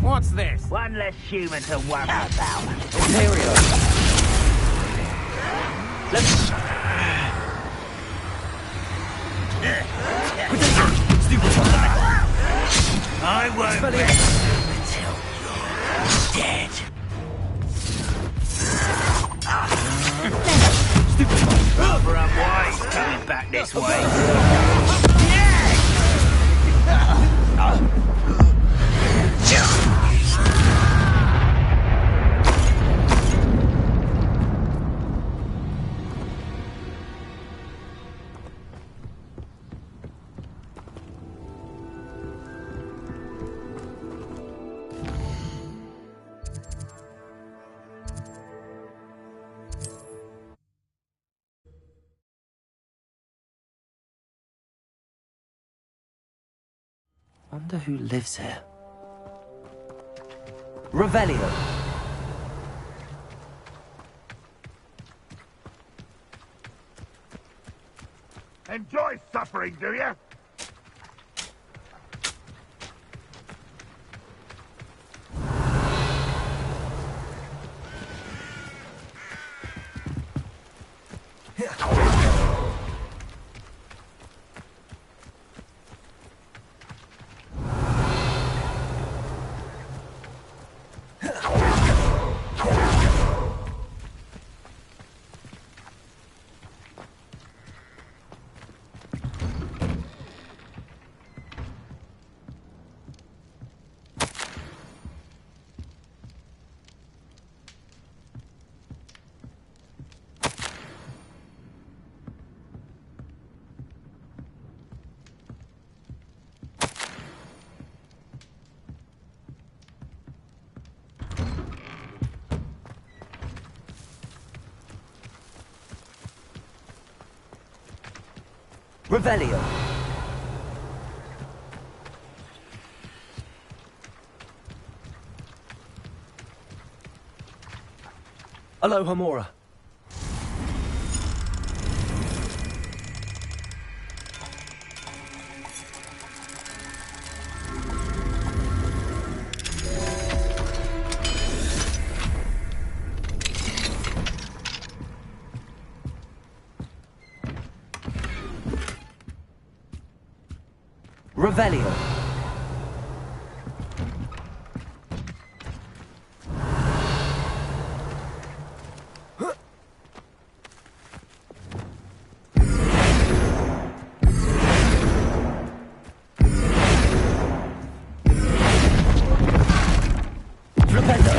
What's this? One less human to worry about. Imperial. Let's... I won't rest until you're dead. Rather unwise coming back this way. Wonder who lives here. Revelio. Enjoy suffering, do you? Revelio. Aloha Mora. Revelio. Rependo.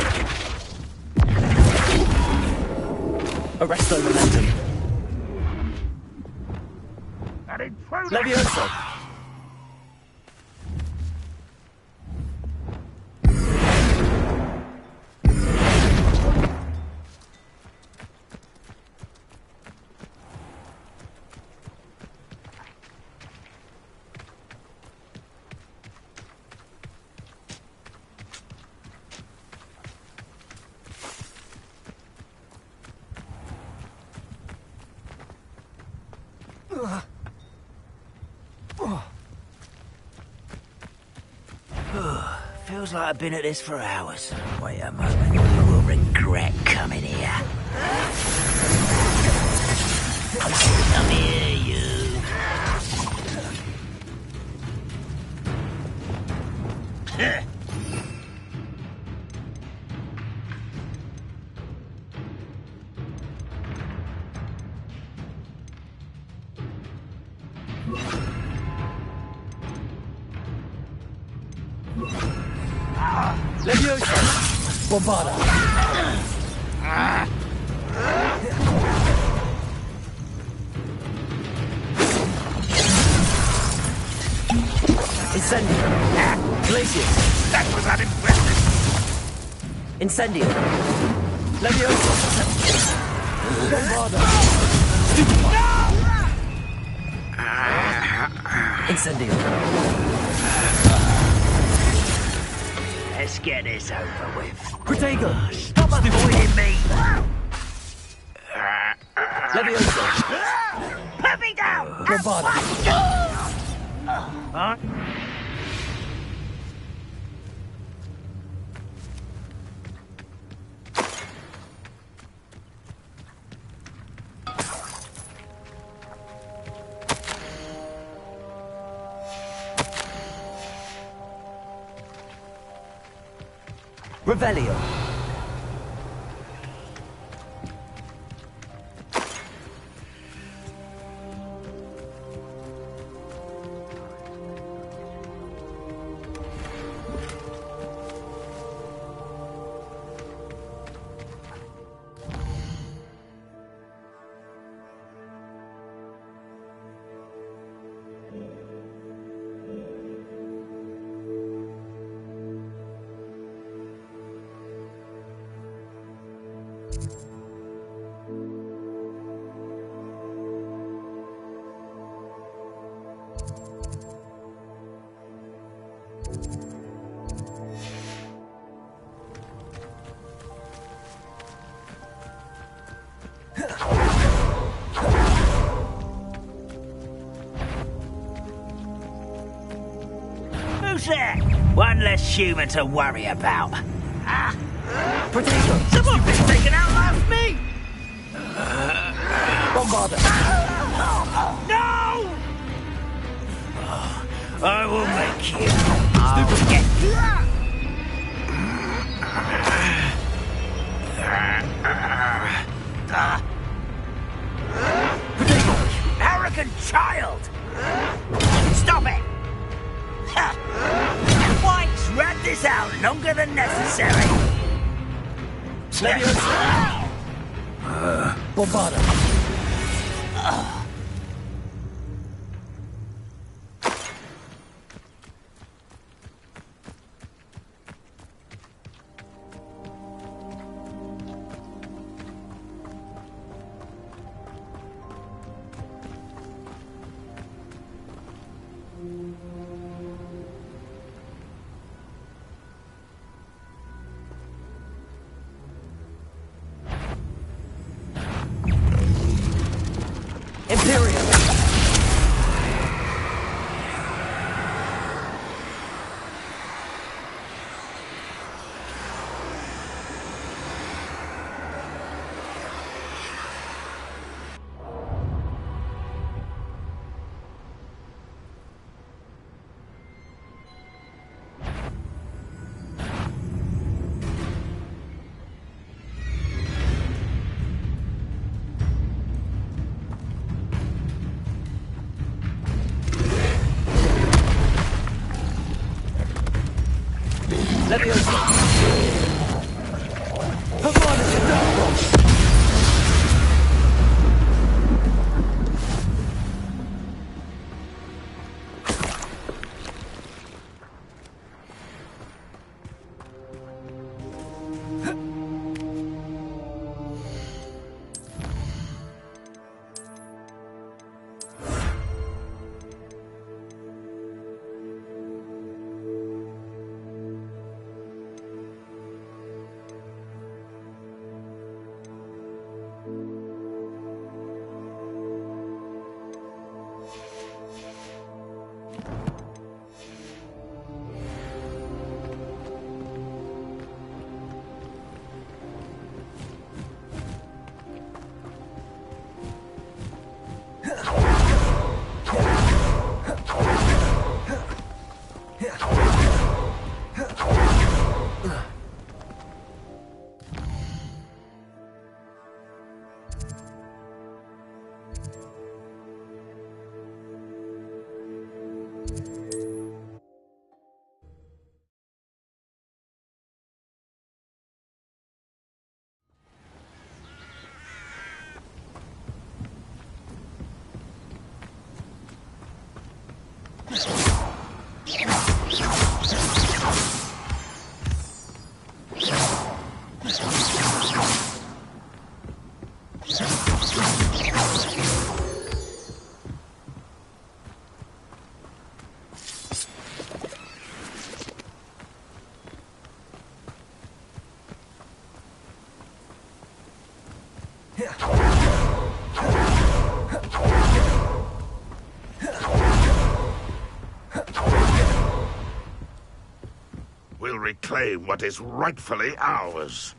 Arresto momentum. Levioso. Feels like I've been at this for hours. Wait a moment, you will regret coming here. Come here, you. Levioso! Bombarda! Incendio! Glacius! That was unimpressive! Incendio! Leviosa! Bombarda! Incendio! Let's get this over with. Protego! Stop avoiding me! Leviosa! Put me down! Bombarda! Huh? Revelio! Who's there? One less human to worry about. Ah! Protego! Someone been taken out last me! Bombarda! No! I will make you. I'll get you. Arrogant child! Stop it! Why drag this out longer than necessary? Leviosa! Bombarda! Imperial! We'll reclaim what is rightfully ours.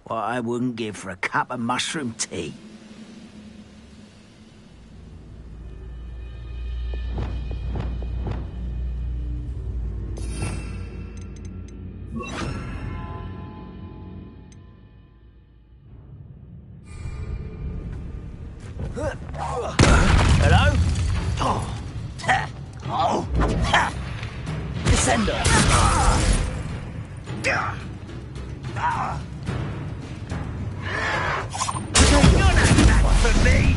What I wouldn't give for a cup of mushroom tea. Hello? Descender. For me?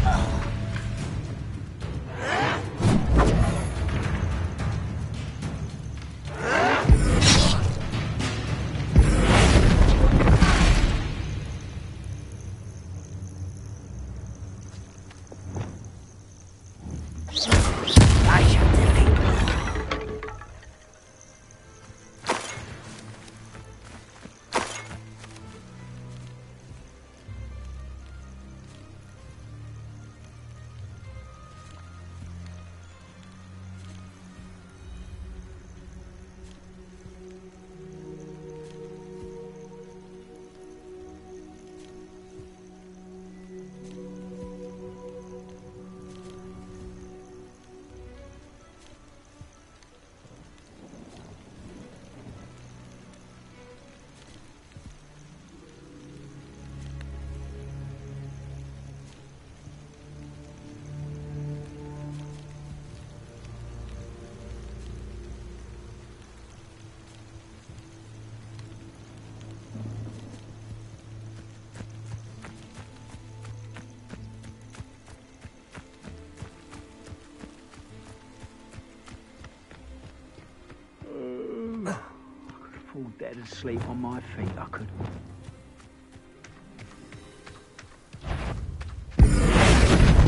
Fall dead asleep on my feet, I could.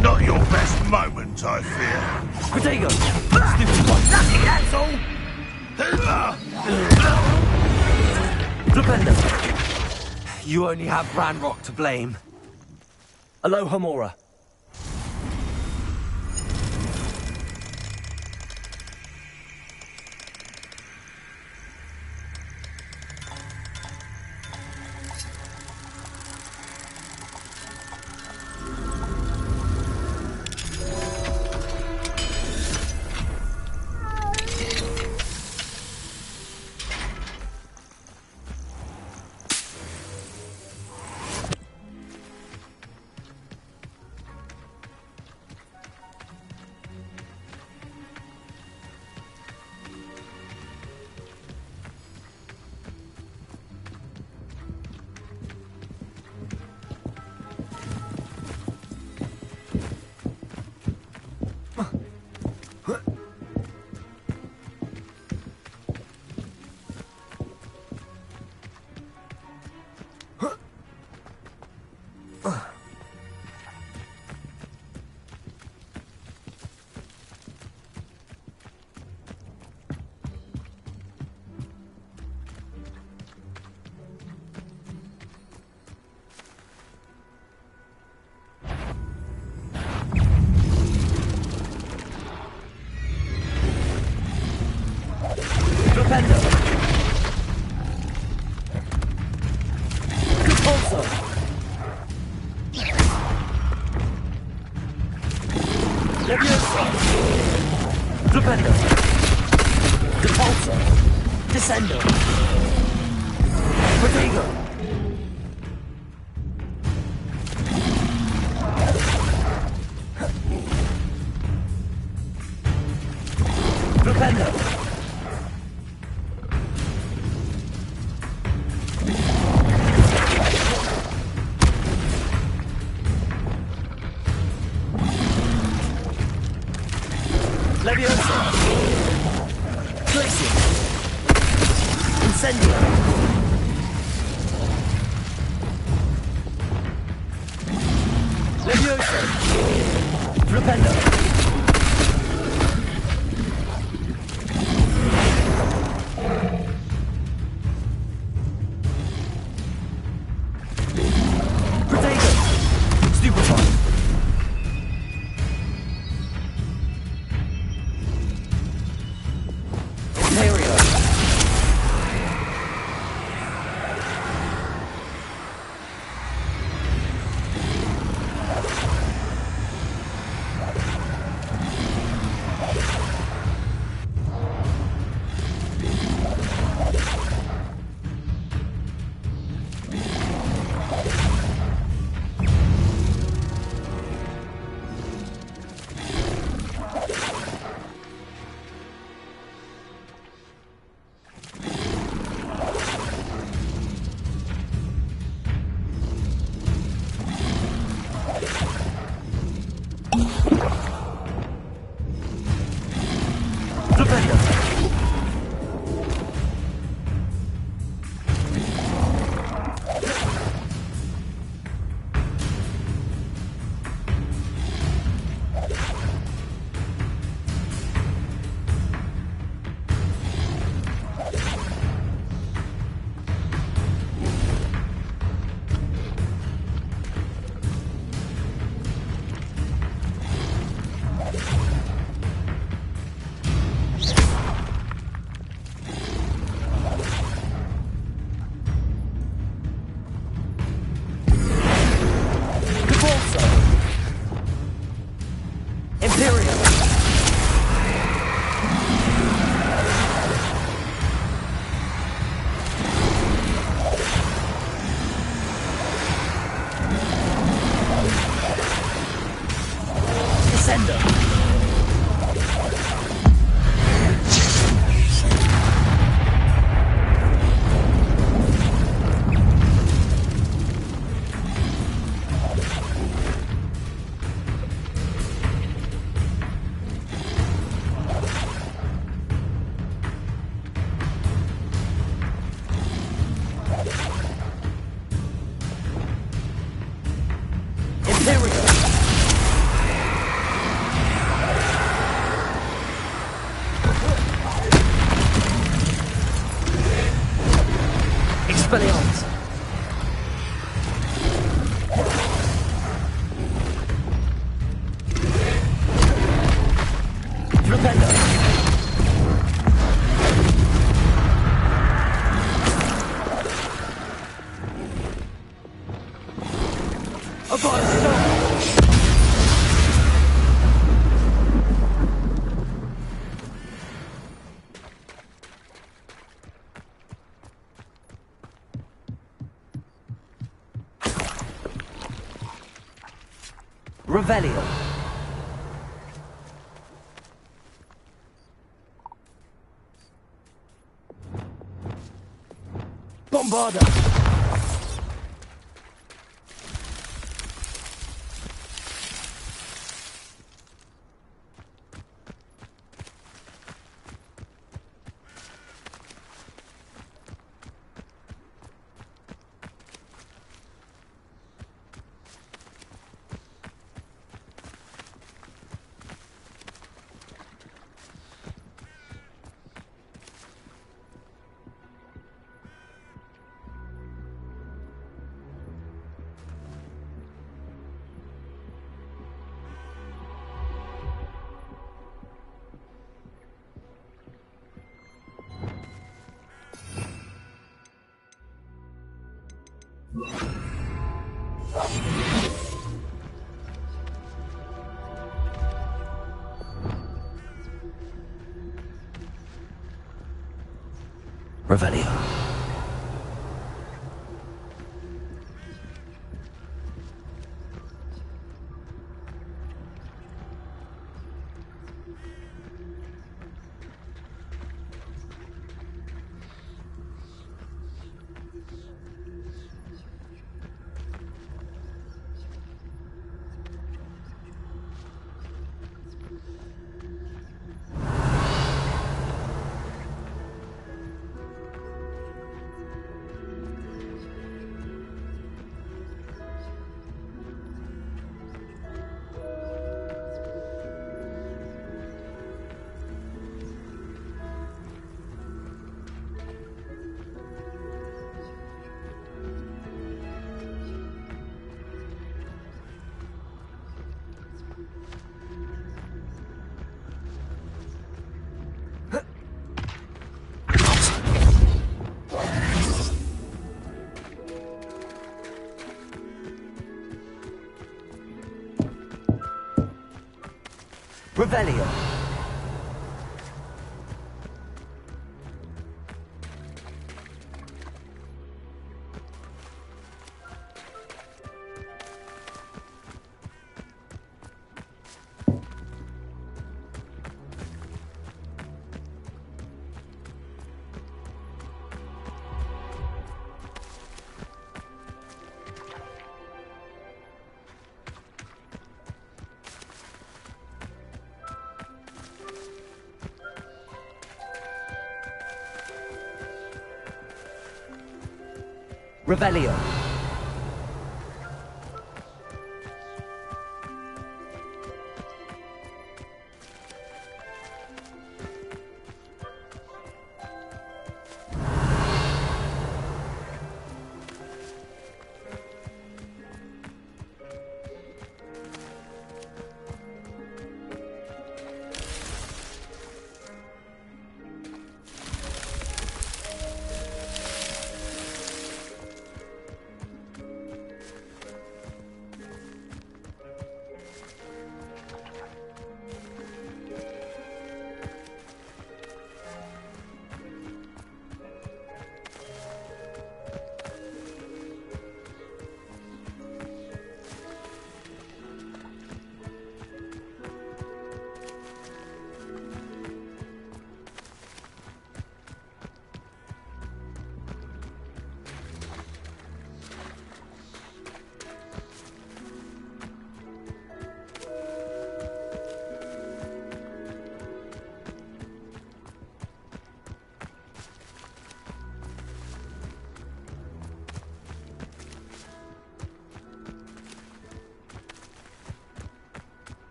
Not your best moment, I fear. Protego! Lucky, that's all! Flipendo! You only have Ranrock to blame. Aloha Mora. Leviosa! Flipendo! Depulso! Descendo! Protego! Flipendo! Leviosa! Glacier! Incendio! Leviosa! Flipendo! Protego! Stupefy! Imperio! Flipendo! Depulso! Imperio! Descendo! Imperio! Expelliarmus! Flipendo! Abbasso! Revelio! Bombarda! Revelio. Revelio. Revelio.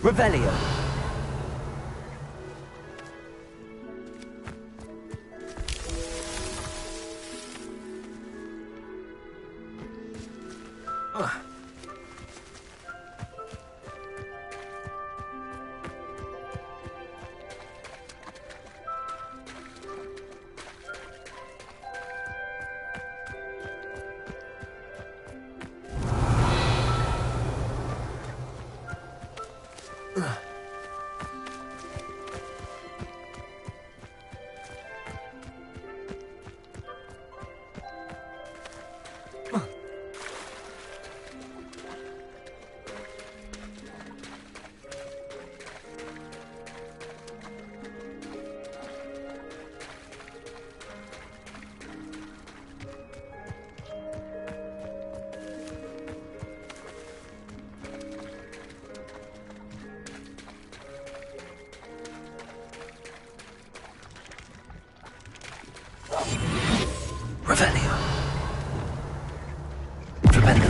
Revelio. Revelio. Tremendo.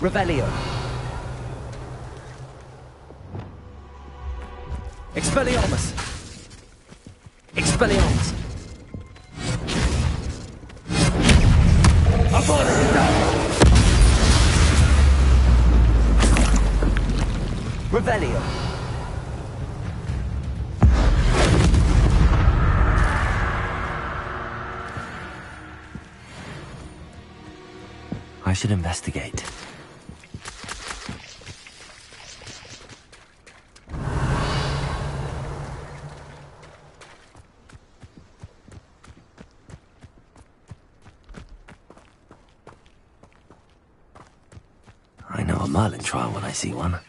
Revelio. Expelliarmus. Expelliarmus. Revelio. should investigate. I know a Merlin trial when I see one.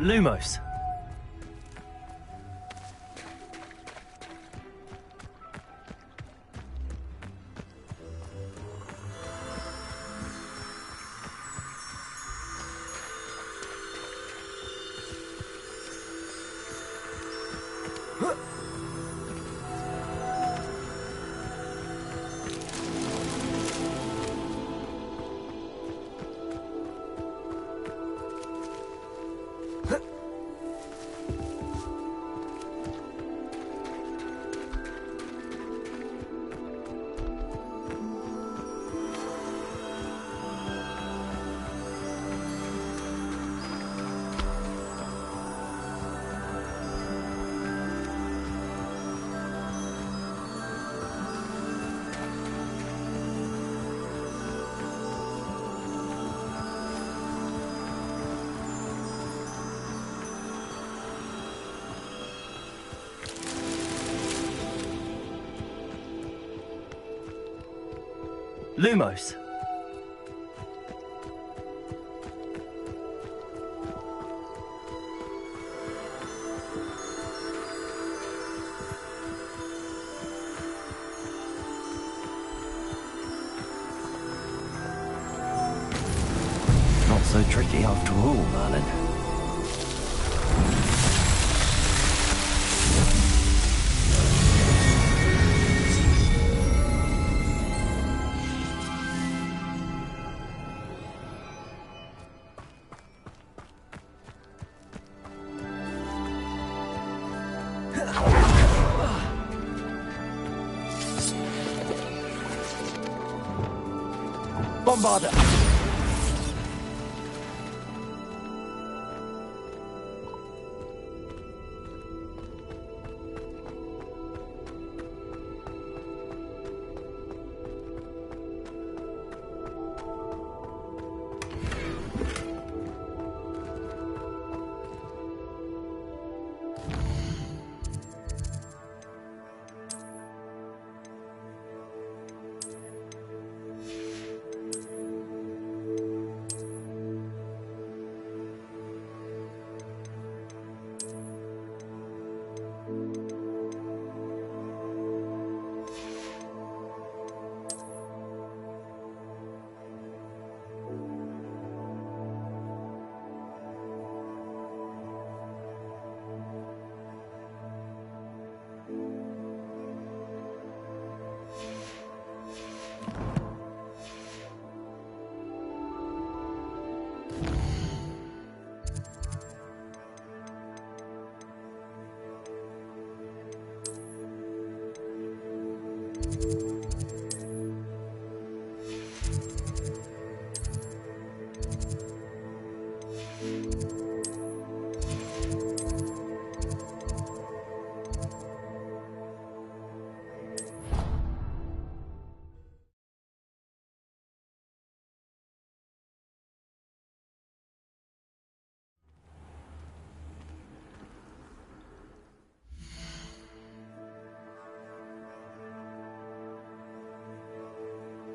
Lumos. Lumos. Not so tricky after all, Merlin. Bombarder.